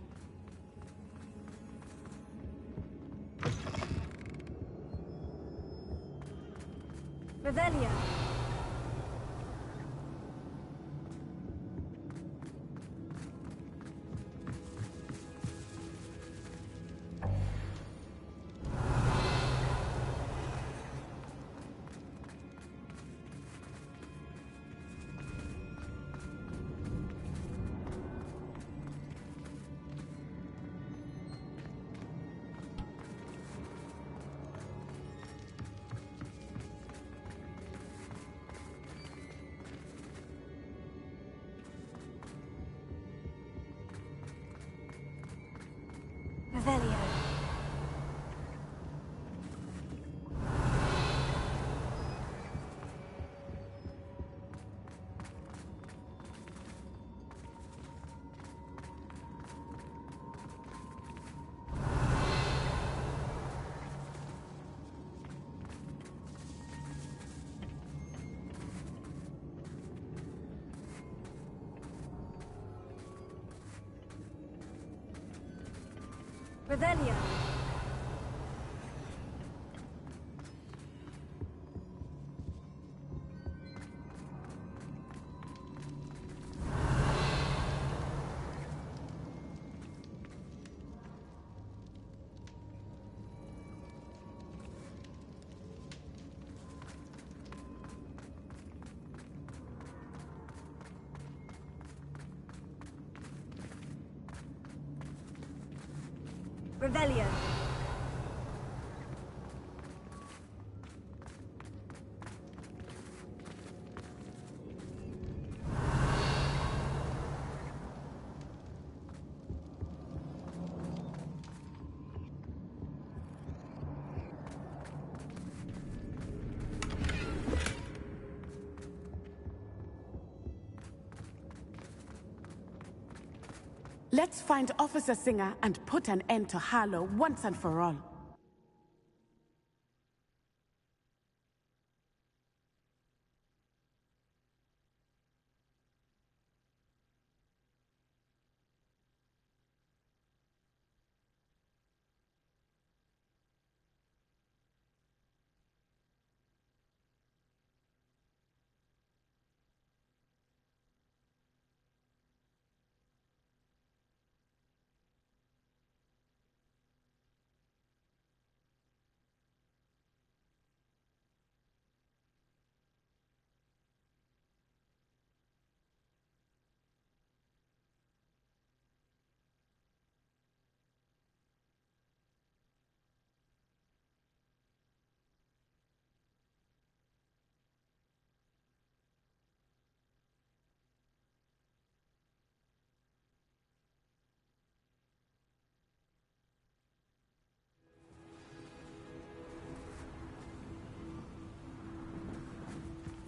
Revelio. Revelio. Revelio. Revelio. Let's find Officer Singer and put an end to Harlow once and for all.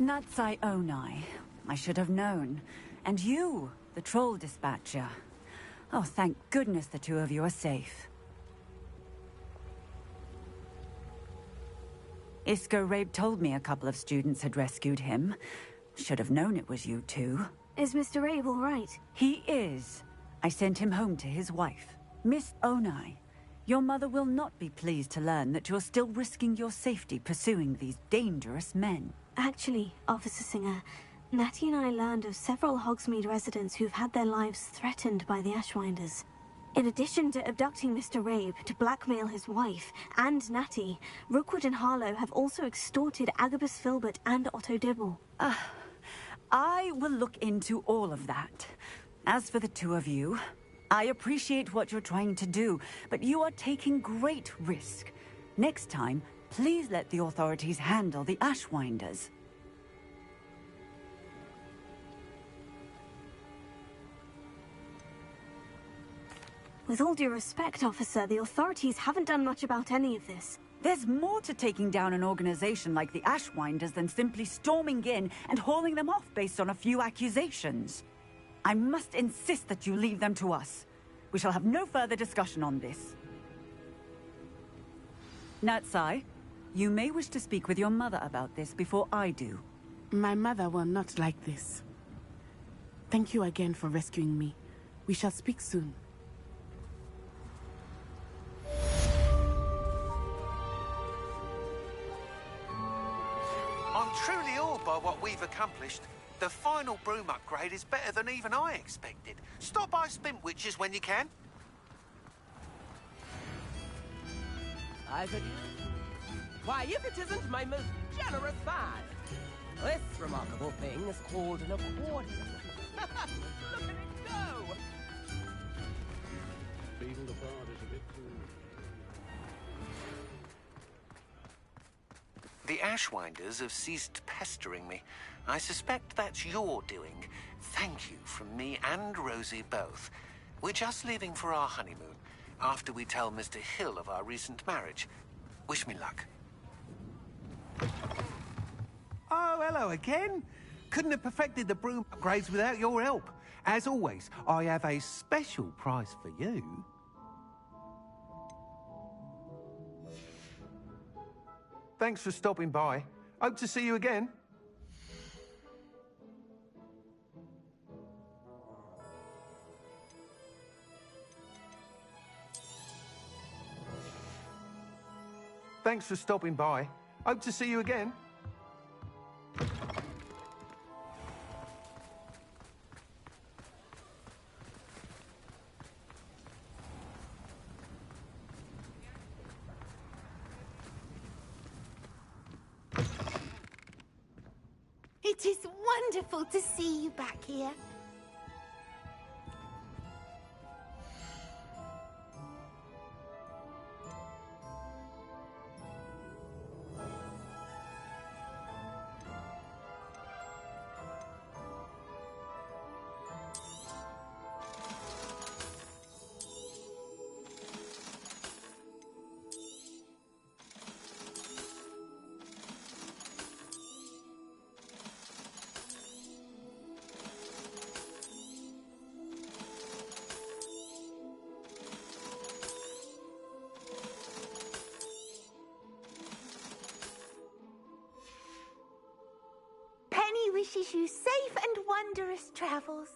Natsai Onai. I should have known. And you, the troll dispatcher. Oh, thank goodness the two of you are safe. Isco Rabe told me a couple of students had rescued him. Should have known it was you two. Is Mr. Rabe all right? He is. I sent him home to his wife. Miss Onai, your mother will not be pleased to learn that you're still risking your safety pursuing these dangerous men. Actually, Officer Singer, Natty and I learned of several Hogsmeade residents who've had their lives threatened by the Ashwinders. In addition to abducting Mr. Rabe to blackmail his wife and Natty, Rookwood and Harlow have also extorted Agabus Filbert and Otto Dibble. I will look into all of that. As for the two of you, I appreciate what you're trying to do, but you are taking great risk. Next time, please let the authorities handle the Ashwinders. With all due respect, officer, the authorities haven't done much about any of this. There's more to taking down an organization like the Ashwinders than simply storming in and hauling them off based on a few accusations. I must insist that you leave them to us. We shall have no further discussion on this. Natsai, you may wish to speak with your mother about this before I do. My mother will not like this. Thank you again for rescuing me. We shall speak soon. I'm truly awed by what we've accomplished. The final broom upgrade is better than even I expected. Stop by Spintwitches when you can. Why, if it isn't my most generous fan! This remarkable thing is called an accordion. Look at it go! Beetle the Bard is a bit too... The Ashwinders have ceased pestering me. I suspect that's your doing. Thank you from me and Rosie both. We're just leaving for our honeymoon. after we tell Mr. Hill of our recent marriage. Wish me luck. Oh, hello again. Couldn't have perfected the broom upgrades without your help. As always, I have a special prize for you. Thanks for stopping by. Hope to see you again. Thanks for stopping by. Hope to see you again. It is wonderful to see you back here. Wishes you safe and wondrous travels.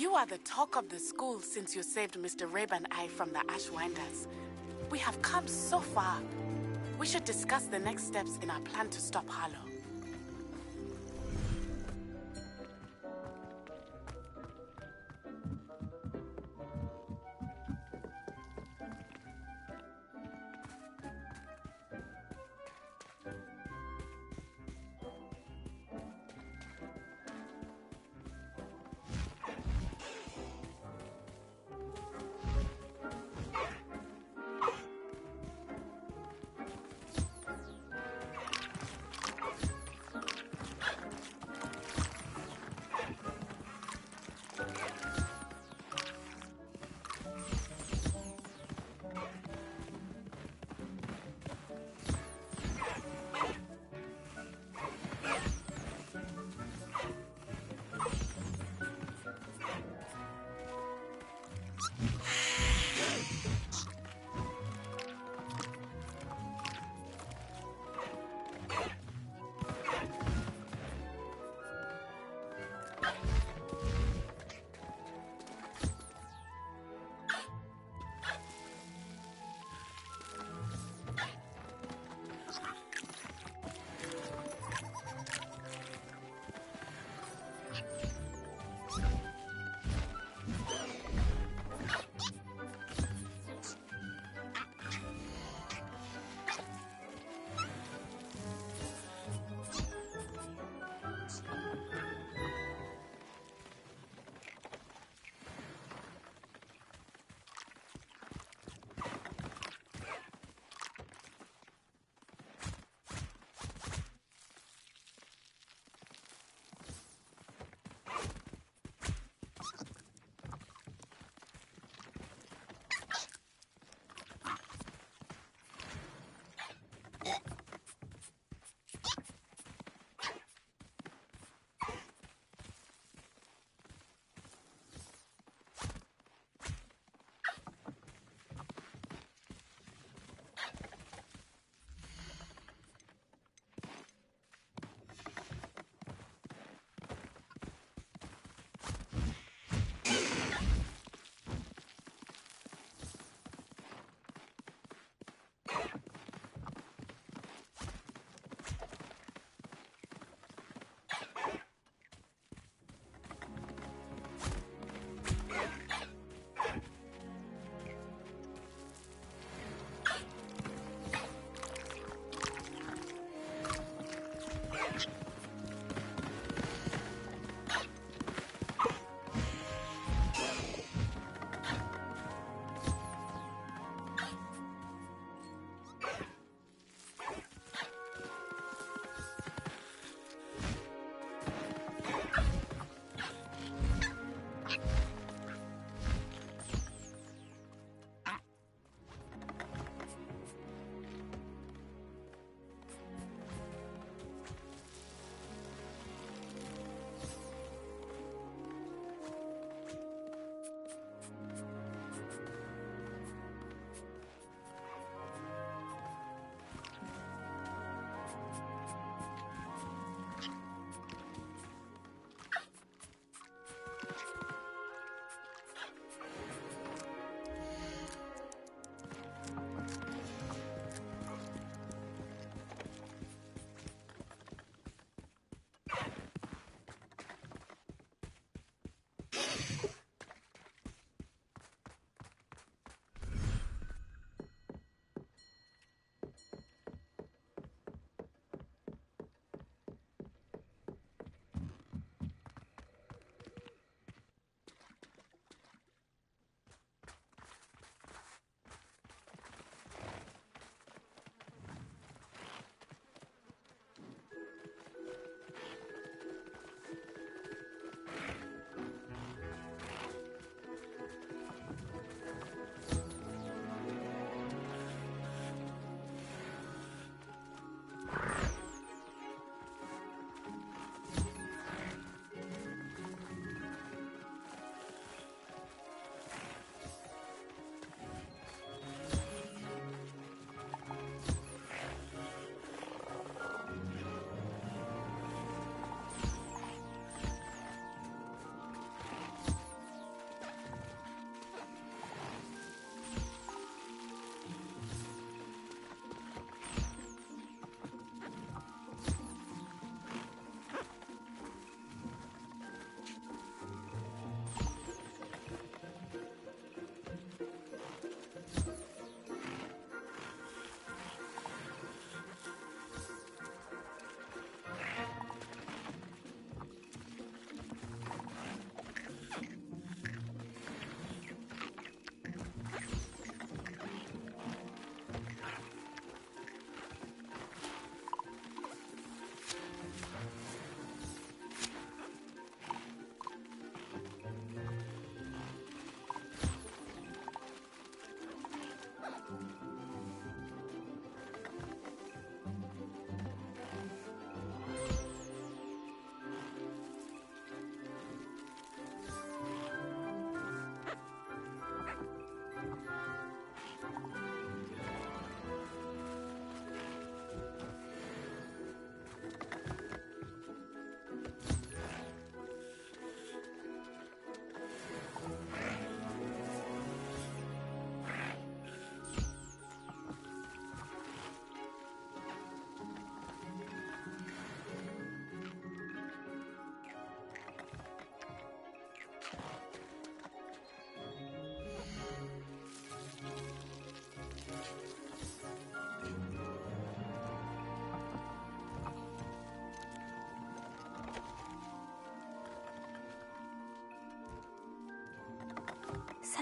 You are the talk of the school since you saved Mr. Rabe and I from the Ashwinders. We have come so far. We should discuss the next steps in our plan to stop Harlow.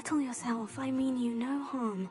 settle yourself. I mean you no harm.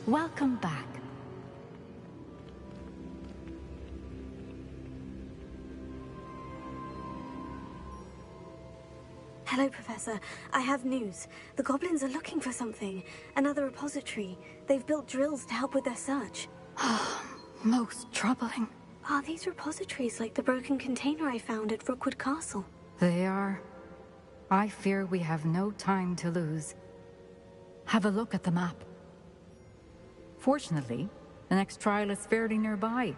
Welcome back. Hello, Professor. I have news. The goblins are looking for something. Another repository. They've built drills to help with their search. Most troubling. Are these repositories like the broken container I found at Rookwood Castle? They are. I fear we have no time to lose. Have a look at the map. Fortunately, the next trial is fairly nearby.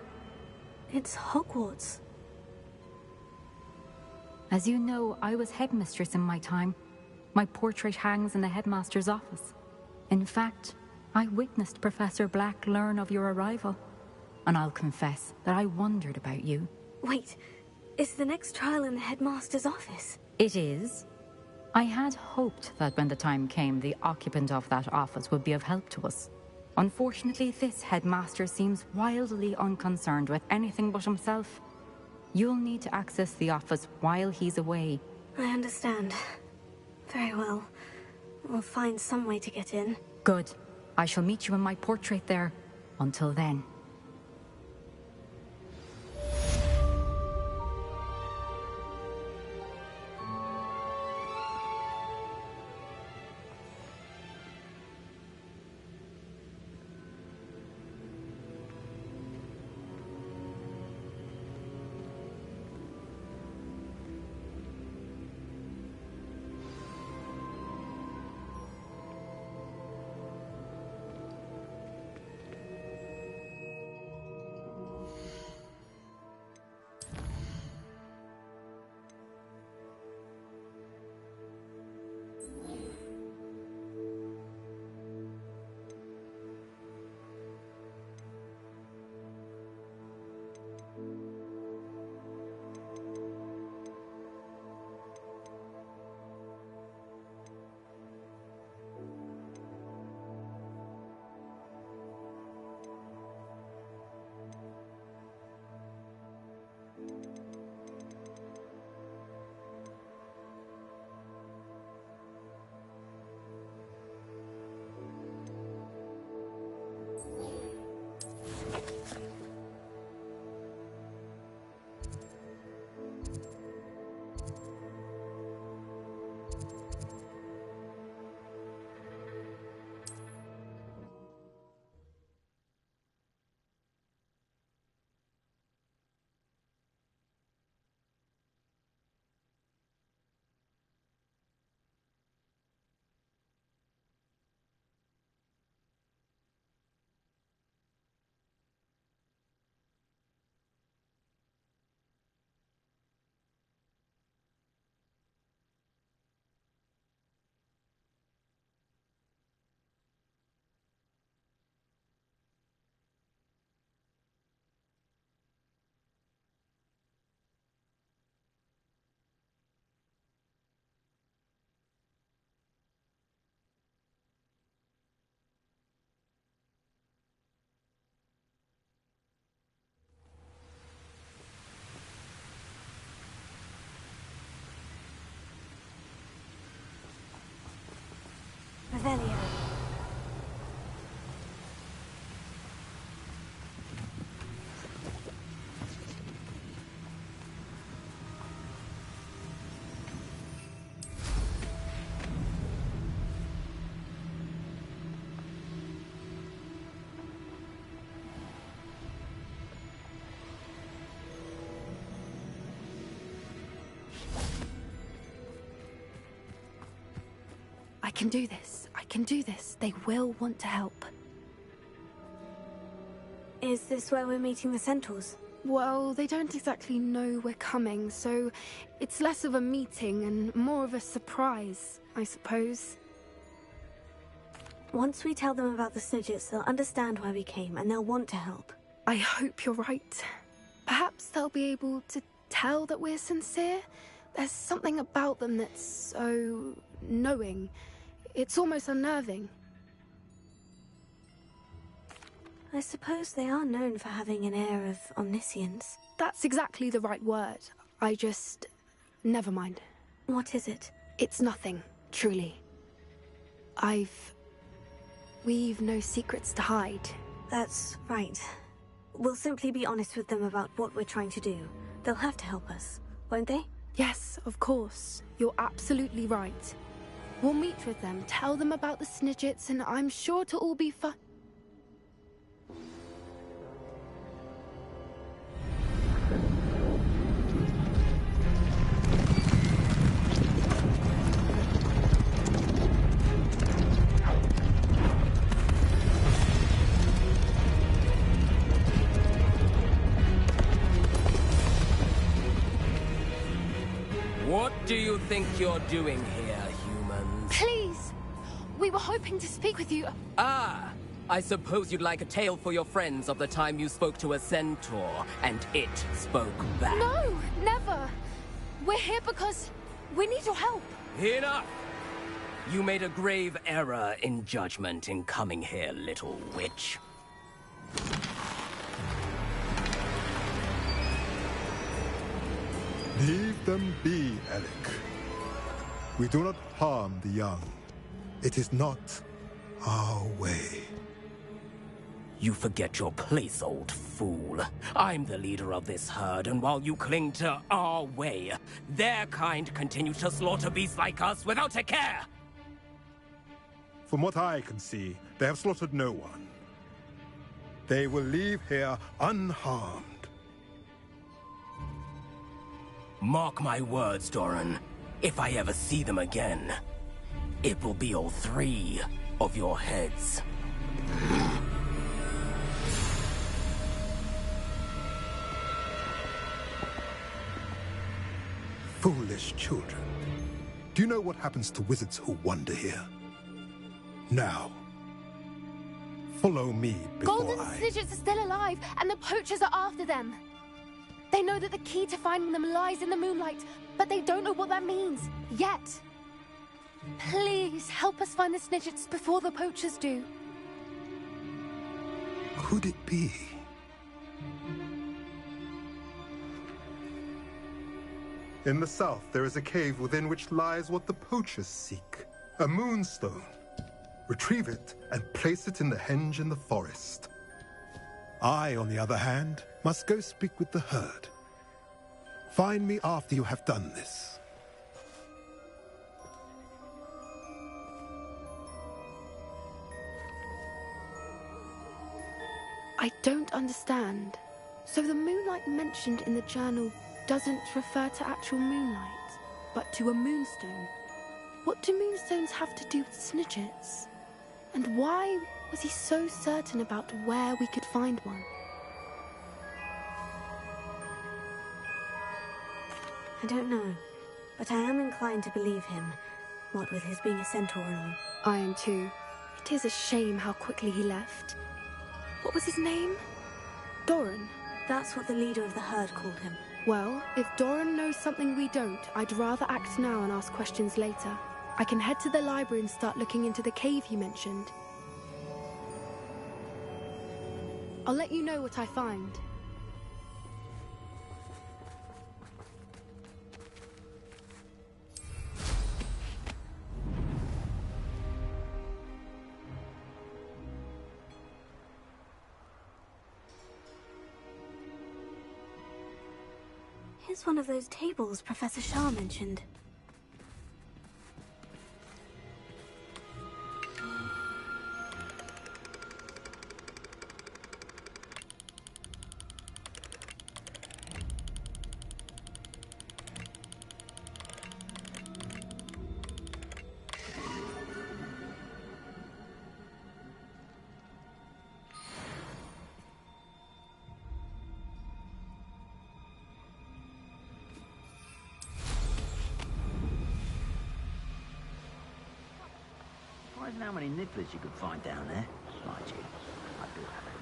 It's Hogwarts. As you know, I was headmistress in my time. My portrait hangs in the headmaster's office. In fact, I witnessed Professor Black learn of your arrival. And I'll confess that I wondered about you. Wait, is the next trial in the headmaster's office? It is. I had hoped that when the time came, the occupant of that office would be of help to us. Unfortunately, this headmaster seems wildly unconcerned with anything but himself. You'll need to access the office while he's away. I understand. Very well. We'll find some way to get in. Good. I shall meet you in my portrait there. Until then. Revelio. I can do this. I can do this. They will want to help. Is this where we're meeting the centaurs? Well, they don't exactly know we're coming, so it's less of a meeting and more of a surprise, I suppose. Once we tell them about the Snidgets, they'll understand why we came and they'll want to help. I hope you're right. Perhaps they'll be able to tell that we're sincere. There's something about them that's so knowing. It's almost unnerving. I suppose they are known for having an air of omniscience. That's exactly the right word. I just... never mind. What is it? It's nothing, truly. I've We've no secrets to hide. That's right. We'll simply be honest with them about what we're trying to do. They'll have to help us, won't they? Yes, of course. You're absolutely right. We'll meet with them, tell them about the Snidgets, and I'm sure it'll all be fun. What do you think you're doing here, humans? Please! We were hoping to speak with you. Ah! I suppose you'd like a tale for your friends of the time you spoke to a centaur, and it spoke back. No! Never! We're here because we need your help. Enough! You made a grave error in judgment in coming here, little witch. Leave them be, Alec. We do not harm the young. It is not our way. You forget your place, old fool. I'm the leader of this herd, and while you cling to our way, their kind continue to slaughter beasts like us without a care! From what I can see, they have slaughtered no one. They will leave here unharmed. Mark my words, Doran. If I ever see them again, it will be all 3 of your heads. Foolish children. Do you know what happens to wizards who wander here? Now, follow me before Golden Snidgets are still alive, and the poachers are after them. They know that the key to finding them lies in the moonlight, but they don't know what that means, yet. Please, help us find the Snidgets before the poachers do. Could it be? In the south, there is a cave within which lies what the poachers seek. A moonstone. Retrieve it and place it in the henge in the forest. I, on the other hand, must go speak with the herd. Find me after you have done this. I don't understand. So the moonlight mentioned in the journal doesn't refer to actual moonlight, but to a moonstone. What do moonstones have to do with Snidgets? And why was he so certain about where we could find one? I don't know, but I am inclined to believe him, what with his being a centaur and all. I am too. It is a shame how quickly he left. What was his name? Doran. That's what the leader of the herd called him. Well, if Doran knows something we don't, I'd rather act now and ask questions later. I can head to the library and start looking into the cave he mentioned. I'll let you know what I find. Here's one of those tables Professor Shah mentioned. Surprising how many nibblers you could find down there. Mind you, I do have it.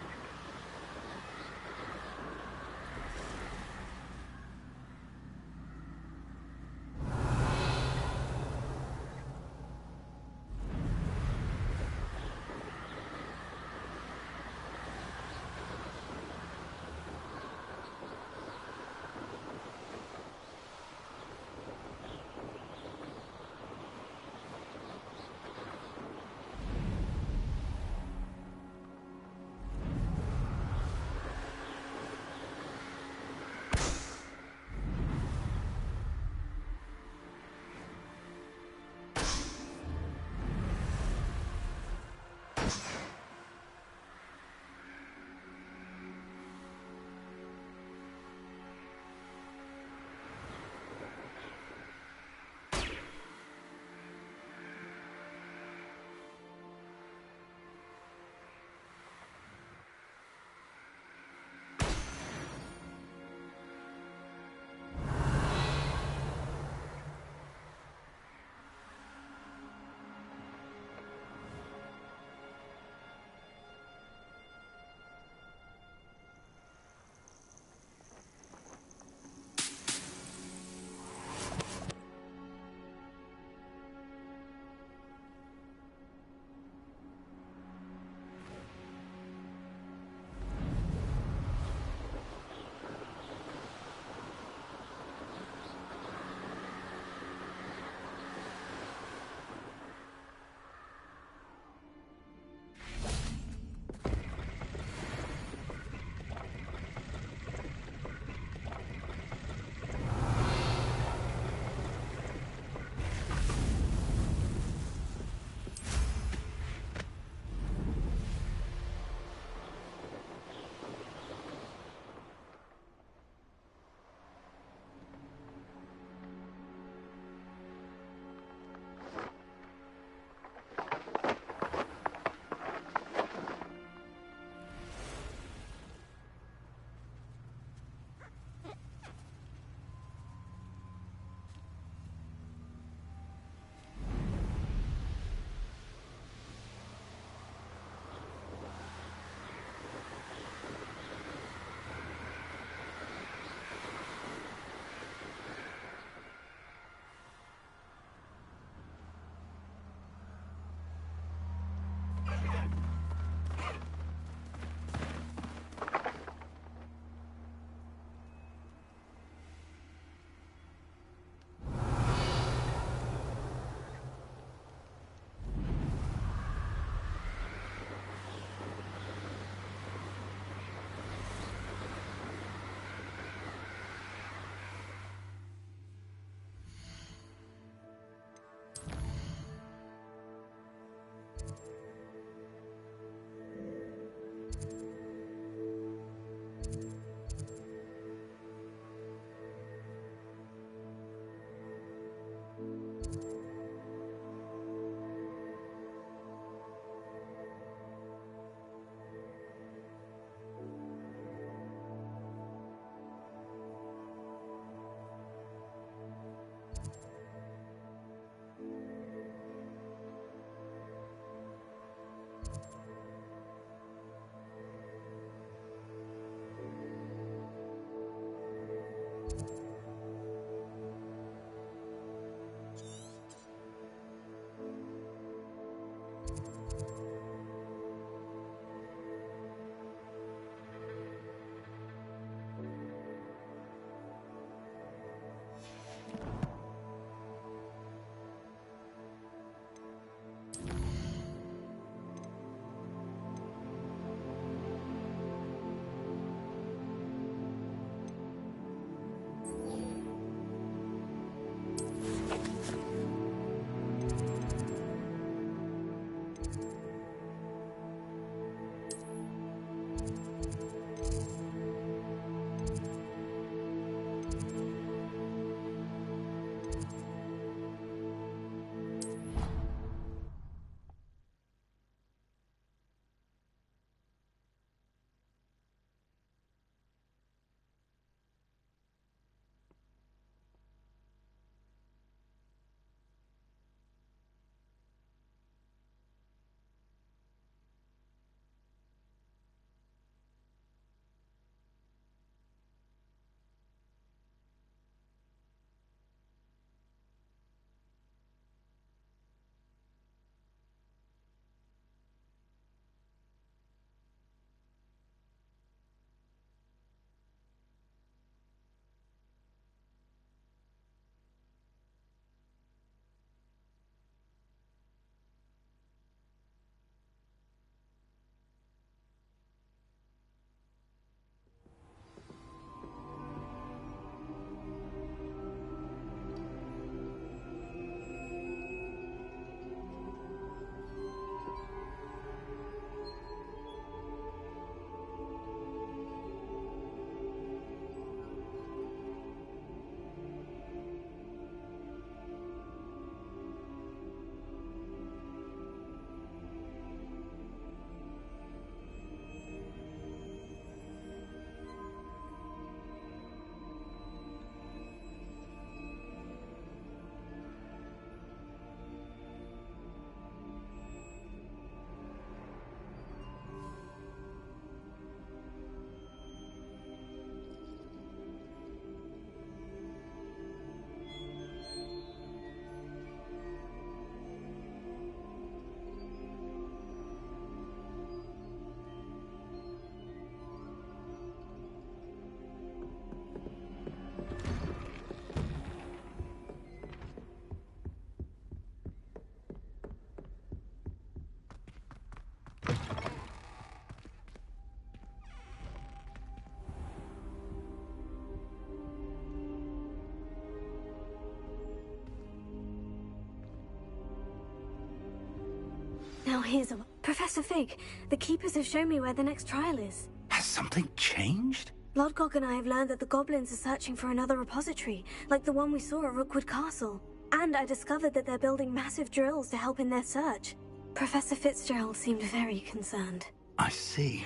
Now here's a... Professor Fig, the Keepers have shown me where the next trial is. Has something changed? Lodgok and I have learned that the goblins are searching for another repository, like the one we saw at Rookwood Castle. And I discovered that they're building massive drills to help in their search. Professor Fitzgerald seemed very concerned. I see.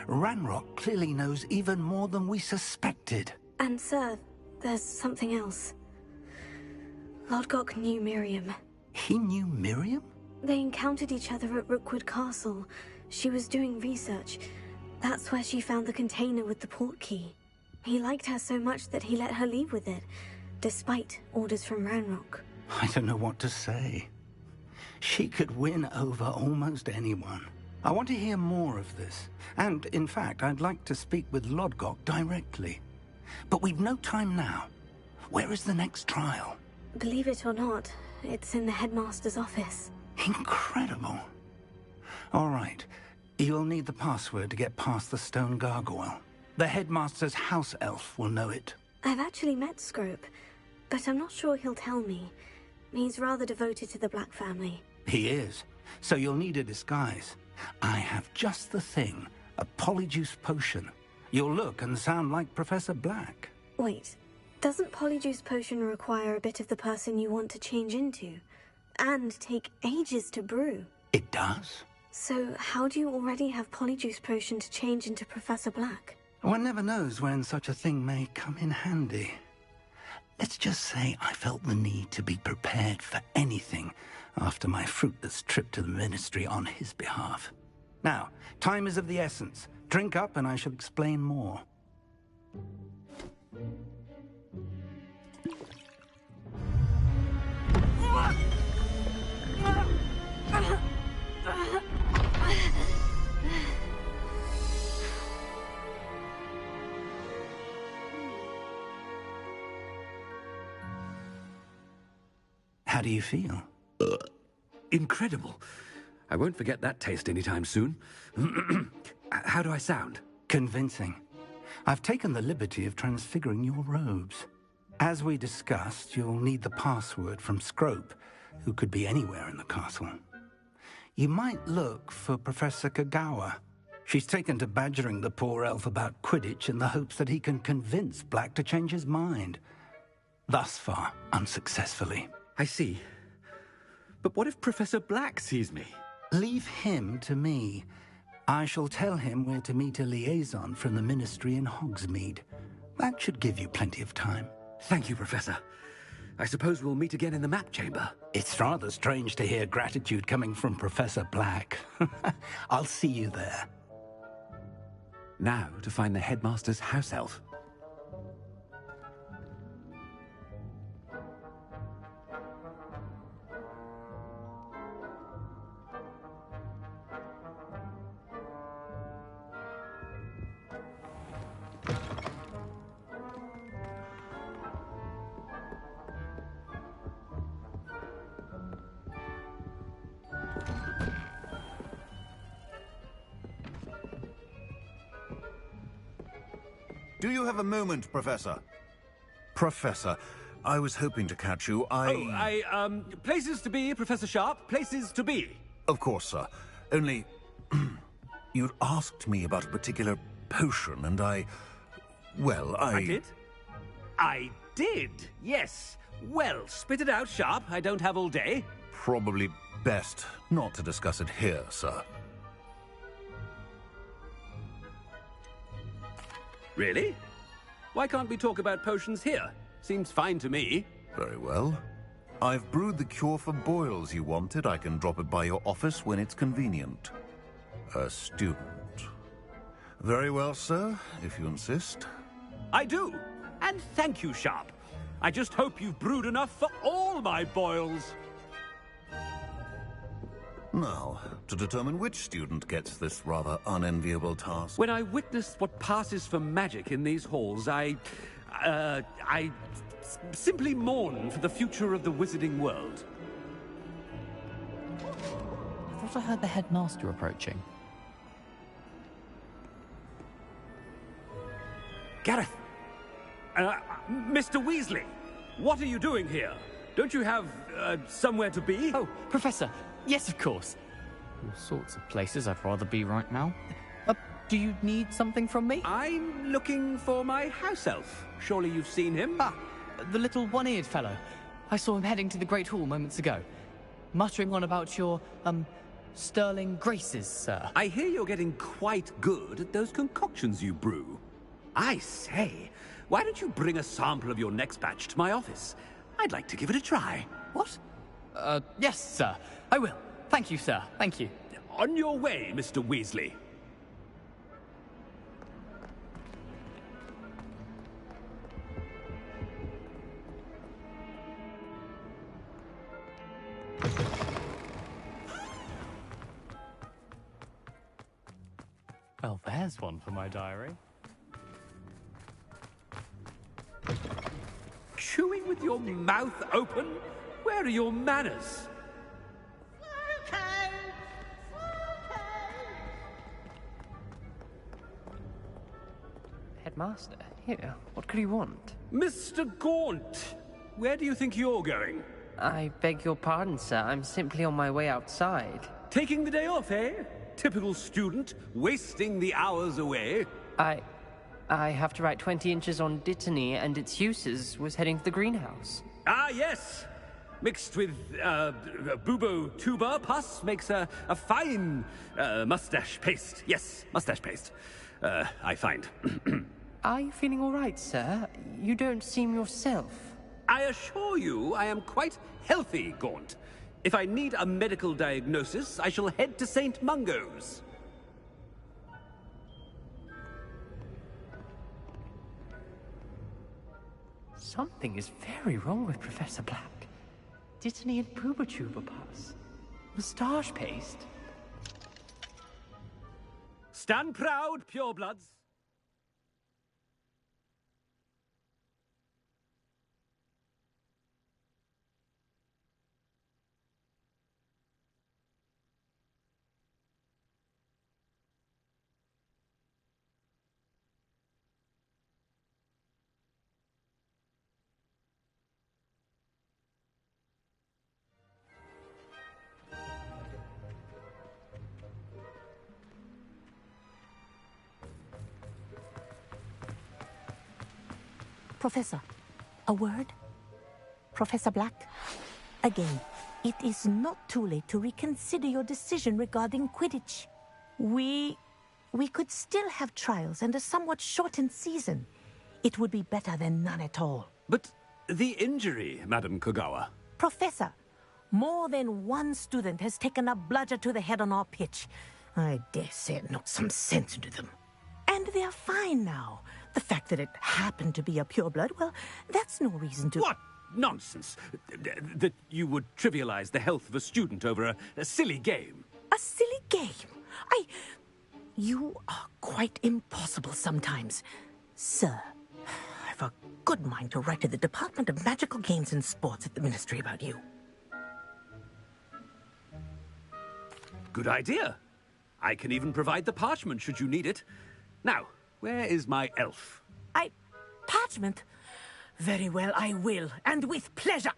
Ranrock clearly knows even more than we suspected. And sir, there's something else. Lodgok knew Miriam. He knew Miriam? They encountered each other at Rookwood Castle. She was doing research. That's where she found the container with the port key. He liked her so much that he let her leave with it, despite orders from Ranrock. I don't know what to say. She could win over almost anyone. I want to hear more of this. And, in fact, I'd like to speak with Lodgok directly. But we've no time now. Where is the next trial? Believe it or not, it's in the headmaster's office. Incredible. All right. You'll need the password to get past the stone gargoyle. The headmaster's house elf will know it. I've actually met Scrope, but I'm not sure he'll tell me. He's rather devoted to the Black family. He is. So you'll need a disguise. I have just the thing. A polyjuice potion. You'll look and sound like Professor Black. Wait, doesn't polyjuice potion require a bit of the person you want to change into? And take ages to brew? It does. So how do you already have polyjuice potion to change into Professor Black? One never knows when such a thing may come in handy. Let's just say I felt the need to be prepared for anything after my fruitless trip to the Ministry on his behalf. Now, time is of the essence. Drink up and I shall explain more. How do you feel? Incredible. I won't forget that taste anytime soon. How do I sound? Convincing. I've taken the liberty of transfiguring your robes. As we discussed, you'll need the password from Scrope, who could be anywhere in the castle. You might look for Professor Kagawa. She's taken to badgering the poor elf about Quidditch in the hopes that he can convince Black to change his mind. Thus far, unsuccessfully. I see. But what if Professor Black sees me? Leave him to me. I shall tell him where to meet a liaison from the Ministry in Hogsmeade. That should give you plenty of time. Thank you, Professor. I suppose we'll meet again in the map chamber. It's rather strange to hear gratitude coming from Professor Black. I'll see you there. Now to find the headmaster's house elf. Do you have a moment, Professor? Professor, I was hoping to catch you. Places to be, Professor Sharp. Places to be. Of course, sir. Only... you'd asked me about a particular potion, and well, I did? I did, yes. Well, spit it out, Sharp. I don't have all day. Probably best not to discuss it here, sir. Really? Why can't we talk about potions here? Seems fine to me. Very well. I've brewed the cure for boils you wanted. I can drop it by your office when it's convenient. A student. Very well, sir, if you insist. I do. And thank you, Sharp. I just hope you've brewed enough for all my boils. Now, to determine which student gets this rather unenviable task. When I witness what passes for magic in these halls, I simply mourn for the future of the wizarding world. I thought I heard the headmaster approaching. Gareth! Mr. Weasley! What are you doing here? Don't you have, somewhere to be? Oh, Professor! Yes, of course. All sorts of places I'd rather be right now. Do you need something from me? I'm looking for my house elf. Surely you've seen him? Ah, the little one-eared fellow. I saw him heading to the Great Hall moments ago, muttering on about your, sterling graces, sir. I hear you're getting quite good at those concoctions you brew. I say, why don't you bring a sample of your next batch to my office? I'd like to give it a try. What? Yes, sir. I will. Thank you, sir. Thank you. On your way, Mr. Weasley. Well, there's one for my diary. Chewing with your mouth open? Where are your manners? Headmaster, here, what could you want? Mr. Gaunt, where do you think you're going? I beg your pardon, sir. I'm simply on my way outside. Taking the day off, eh? Typical student, wasting the hours away. I have to write 20 inches on Dittany and its uses. Was heading to the greenhouse. Ah, yes! Mixed with, bubo tuber pus makes a fine, mustache paste. Yes, mustache paste. I find. Are you feeling all right, sir? You don't seem yourself. I assure you I am quite healthy, Gaunt. If I need a medical diagnosis, I shall head to St. Mungo's. Something is very wrong with Professor Black. Dittany and Pooba Pass. Moustache paste. Stand proud, purebloods. Professor, a word? Professor Black? Again, it is not too late to reconsider your decision regarding Quidditch. We could still have trials and a somewhat shortened season. It would be better than none at all. But the injury, Madam Kogawa. Professor, more than one student has taken a bludger to the head on our pitch. I dare say it knocked some sense into them. And they're fine now. The fact that it happened to be a pureblood, well, that's no reason to... What nonsense! That you would trivialize the health of a student over a silly game. A silly game? You are quite impossible sometimes. Sir, I've a good mind to write to the Department of Magical Games and Sports at the Ministry about you. Good idea. I can even provide the parchment should you need it. Now, where is my elf? Parchment? Very well, I will, and with pleasure.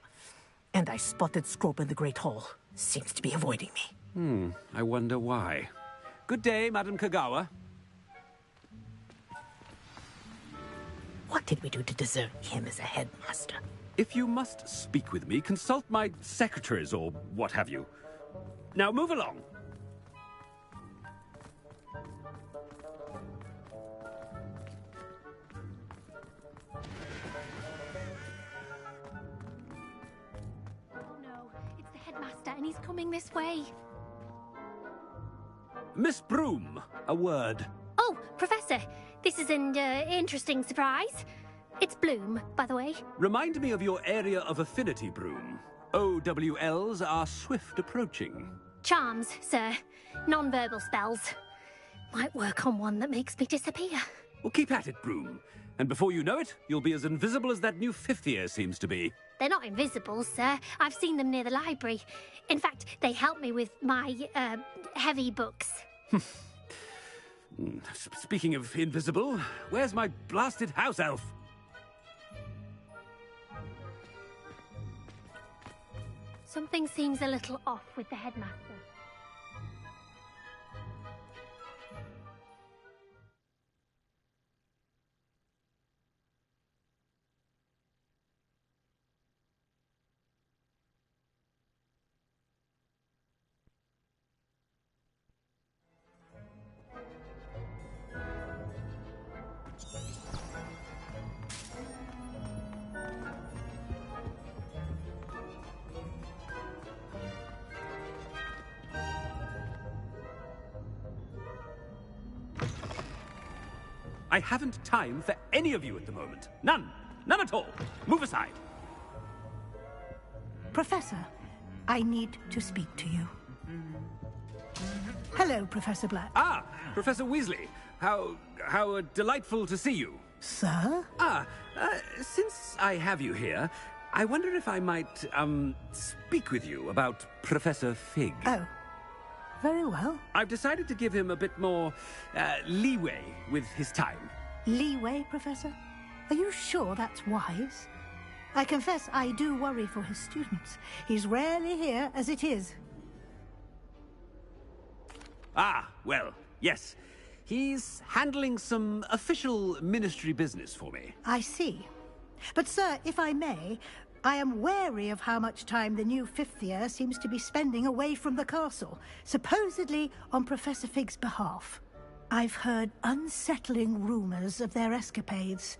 And I spotted Scrope in the Great Hall. Seems to be avoiding me. I wonder why. Good day, Madam Kogawa. What did we do to deserve him as a headmaster? If you must speak with me, consult my secretaries or what have you. Now move along. Headmaster, and he's coming this way. Miss Broom, a word. Oh, Professor, this is an interesting surprise. It's Bloom, by the way. Remind me of your area of affinity, Broom. OWLs are swift approaching. Charms, sir. Non-verbal spells. Might work on one that makes me disappear. Well, keep at it, Broom. And before you know it, you'll be as invisible as that new fifth year seems to be. They're not invisible, sir. I've seen them near the library. In fact, they help me with my, heavy books. Speaking of invisible, where's my blasted house elf? Something seems a little off with the headmaster. I haven't time for any of you at the moment. None. None at all. Move aside. Professor, I need to speak to you. Hello, Professor Black. Ah, Professor Weasley. How delightful to see you. Sir? Since I have you here, I wonder if I might, speak with you about Professor Fig. Oh, very well. I've decided to give him a bit more, leeway with his time. Leeway, Professor? Are you sure that's wise? I confess I do worry for his students. He's rarely here as it is. Ah, well, yes. He's handling some official ministry business for me. I see. But, sir, if I may, I am wary of how much time the new fifth year seems to be spending away from the castle, supposedly on Professor Fig's behalf. I've heard unsettling rumors of their escapades.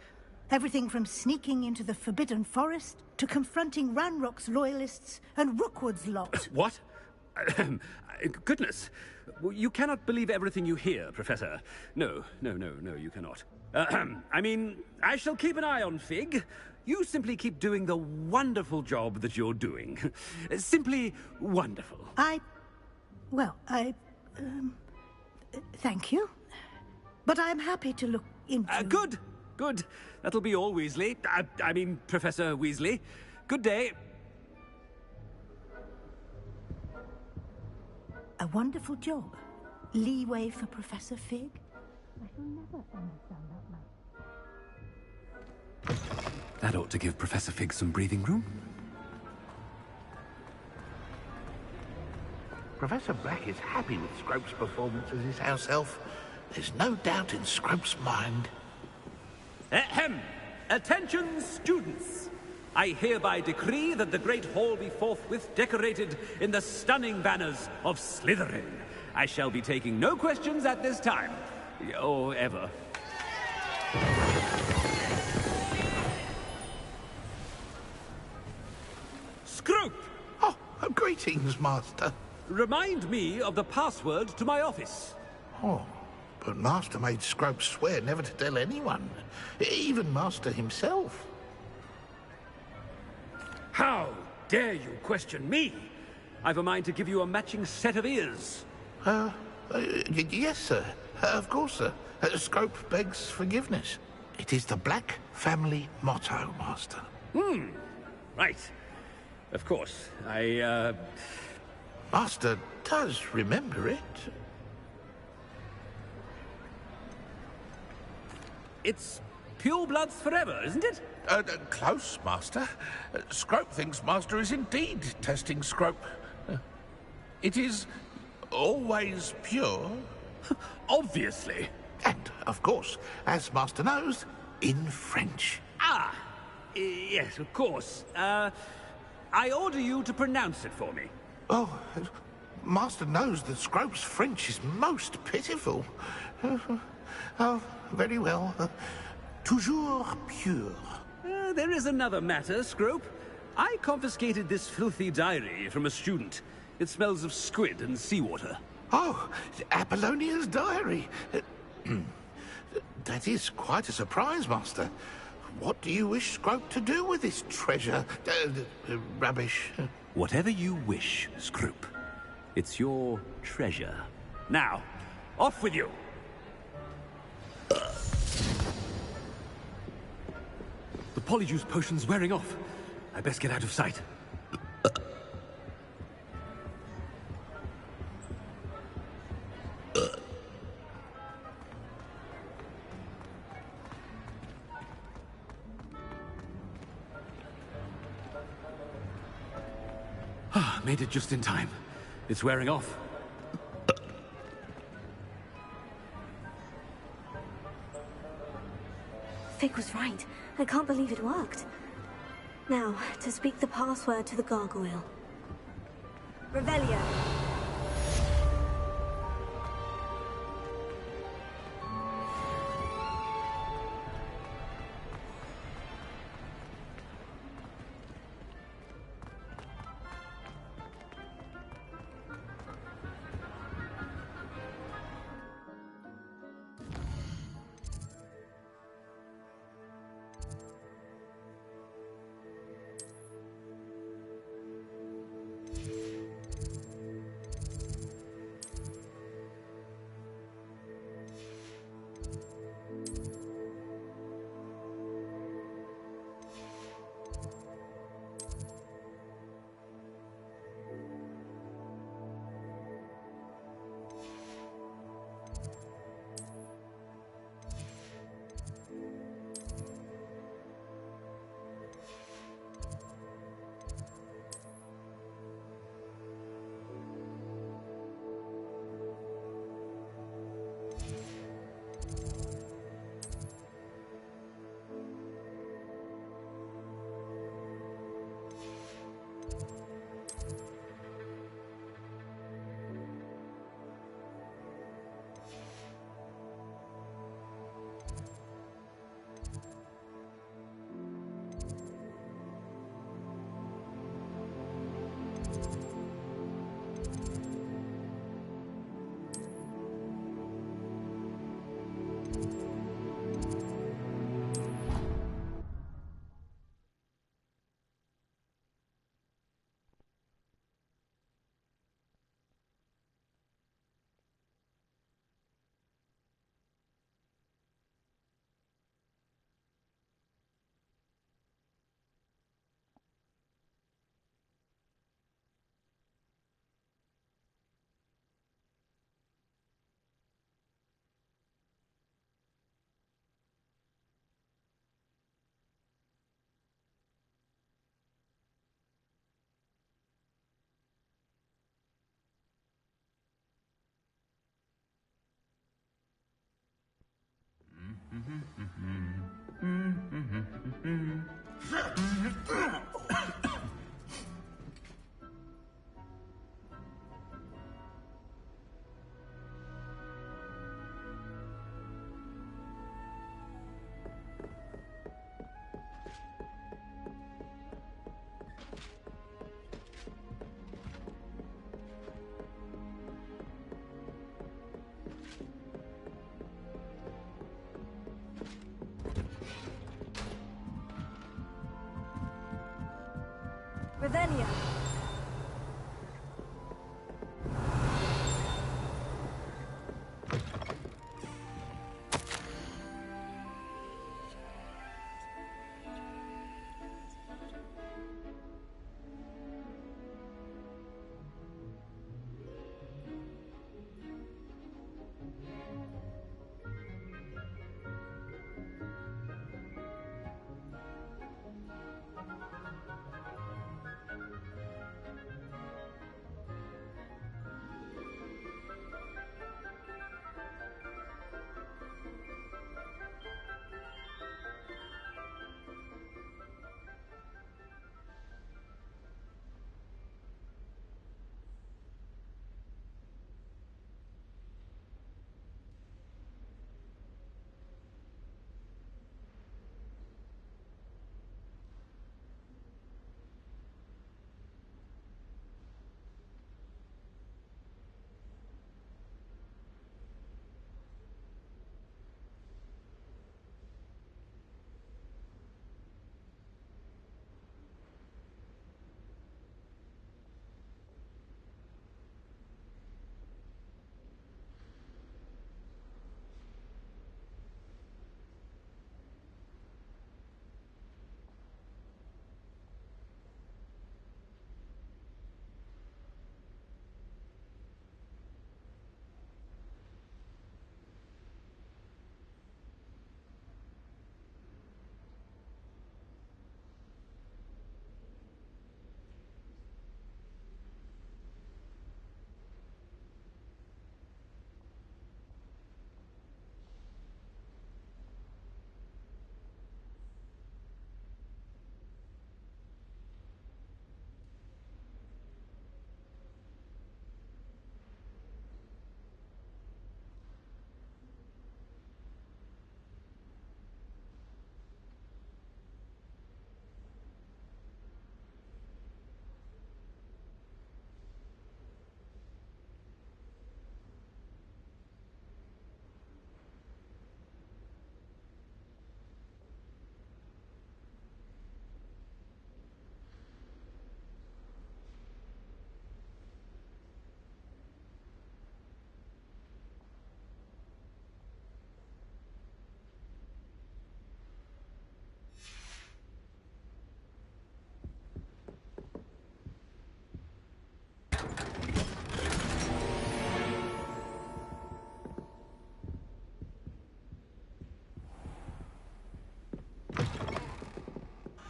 Everything from sneaking into the Forbidden Forest to confronting Ranrock's loyalists and Rookwood's lot. What? Goodness. You cannot believe everything you hear, Professor. No, you cannot. I mean, I shall keep an eye on Fig. You simply keep doing the wonderful job that you're doing. Simply wonderful. Thank you. But I'm happy to look into... Good. That'll be all, Weasley. I mean, Professor Weasley. Good day. A wonderful job. Leeway for Professor Fig. I shall never understand that much. That ought to give Professor Fig some breathing room. Professor Black is happy with Scrope's performance as his house elf. There's no doubt in Scrope's mind. Ahem! Attention, students! I hereby decree that the Great Hall be forthwith decorated in the stunning banners of Slytherin. I shall be taking no questions at this time. Or ever. Scrope! Oh, greetings, Master. Remind me of the password to my office. Oh, but Master made Scrope swear never to tell anyone. Even Master himself. How dare you question me? I've a mind to give you a matching set of ears. Yes, sir. Of course, sir. Scrope begs forgiveness. It is the Black family motto, Master. Right. Of course. Master does remember it. It's pure bloods forever, isn't it? Close, Master. Scrope thinks Master is indeed testing Scrope. It is always pure. Obviously. And, of course, as Master knows, in French. Ah! Yes, of course. I order you to pronounce it for me. Oh, Master knows that Scrope's French is most pitiful. Oh, very well. Toujours pure. There is another matter, Scrope. I confiscated this filthy diary from a student. It smells of squid and seawater. Oh, Apollonia's diary. That is quite a surprise, Master. What do you wish Scrope to do with this treasure? Rubbish. Whatever you wish, Scrope. It's your treasure. Now, off with you! The polyjuice potion's wearing off. I best get out of sight. Made it just in time. It's wearing off. Fig was right. I can't believe it worked. Now, to speak the password to the gargoyle. Revelio. Revelio.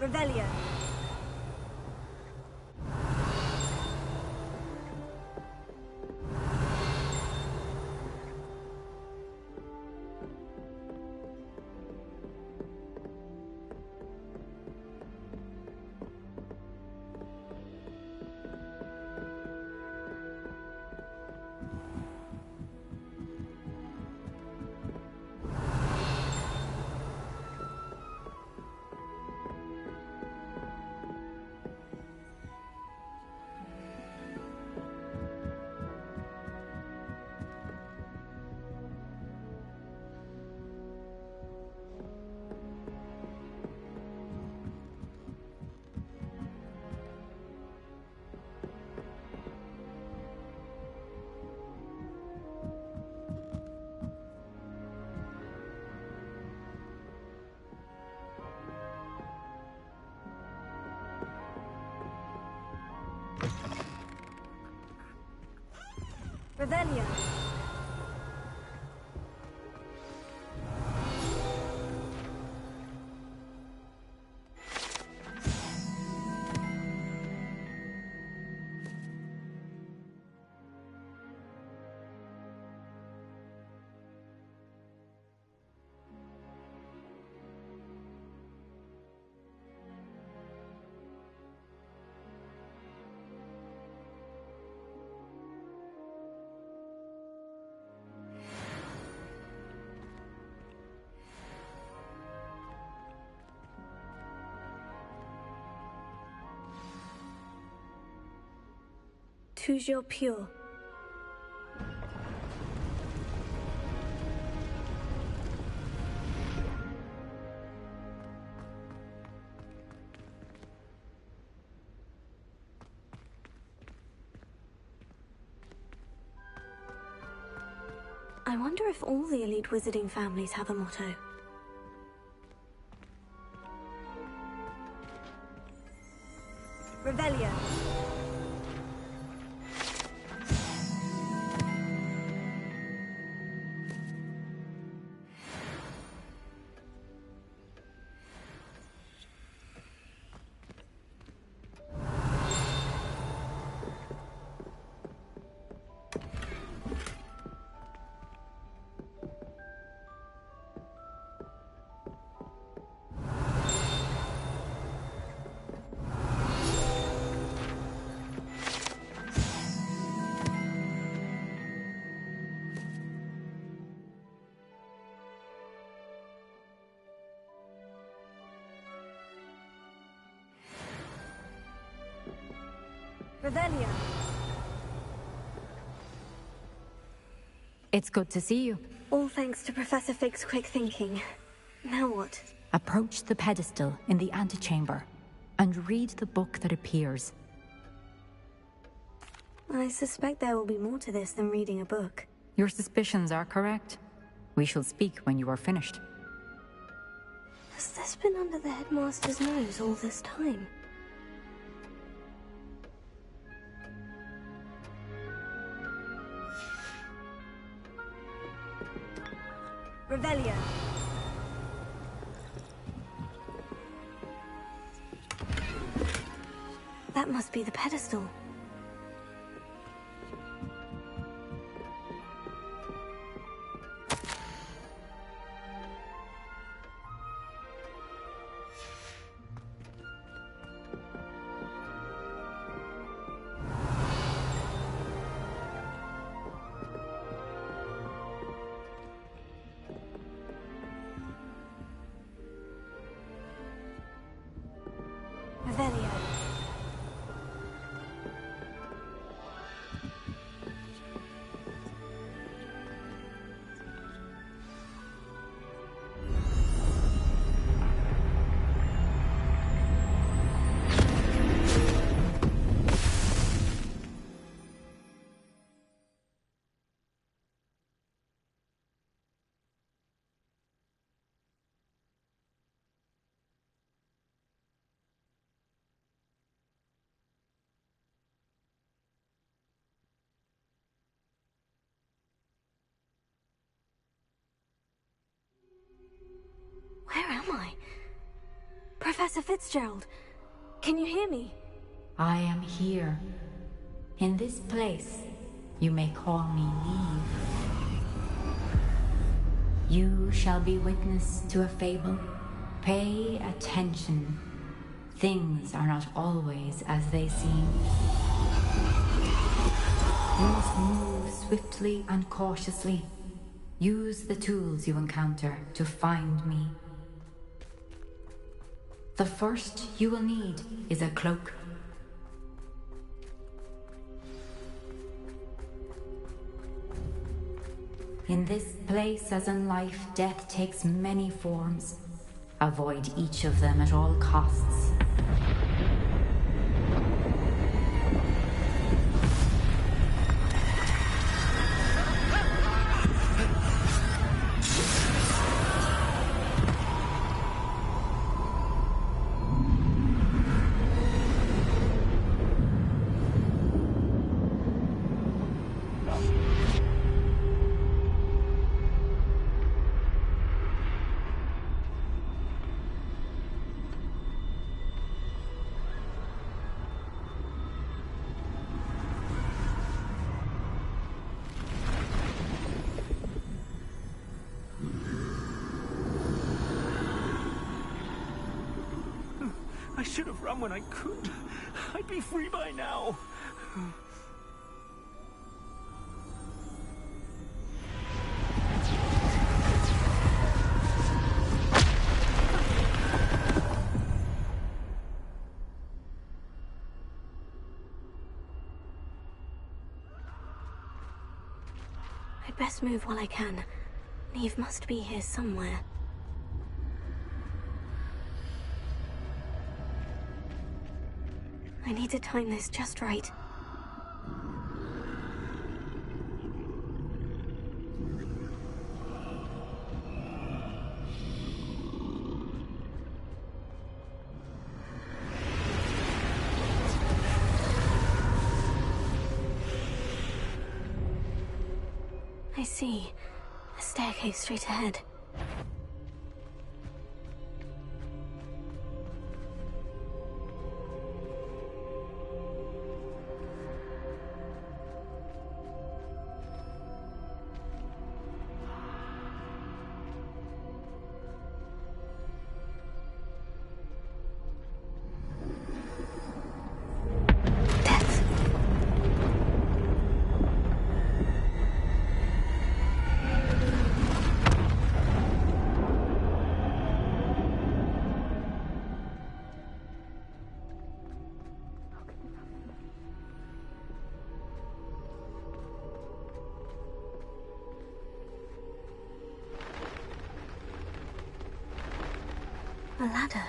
Revelio. Revelio. Toujours pure. I wonder if all the elite wizarding families have a motto. Revelio. Revelio. It's good to see you. All thanks to Professor Fig's quick thinking. Now what? Approach the pedestal in the antechamber and read the book that appears. I suspect there will be more to this than reading a book. Your suspicions are correct. We shall speak when you are finished. Has this been under the headmaster's nose all this time? Revelio. That must be the pedestal. Revelio. Where am I? Professor Fitzgerald, can you hear me? I am here. In this place, you may call me Neve. You shall be witness to a fable. Pay attention. Things are not always as they seem. You must move swiftly and cautiously. Use the tools you encounter to find me. The first you will need is a cloak. In this place, as in life, death takes many forms. Avoid each of them at all costs. I should have run when I could. I'd be free by now. best move while I can. Neve must be here somewhere. I need to time this just right. I see. A staircase straight ahead. A ladder.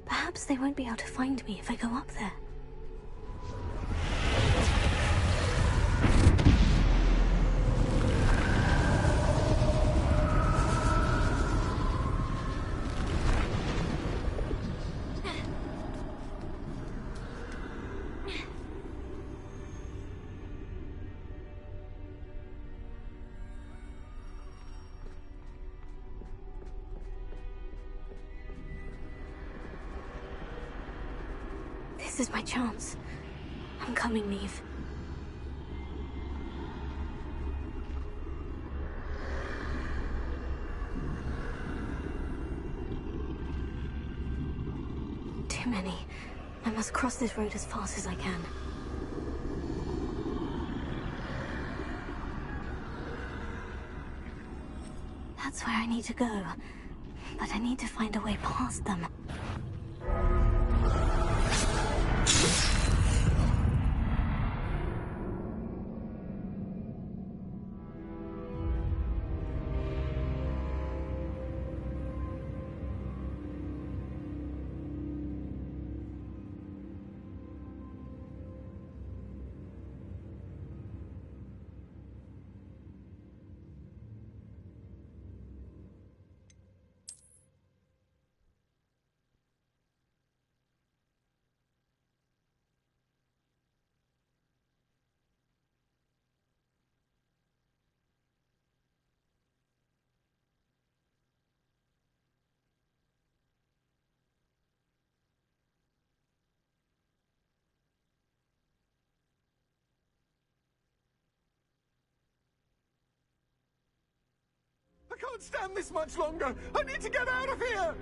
Perhaps they won't be able to find me if I go up there. This is my chance. I'm coming, Neve. Too many. I must cross this road as fast as I can. That's where I need to go. But I need to find a way past them. I can't stand this much longer! I need to get out of here!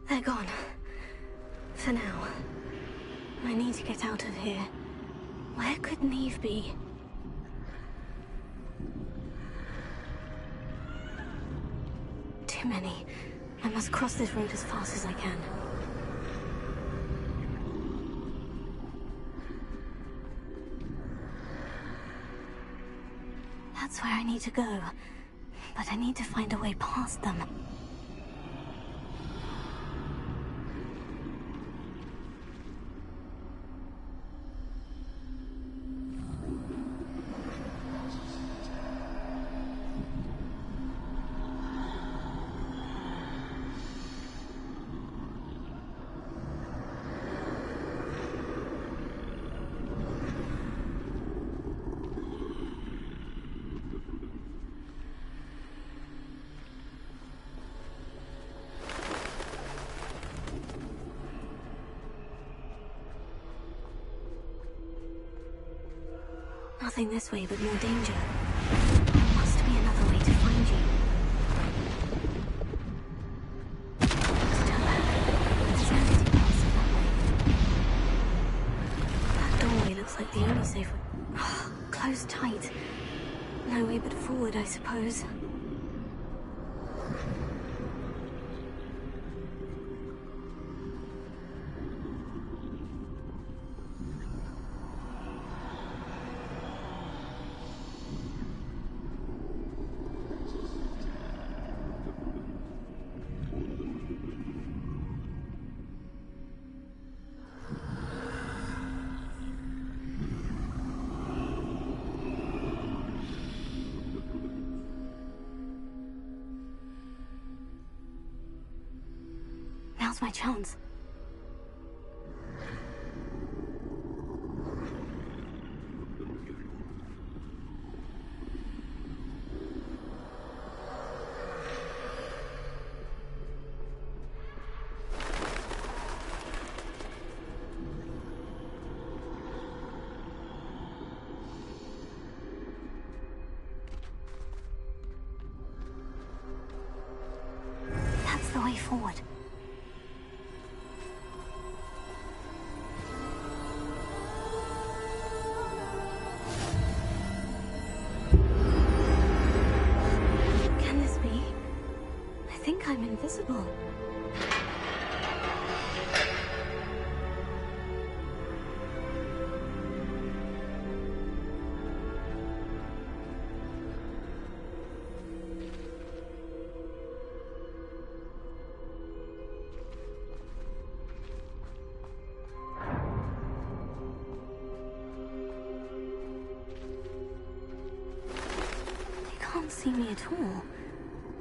They're gone. For now. I need to get out of here. Where could Neve be? Too many. I must cross this road as fast as I can. That's where I need to go. But I need to find a way past them. Nothing this way but more danger. There must be another way to find you. Stella, there's an empty passage that way. That doorway looks like the only safe way. Closed tight. No way but forward, I suppose. Now's my chance. That's the way forward. Can this be? I think I'm invisible. They can't see me at all.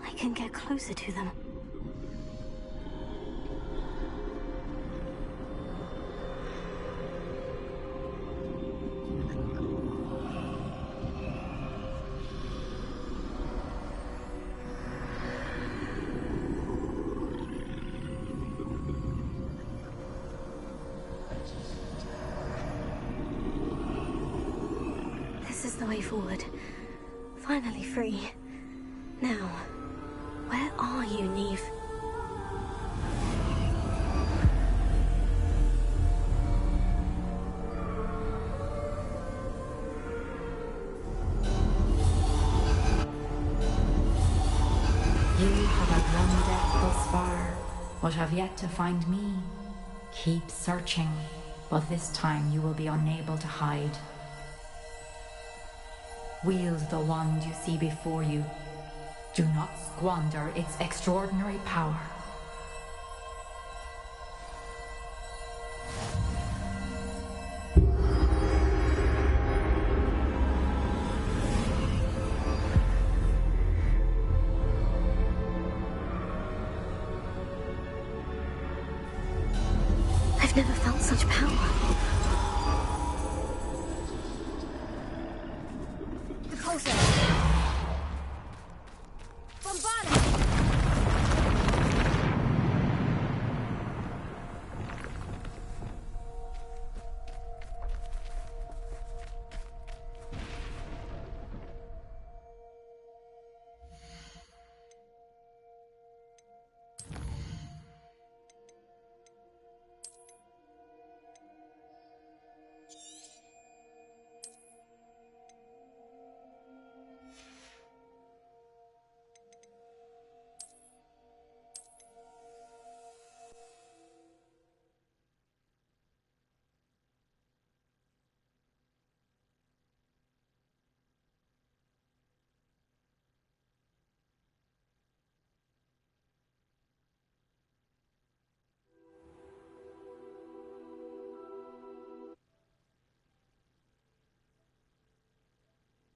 I can get closer to them. This is the way forward. Finally free. Now, where are you, Neve? You have outrun death thus far, but have yet to find me. Keep searching, but this time you will be unable to hide. Wield the wand you see before you. Do not squander its extraordinary power. I've never felt such power.